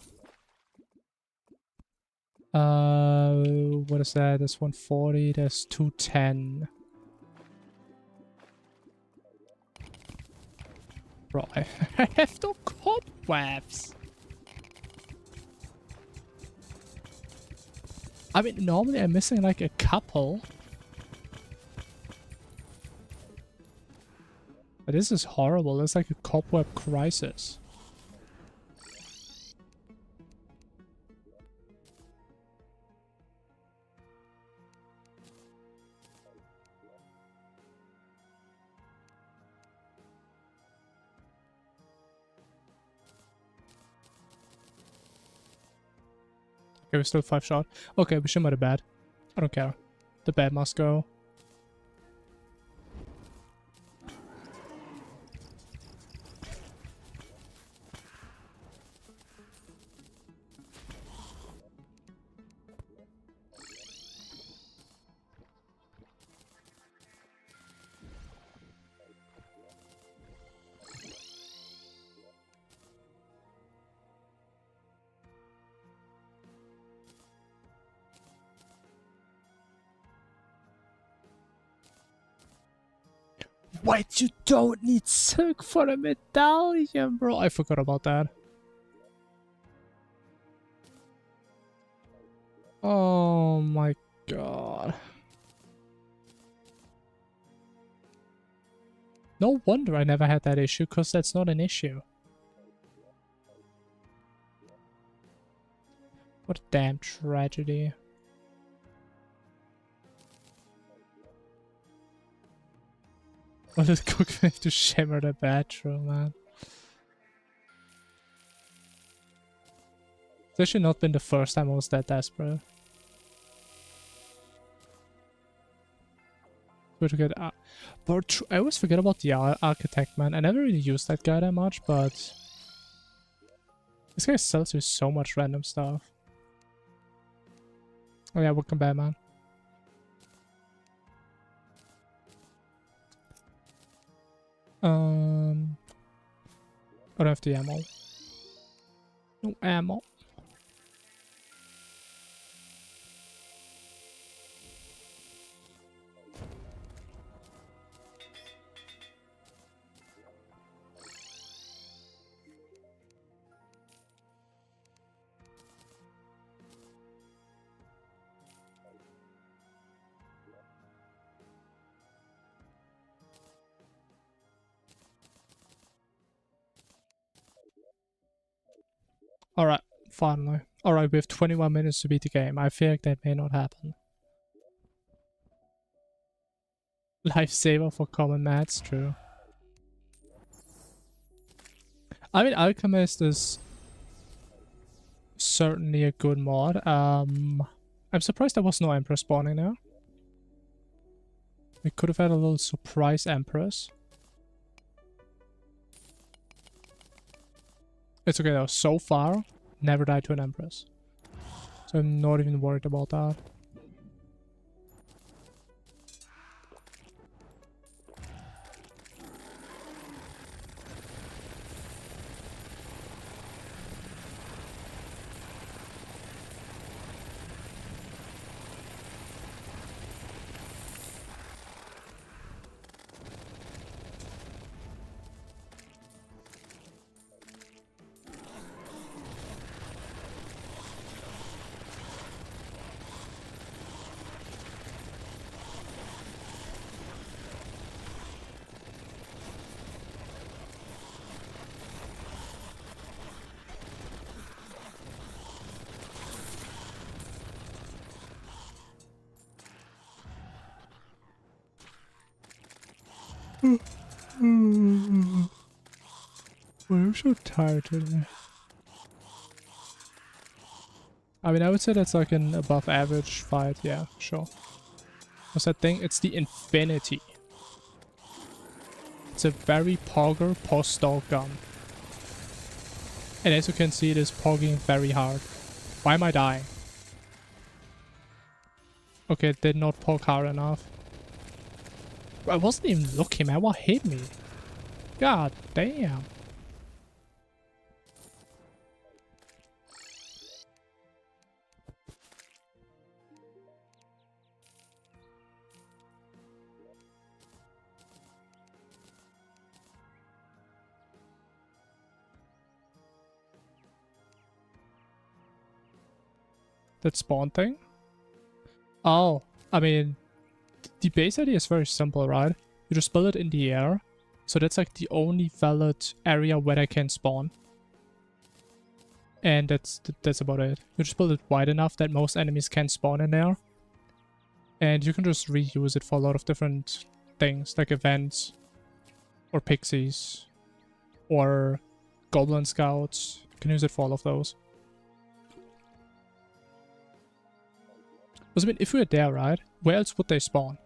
What is that? That's 140. That's 210. Bro, I have no cobwebs. I mean, normally I'm missing like a couple. But this is horrible. It's like a cobweb crisis. Okay, we're still 5 shot. Okay, we should move the bed. I don't care. The bed must go. Wait, you don't need silk for a medallion, bro. I forgot about that. Oh my god. No wonder I never had that issue, because that's not an issue. What a damn tragedy. What did Cook have to shimmer the bathroom, man? This should not been the first time I was that desperate. Where to get but I always forget about the architect, man. I never really used that guy that much, but this guy sells you so much random stuff. Oh yeah, welcome back, man. I don't have the ammo. No ammo. Alright, finally. Alright, we have 21 minutes to beat the game. I feel like that may not happen. Lifesaver for common mats, true. I mean, Alchemist is certainly a good mod. I'm surprised there was no Empress spawning now. We could have had a little surprise Empress. It's okay though, so far, never died to an Empress. So I'm not even worried about that. I'm so tired today. I mean, I would say that's like an above average fight, yeah, sure. What's that thing? It's the Infinity. It's a very pogger post-dog gun. And as you can see, it is pogging very hard. Why am I dying? Okay, it did not pog hard enough. I wasn't even looking, man. What hit me? God damn. that spawn thing? Oh, I mean, the base idea is very simple, right? You just build it in the air. So that's like the only valid area where they can spawn. And that's about it. You just build it wide enough that most enemies can spawn in there. And you can just reuse it for a lot of different things, like events, or pixies, or goblin scouts. You can use it for all of those. Because I mean, if we were there, right, where else would they spawn?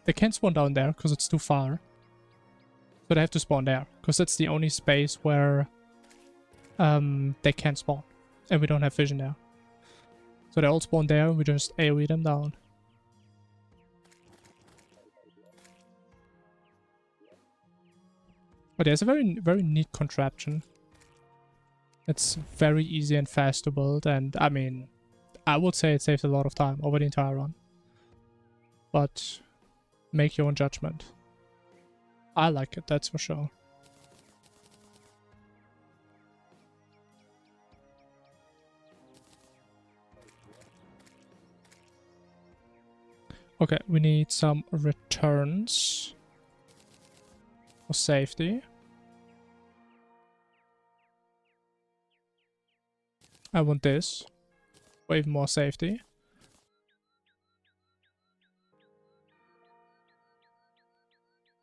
They can't spawn down there because it's too far. So they have to spawn there, because that's the only space where they can't spawn. And we don't have vision there. So they all spawn there, we just AoE them down. But there's a very, very neat contraption. It's very easy and fast to build, and I mean, I would say it saves a lot of time over the entire run. But make your own judgment. I like it, that's for sure. Okay, we need some returns for safety. I want this for even more safety.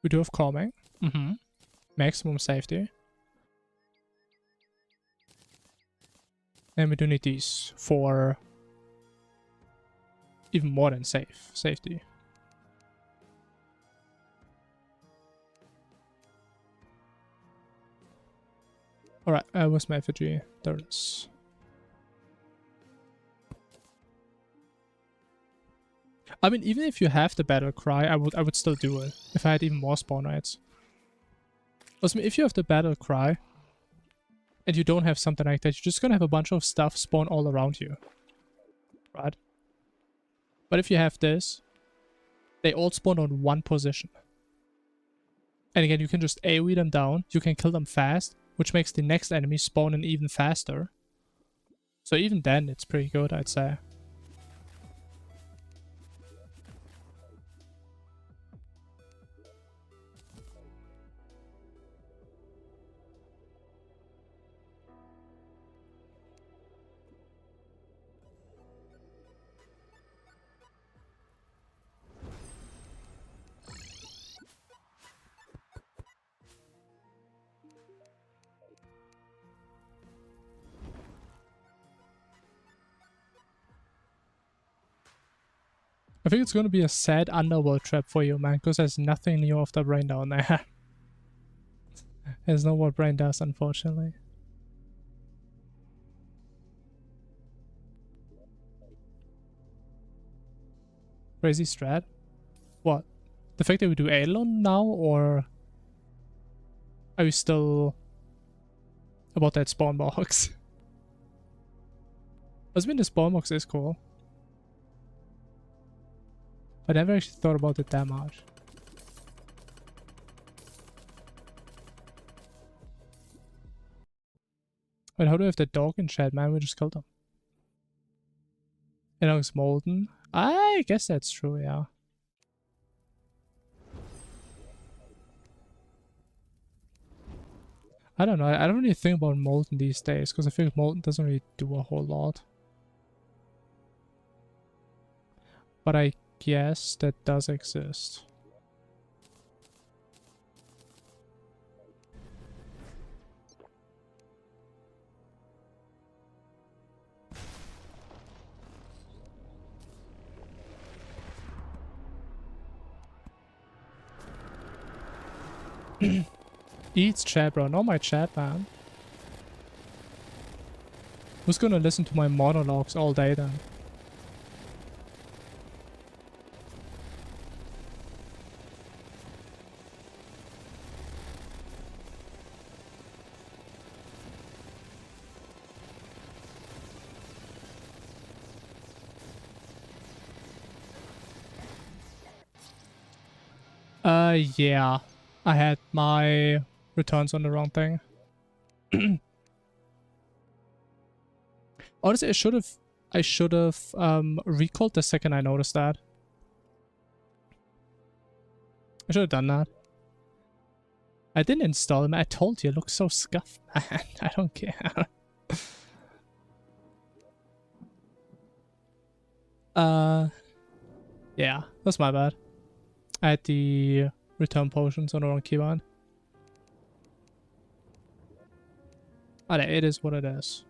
We do have calming. Maximum safety. And we do need these for even more than safety. Alright, where's my effigy? There it is. I mean, even if you have the battle cry, I would still do it if I had even more spawn rates. Because if you have the battle cry and you don't have something like that, you're just gonna have a bunch of stuff spawn all around you, right? But if you have this, they all spawn on one position. And again, you can just AoE them down, you can kill them fast, which makes the next enemy spawn in even faster. So even then, it's pretty good, I'd say. I think it's going to be a sad underworld trap for you, man, because there's nothing new off the brain down there. There's no what brain does, unfortunately. Crazy strat? What? The fact that we do Eidolon now, or are you still about that spawn box? I mean, the spawn box is cool. I never actually thought about it that much. Wait, how do I have the dog in chat, man? We just killed him. It looks molten. I guess that's true, yeah. I don't know. I don't really think about molten these days because I think molten doesn't really do a whole lot. But I guess that does exist. Eats chat, bro. Not my chat, man. Who's gonna listen to my monologues all day then? Yeah. I had my returns on the wrong thing. Honestly, I should have I should have recalled the second I noticed that. I should have done that. I didn't install him. I told you, it looks so scuffed, man. I don't care. Yeah, that's my bad. I had the return potions on the wrong keybind. Alright, it is what it is.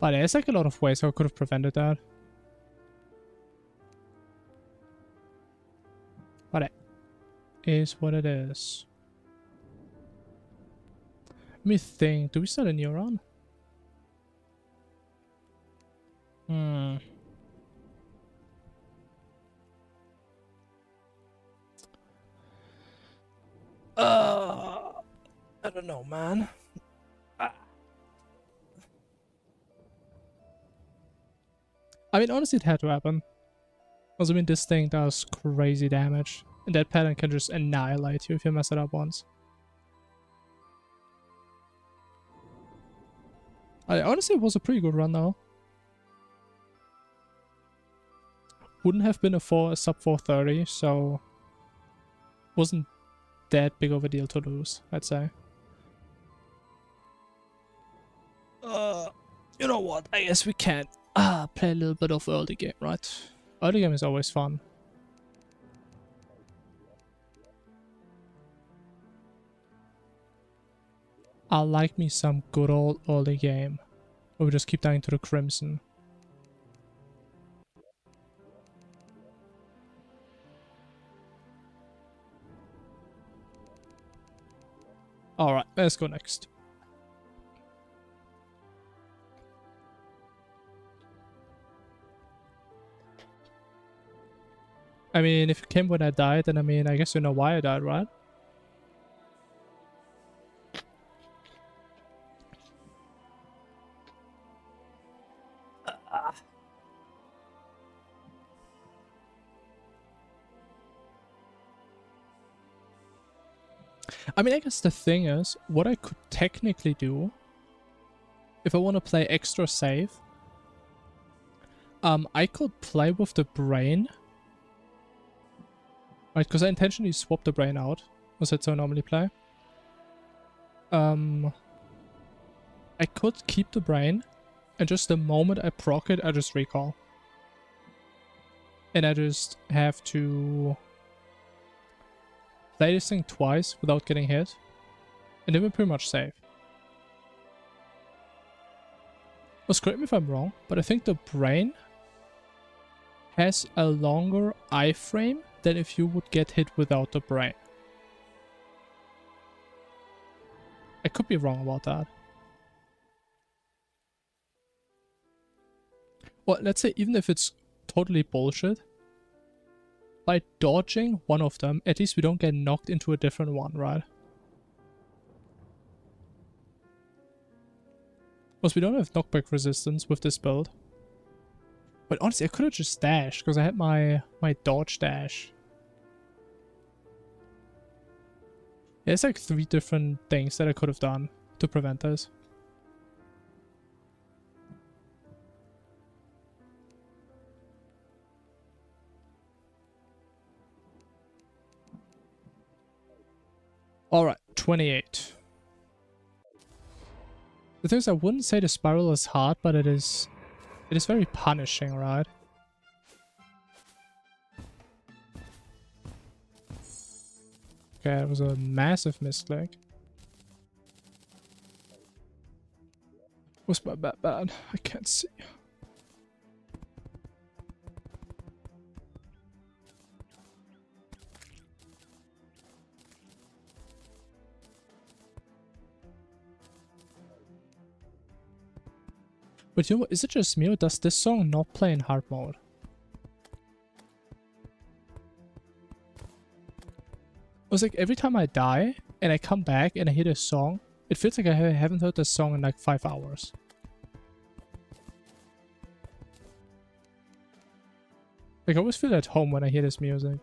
But there's like a lot of ways I could have prevented that. But it is what it is. Let me think. Do we start a new run? I don't know, man. I mean, honestly, it had to happen. Also, I mean, this thing does crazy damage. And that pattern can just annihilate you if you mess it up once. Honestly, it was a pretty good run, though. Wouldn't have been a sub 430, so... wasn't that big of a deal to lose, I'd say. You know what? I guess we can play a little bit of early game, right? Early game is always fun. I like me some good old early game. Where we just keep dying to the crimson. Alright, let's go next. I mean, if you came when I died, then I mean, I guess you know why I died, right? I mean, I guess the thing is, what I could technically do, if I want to play extra safe, I could play with the brain. Right, because I intentionally swapped the brain out, as that's how I normally play. I could keep the brain, and just the moment I proc it, I just recall. And I just have to play this thing twice without getting hit, and then we're pretty much safe. Well, correct me if I'm wrong, but I think the brain has a longer iframe than if you would get hit without the brain. I could be wrong about that. Well, let's say even if it's totally bullshit, by dodging one of them, at least we don't get knocked into a different one, right? Because we don't have knockback resistance with this build. But honestly, I could have just dashed, because I had my dodge dash. There's like 3 different things that I could have done to prevent this. Alright, 28. The thing is, I wouldn't say the spiral is hard, but it is very punishing, right? Okay, it was a massive misclick. Was my bad? I can't see. But you know what, is it just me or does this song not play in hard mode? It was like every time I die and I come back and I hear this song, it feels like I haven't heard this song in like 5 hours. Like I always feel at home when I hear this music.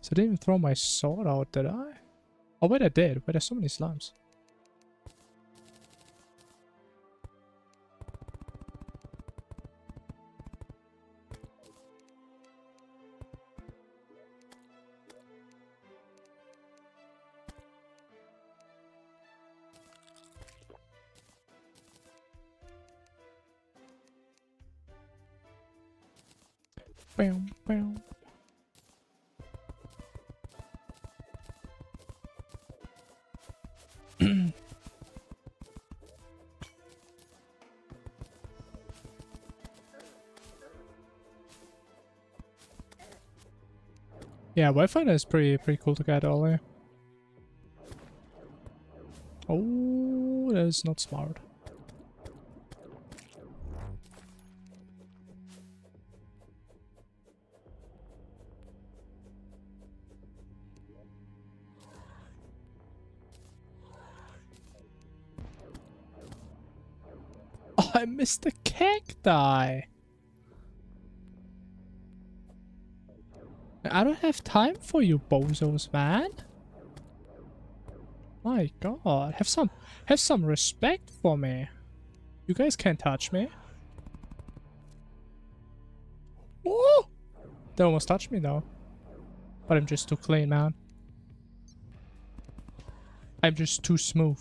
So I didn't even throw my sword out, did I? Oh wait, I did. But there's so many slimes. Bam, bam. Yeah, Wi-Fi is pretty cool to get early. Oh, that is not smart. Oh, I missed the cacti. I don't have time for you bozos, man. My god, have some respect for me. You guys can't touch me. Oh! They almost touched me though. But I'm just too clean, man. I'm just too smooth.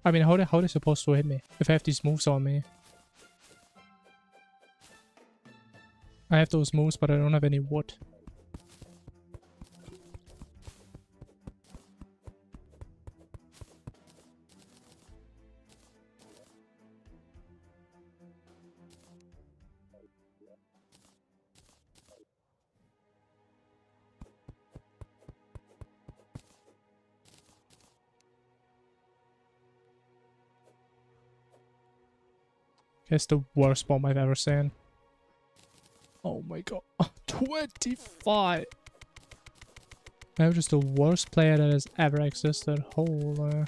I mean, how are they supposed to hit me if I have these moves on me? I have those moves, but I don't have any wood. It's the worst bomb I've ever seen. Oh my god. 25! I'm just the worst player that has ever existed. Holy.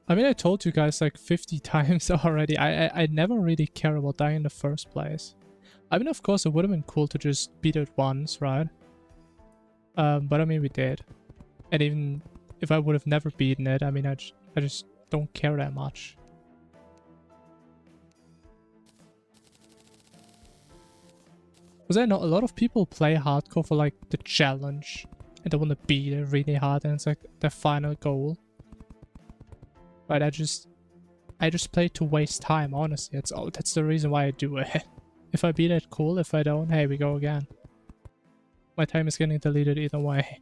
I mean, I told you guys like 50 times already. I never really care about dying in the first place. I mean, of course, it would have been cool to just beat it once, right? But I mean, we did. And even if I would have never beaten it, I mean, I just don't care that much. Was there not a lot of people play hardcore for like the challenge and they want to beat it really hard and it's like their final goal? But I just play to waste time, honestly. That's the reason why I do it. If I beat it, cool. If I don't, hey, we go again. My time is getting deleted either way.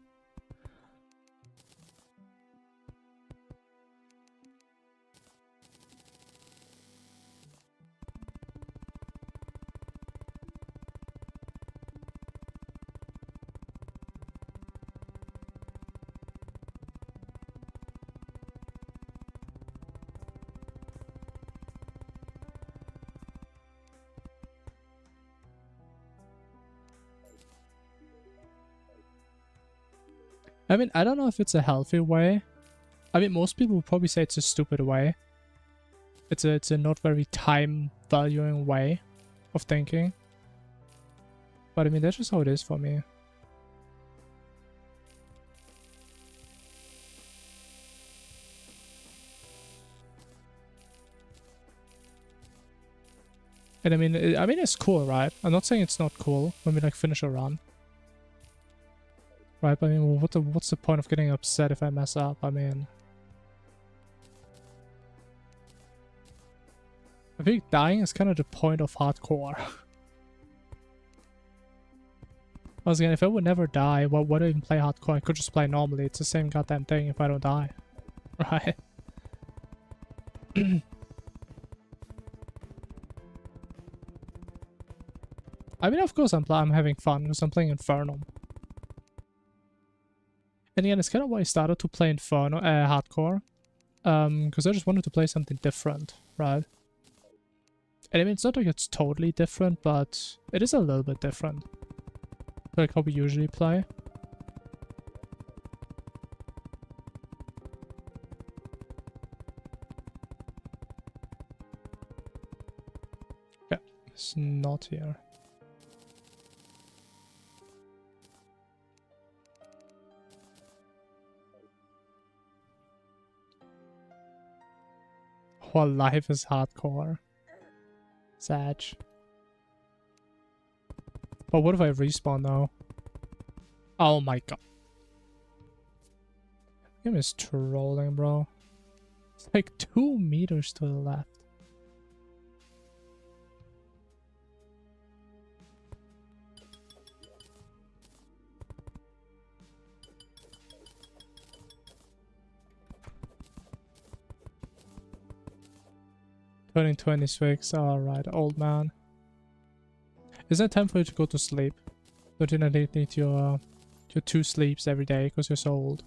I mean, I don't know if it's a healthy way. I mean, most people would probably say it's a stupid way. It's a not very time valuing way of thinking. But I mean, that's just how it is for me. And I mean, it's cool, right? I'm not saying it's not cool when we like finish a run. Right, but I mean, what's the point of getting upset if I mess up? I mean, I think dying is kind of the point of hardcore. Once again, if I would never die, why would I even play hardcore? I could just play normally. It's the same goddamn thing if I don't die. Right? I mean, of course I'm having fun because I'm playing Infernum. And again, it's kind of why I started to play Inferno, hardcore. Because I just wanted to play something different, right? And I mean, it's not like it's totally different, but it is a little bit different. Like how we usually play. Yeah, it's not here. Oh, life is hardcore. Sad. But what if I respawn now? Oh my god. Game is trolling, bro. It's like 2 meters to the left. Turning 26, alright, old man. Is it time for you to go to sleep? Don't you need your 2 sleeps every day because you're so old?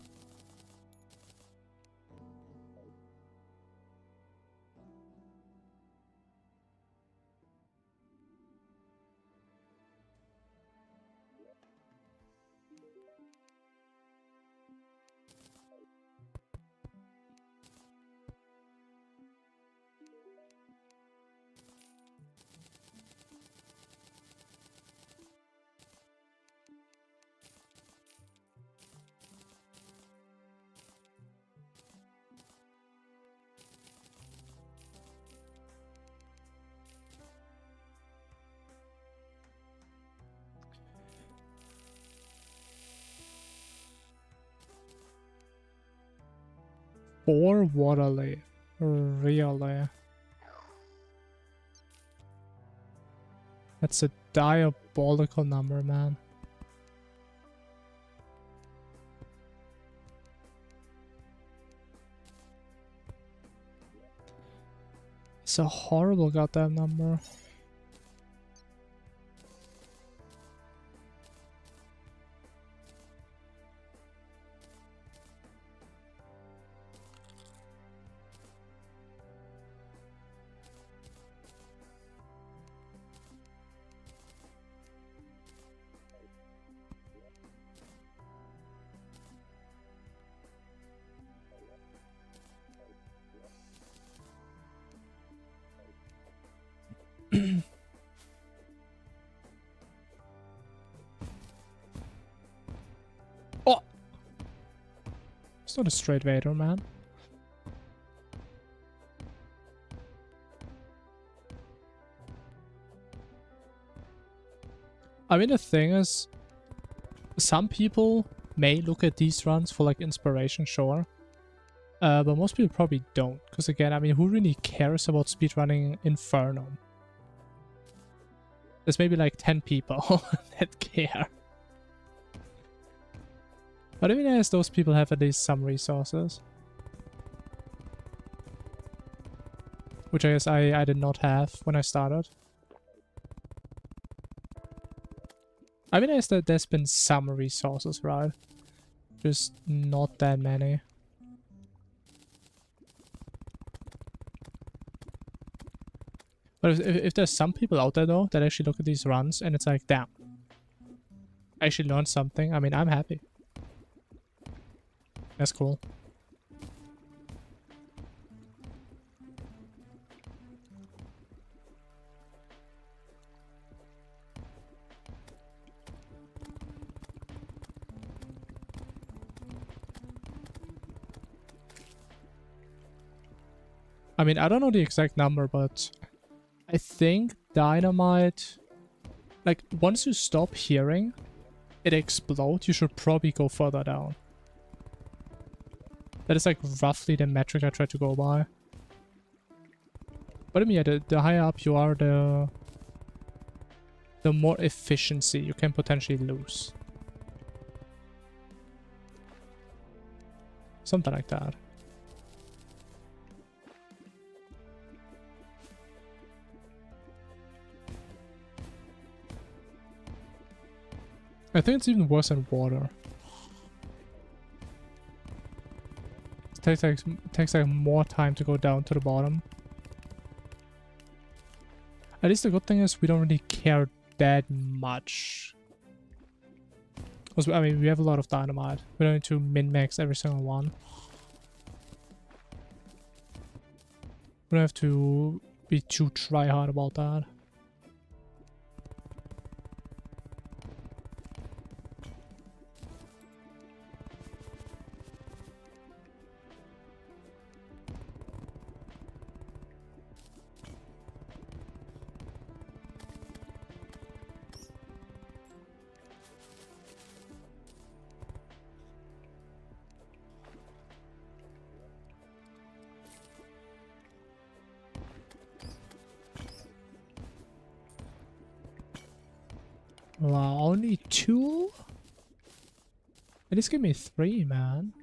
Or Waterley. Really? That's a diabolical number, man. It's a horrible goddamn number. Oh! It's not a straight Vader, man. I mean, the thing is, some people may look at these runs for like inspiration, sure. But most people probably don't. Because again, I mean, who really cares about speedrunning Infernum? There's maybe like 10 people that care. But I mean, I guess those people have at least some resources. Which I guess I did not have when I started. I mean, I guess that there's been some resources, right? Just not that many. But if there's some people out there, though, that actually look at these runs and it's like, damn. I actually learned something. I mean, I'm happy. That's cool. I mean, I don't know the exact number, but I think dynamite, like, once you stop hearing it explode, you should probably go further down. That is like roughly the metric I try to go by. But I mean, yeah, the higher up you are, the more efficiency you can potentially lose. Something like that. I think it's even worse than water. It takes like more time to go down to the bottom. At least the good thing is we don't really care that much. Because, I mean, we have a lot of dynamite. We don't need to min-max every single one. We don't have to be too try-hard about that. Wow, only 2? At least give me 3, man.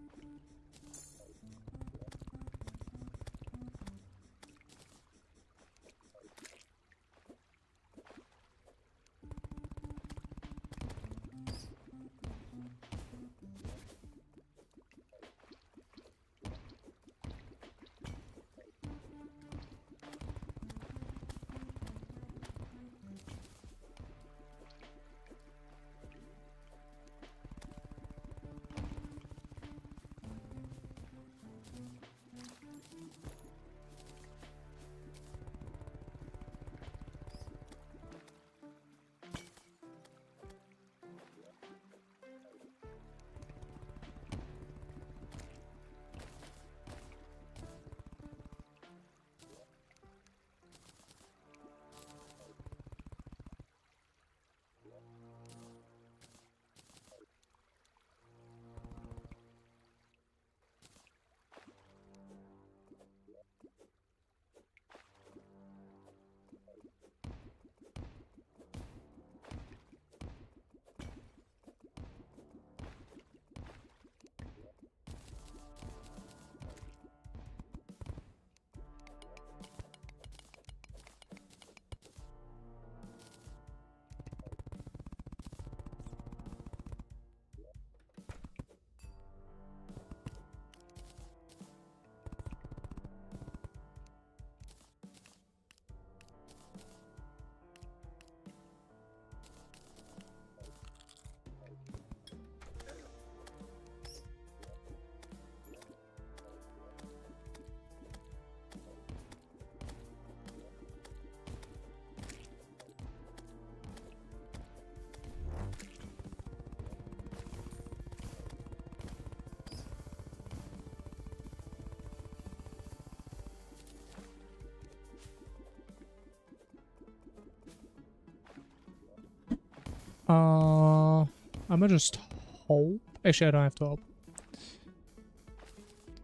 I'm gonna just hope. Actually, I don't have to hope.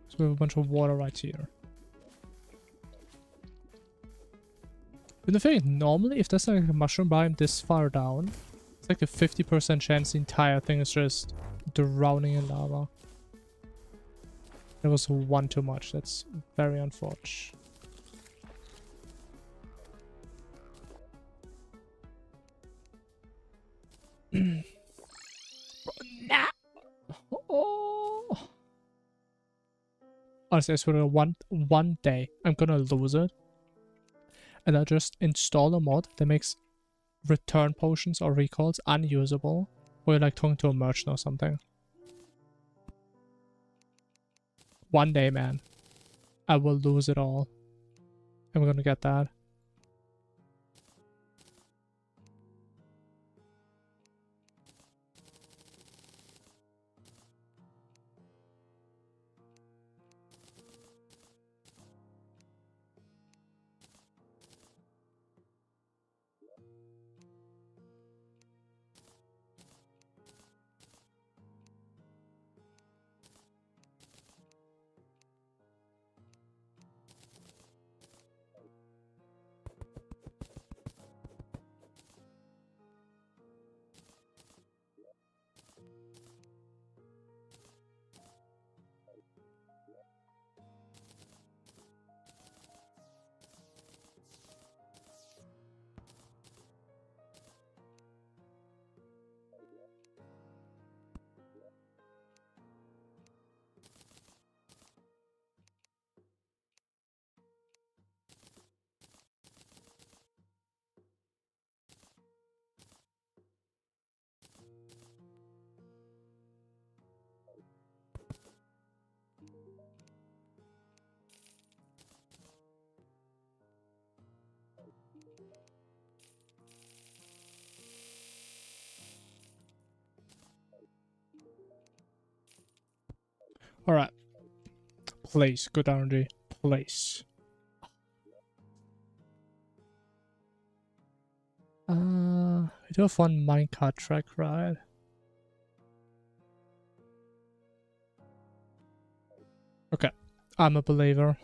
So we have a bunch of water right here. But the thing is, normally, if there's like a mushroom biome this far down, it's like a 50% chance the entire thing is just drowning in lava. That was one too much. That's very unfortunate. Nah. Oh. Honestly, I swear, one day I'm gonna lose it, and I'll just install a mod that makes return potions or recalls unusable, or you're like talking to a merchant or something. One day, man, I will lose it all. I'm gonna get that. Alright. Please, good RNG. Please. We do have one minecart track, right? Okay. I'm a believer.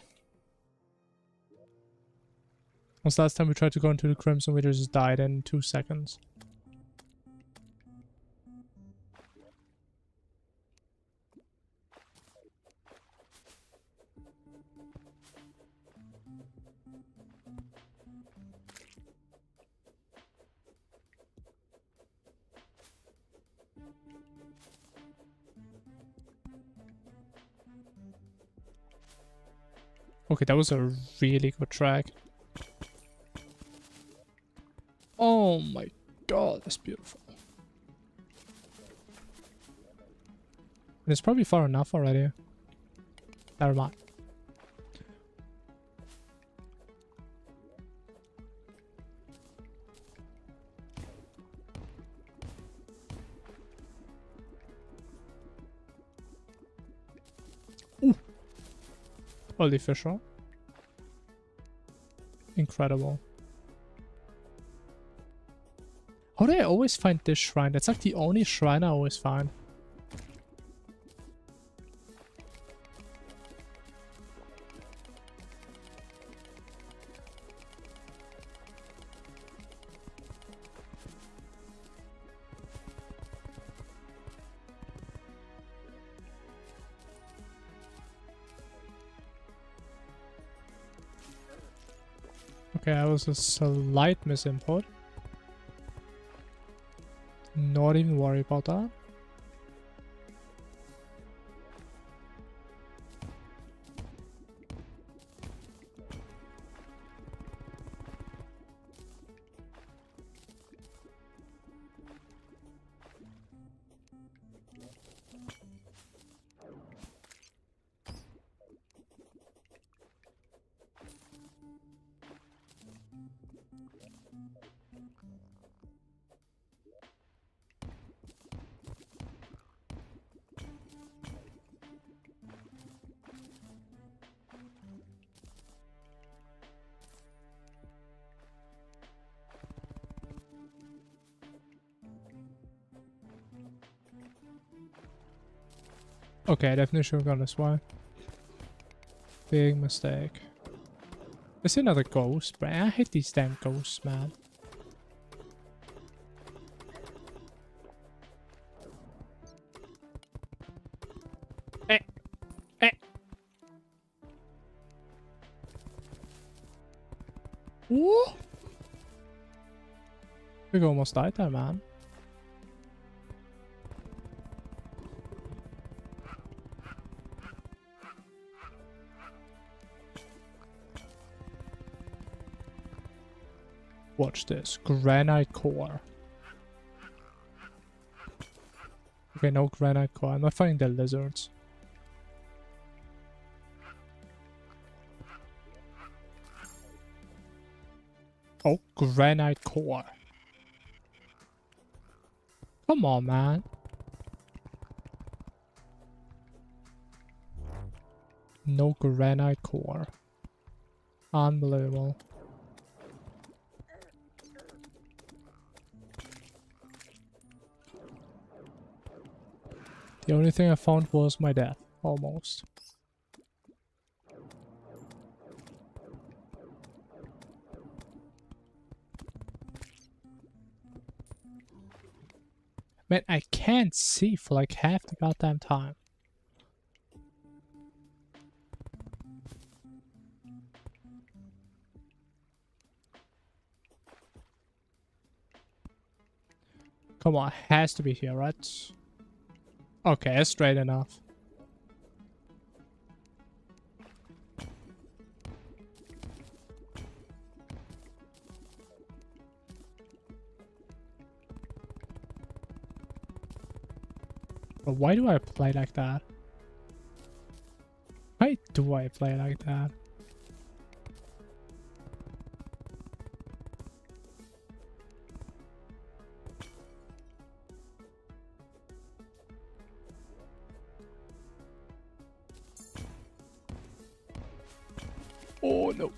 Once last time we tried to go into the Crimson, we just died in 2 seconds. Okay, that was a really good track. Oh my god, that's beautiful. And it's probably far enough already. Never mind. Ooh. Holy fisher. Incredible. How do I always find this shrine? That's like the only shrine I always find. Okay, that was a slight misinput. Not even worry about that. Okay, I definitely should have gone this way. Big mistake. There's another ghost, but I hate these damn ghosts, man. Eh! Eh! Whoa! We almost died there, man. Watch this. Granite core. Okay, no granite core. I'm not finding the lizards. Oh, granite core. Come on, man. No granite core. Unbelievable. The only thing I found was my death. Almost. Man, I can't see for like half the goddamn time. Come on, it has to be here, right? Okay, that's straight enough. But why do I play like that? Why do I play like that? Oh no.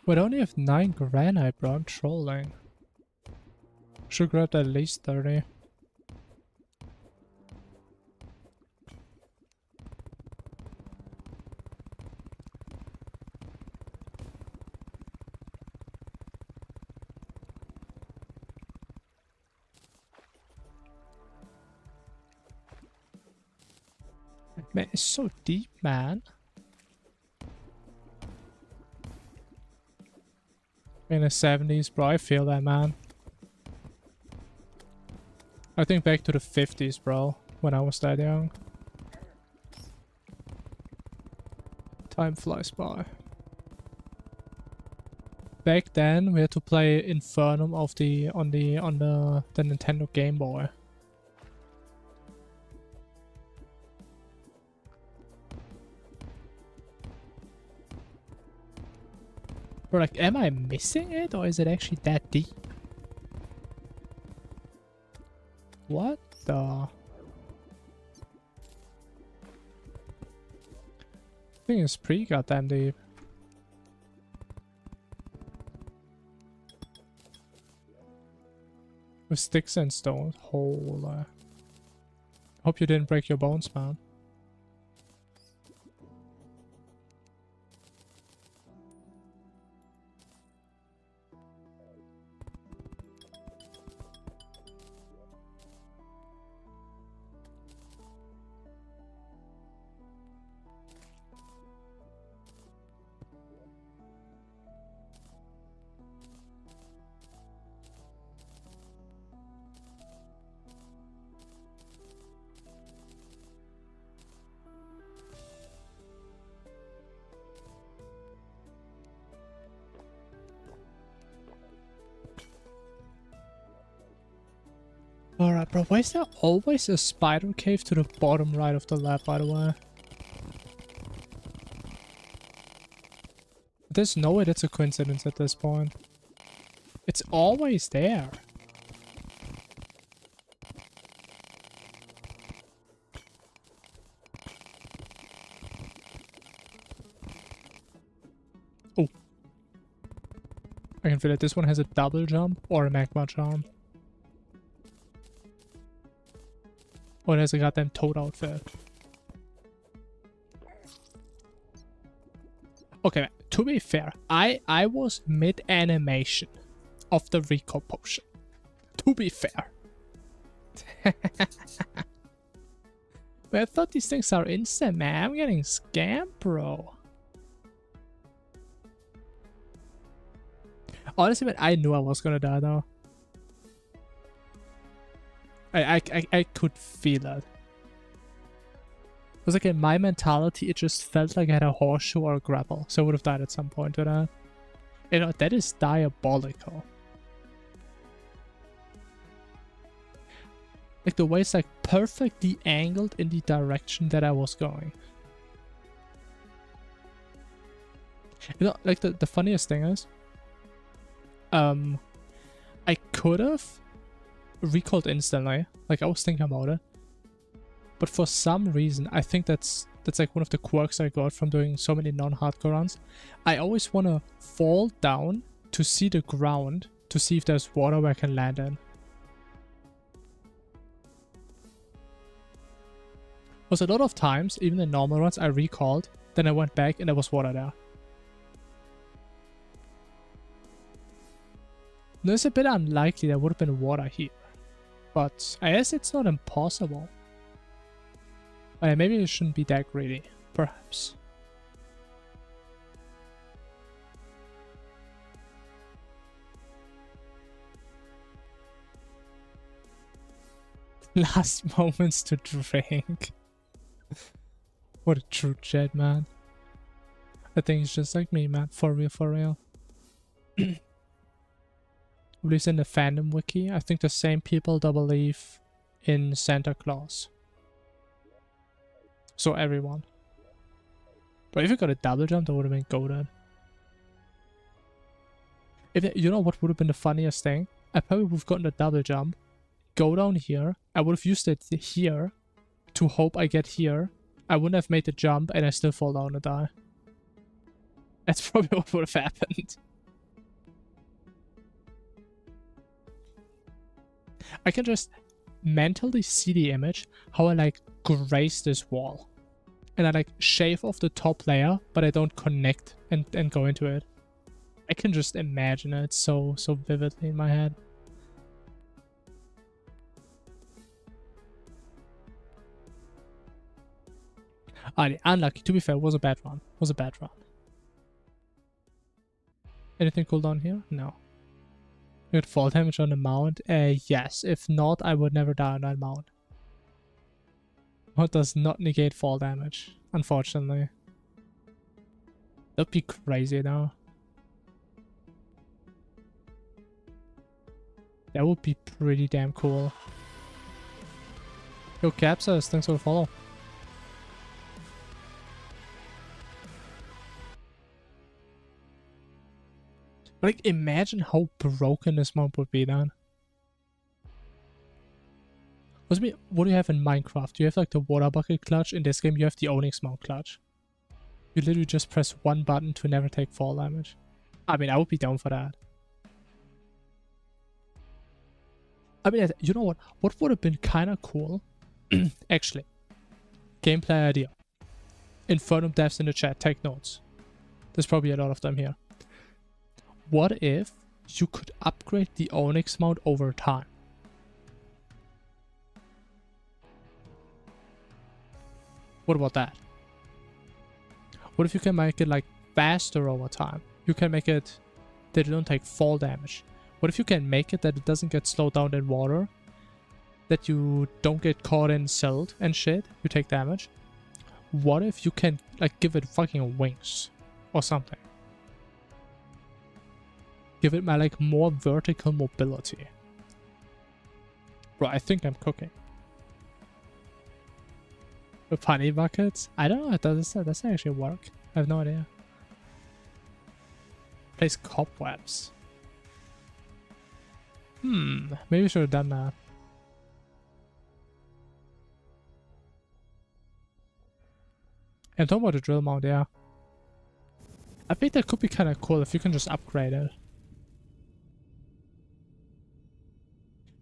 We only have 9 granite, bro. I'm trolling. Should grab at least 30. Man, it's so deep, man. In the 70s, bro. I feel that, man. I think back to the 50s, bro. When I was that young. Time flies by. Back then, we had to play Infernum of on the Nintendo Game Boy. Bro, like, am I missing it, or is it actually that deep? What the? I think it's pretty goddamn deep. With sticks and stones. Holy. Hope you didn't break your bones, man. Alright, bro. Why is there always a spider cave to the bottom right of the lab, by the way? There's no way that's a coincidence at this point. It's always there. Oh. I can feel it. This one has a double jump or a magma jump. Oh, there's a goddamn toad outfit. Okay, to be fair, I was mid-animation of the recall potion. To be fair. But I thought these things are instant, man. I'm getting scammed, bro. Honestly, man, I knew I was gonna die, though. I could feel it. It was like in my mentality, it just felt like I had a horseshoe or a grapple. So I would have died at some point with that. You know, that is diabolical. Like the way it's like perfectly angled in the direction that I was going. You know, like the funniest thing is, I could have recalled instantly, like I was thinking about it, but for some reason I think that's like one of the quirks I got from doing so many non-hardcore runs. I always want to fall down to see the ground to see if there's water where I can land in. Was a lot of times, even in normal runs, I recalled, then I went back and there was water there. Now, it's a bit unlikely there would have been water here. But I guess it's not impossible. Maybe I shouldn't be that greedy. Perhaps. Last moments to drink. What a true chat, man. I think it's just like me, man. For real, for real. Believes in the fandom wiki. I think the same people that believe in Santa Claus. So everyone. But if you got a double jump, that would have been goated. You know what would have been the funniest thing? I probably would have gotten a double jump, go down here, I would have used it here to hope I get here. I wouldn't have made the jump and I still fall down and die. That's probably what would have happened. I can just mentally see the image, how I like graze this wall. And I like shave off the top layer, but I don't connect and go into it. I can just imagine it so vividly in my head. Unlucky. To be fair, was a bad run. Was a bad run. Anything cool down here? No. You had fall damage on the mount? Yes. If not, I would never die on that mount. What does not negate fall damage, unfortunately. That'd be crazy now. That would be pretty damn cool. Yo, Capsus, thanks for the follow. Like, imagine how broken this mount would be then. What do you have in Minecraft? You have like the water bucket clutch. In this game, you have the Onyx mount clutch. You literally just press one button to never take fall damage. I mean, I would be down for that. I mean, you know what? What would have been kind of cool? Actually, gameplay idea. Infernum devs in the chat, take notes. There's probably a lot of them here. What if you could upgrade the Onyx mount over time? What about that? What if you can make it like faster over time? You can make it that you don't take fall damage. What if you can make it that it doesn't get slowed down in water? That you don't get caught in silt and shit? You take damage? What if you can like give it fucking wings or something? Give it like more vertical mobility. Bro, I think I'm cooking. With honey buckets? I don't know. Does that actually work? I have no idea. Place cobwebs. Maybe we should have done that. I'm talking about the drill mount, yeah. I think that could be kind of cool if you can just upgrade it.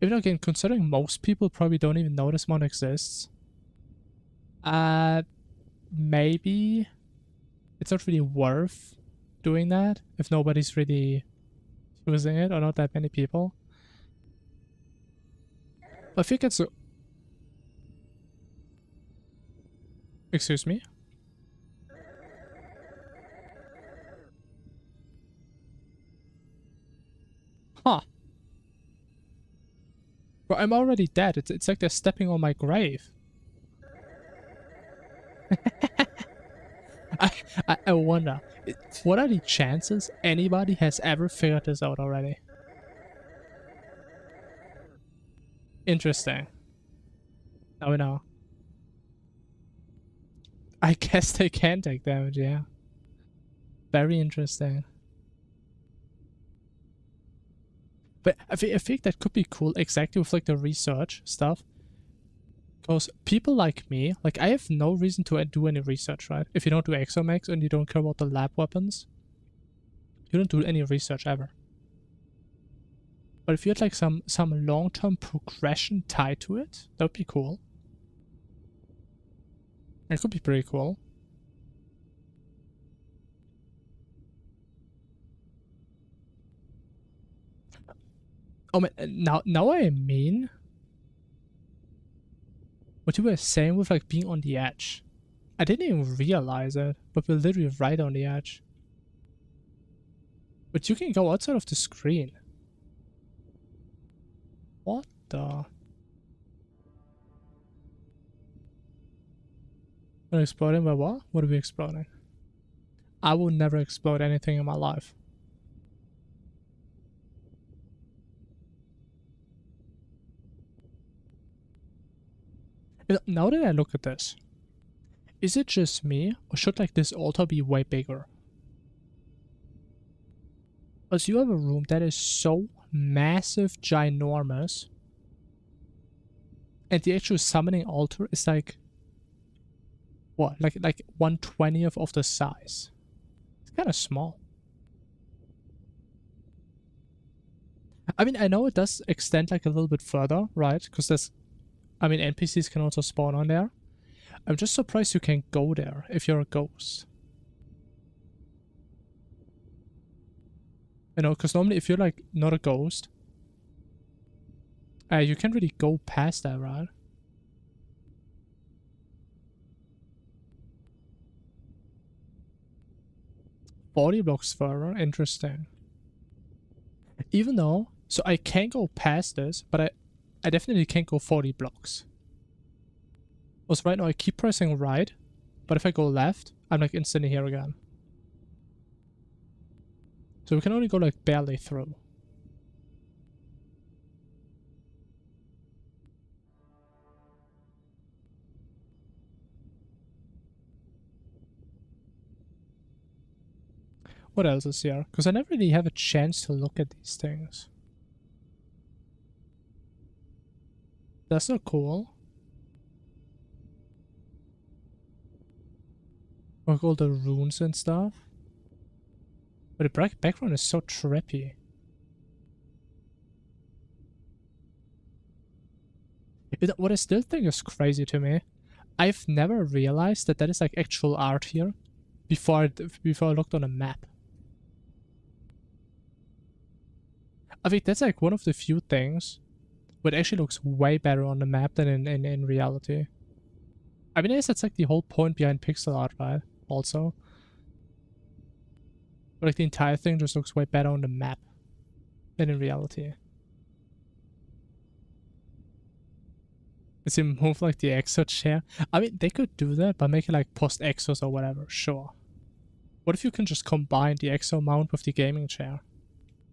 Even again, considering most people probably don't even know this mount exists. Maybe it's not really worth doing that if nobody's really using it or not that many people. I think it's... Excuse me? Huh. Bro, I'm already dead. It's like they're stepping on my grave. I wonder, what are the chances anybody has ever figured this out already? Interesting. Now we know. I guess they can take damage, yeah. Very interesting. But I think that could be cool exactly with like the research stuff. Because people like me, like I have no reason to do any research, right? If you don't do exomex and you don't care about the lab weapons, you don't do any research ever. But if you had like some long-term progression tied to it, that would be cool. It could be pretty cool. Oh man, now I mean what you were saying with like being on the edge. I didn't even realize it, but we're literally right on the edge. But you can go outside of the screen. What the? We're exploding by what? What are we exploding? I will never explode anything in my life. Now that I look at this, is it just me, or should like this altar be way bigger? Because you have a room that is so massive, ginormous. And the actual summoning altar is like... what? Like 1/20th of the size. It's kind of small. I mean, I know it does extend like a little bit further, right? Because there's... I mean, NPCs can also spawn on there. I'm just surprised you can go there if you're a ghost. You know, because normally if you're like not a ghost, you can't really go past that, right? Body blocks further, interesting. Even though, so I can go past this, but I definitely can't go 40 blocks. Also right now I keep pressing right, but if I go left, I'm like instantly here again. So we can only go like barely through. What else is here? Because I never really have a chance to look at these things. That's not cool. Like all the runes and stuff. But the background is so trippy. What I still think is crazy to me, I've never realized that that is like actual art here before I looked on a map. I think that's like one of the few things where it actually looks way better on the map than in reality. I mean, I guess that's like the whole point behind pixel art, right? Also. But like the entire thing just looks way better on the map than in reality. Does it move like the exo chair? I mean, they could do that by making like post exos or whatever, sure. What if you can just combine the exo mount with the gaming chair?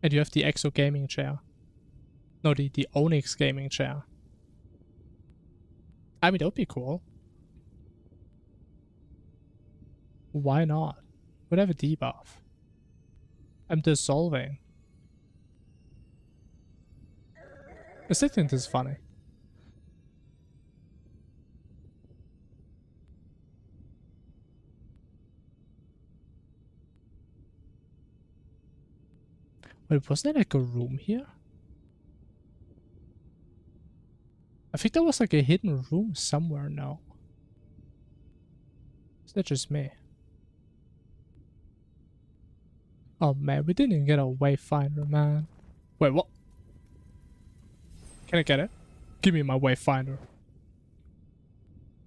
And you have the exo gaming chair. No, the Onyx gaming chair. I mean, that would be cool. Why not? Would have a debuff. I'm dissolving. I still think this is funny. Wait, wasn't there like a room here? I think there was like a hidden room somewhere now. Is that just me? Oh man, we didn't even get a wayfinder, man. Wait, what? Can I get it? Give me my wayfinder.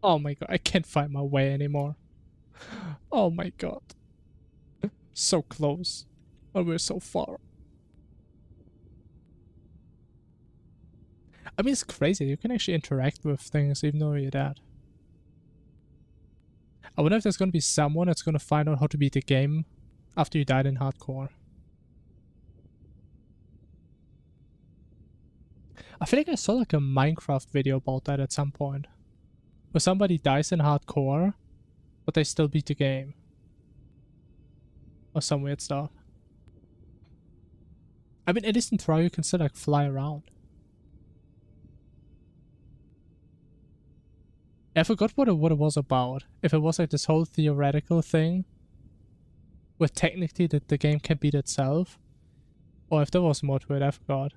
Oh my god, I can't find my way anymore. Oh my god. So close, but we're so far. I mean, it's crazy. You can actually interact with things even though you're dead. I wonder if there's going to be someone that's going to find out how to beat the game after you died in hardcore. I feel like I saw like a Minecraft video about that at some point. Where somebody dies in hardcore, but they still beat the game. Or some weird stuff. I mean, at least in Trial you can still like fly around. I forgot what it was about. If it was like this whole theoretical thing where technically the game can beat itself, or if there was more to it, I forgot.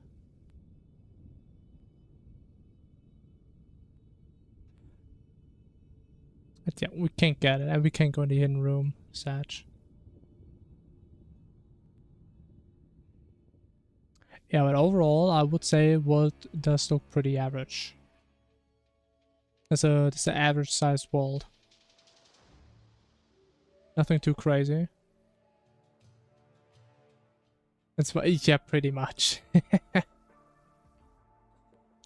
But yeah, we can't get it, and we can't go in the hidden room, Satch. Yeah, but overall, I would say world does look pretty average. It's an average sized world. Nothing too crazy. That's what, yeah, pretty much.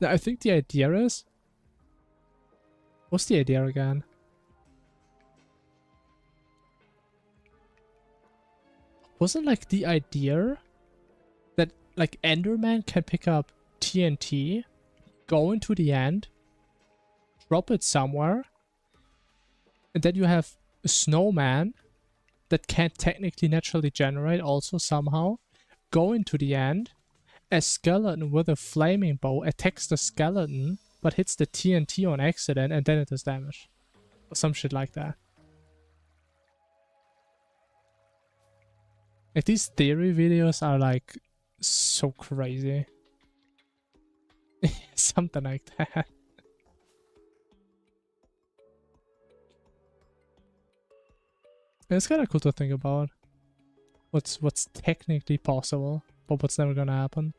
Now, I think the idea is... What's the idea again? Wasn't like the idea that like Enderman can pick up TNT, go into the end, drop it somewhere, and then you have a snowman that can't technically naturally generate also somehow, going to the end, a skeleton with a flaming bow attacks the skeleton, but hits the TNT on accident, and then it does damage. Or some shit like that. Like, these theory videos are like so crazy. Something like that. It's kind of cool to think about what's technically possible, but what's never gonna happen.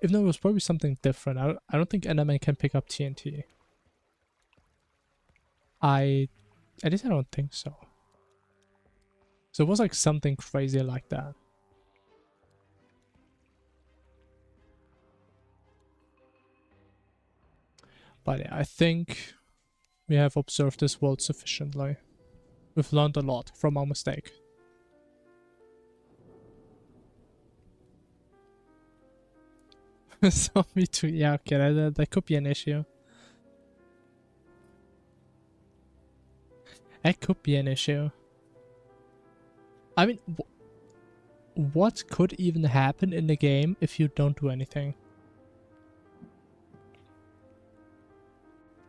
If no, it was probably something different. I don't think Enderman can pick up TNT. At least I don't think so. So it was like something crazy like that. But yeah, I think we have observed this world sufficiently. We've learned a lot from our mistake. Zombie 2, yeah, okay, that could be an issue. That could be an issue. I mean, what could even happen in the game if you don't do anything?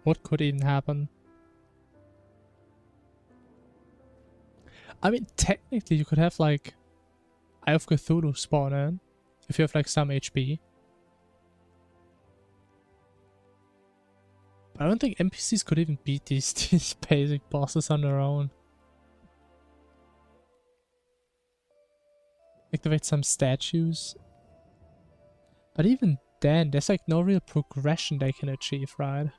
What could even happen? I mean, technically you could have like Eye of Cthulhu spawn in if you have like some HP. But I don't think NPCs could even beat these basic bosses on their own. Activate some statues. But even then, there's like no real progression they can achieve, right?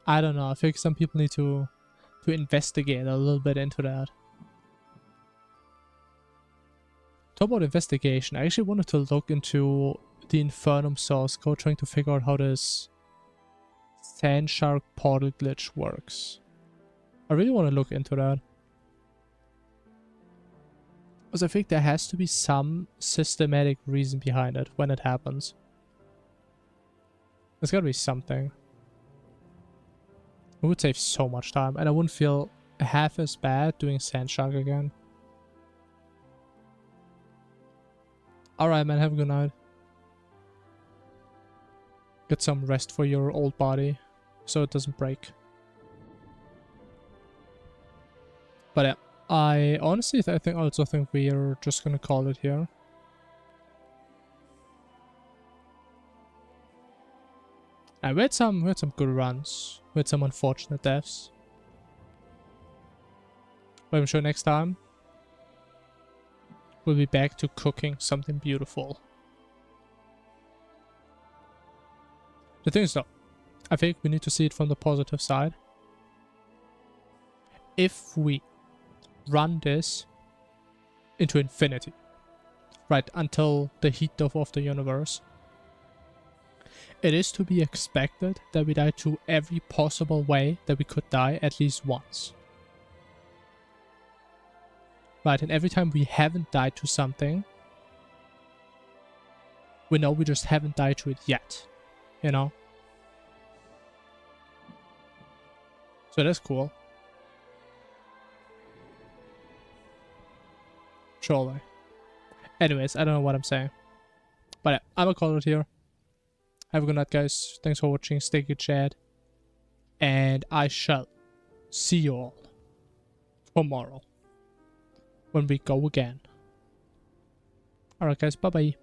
I don't know. I think some people need to investigate a little bit into that. Talk about investigation. I actually wanted to look into the Infernum source code, trying to figure out how this Sand Shark portal glitch works. I really want to look into that. Because I think there has to be some systematic reason behind it when it happens. There's gotta be something. It would save so much time, and I wouldn't feel half as bad doing Sand Shark again. Alright, man, have a good night. Get some rest for your old body, so it doesn't break. But yeah, I honestly also think we are just gonna call it here. And we had some good runs. We had some unfortunate deaths. But I'm sure next time we'll be back to cooking something beautiful. The thing is though, I think we need to see it from the positive side. If we run this into infinity, right, until the heat of the universe, it is to be expected that we die to every possible way that we could die at least once. Right, and every time we haven't died to something, we know we just haven't died to it yet, you know? So that's cool. Surely. Anyways, I don't know what I'm saying. But yeah, I'm gonna call it here. Have a good night, guys. Thanks for watching. Stay good, chat. And I shall see you all tomorrow when we go again. Alright, guys. Bye-bye.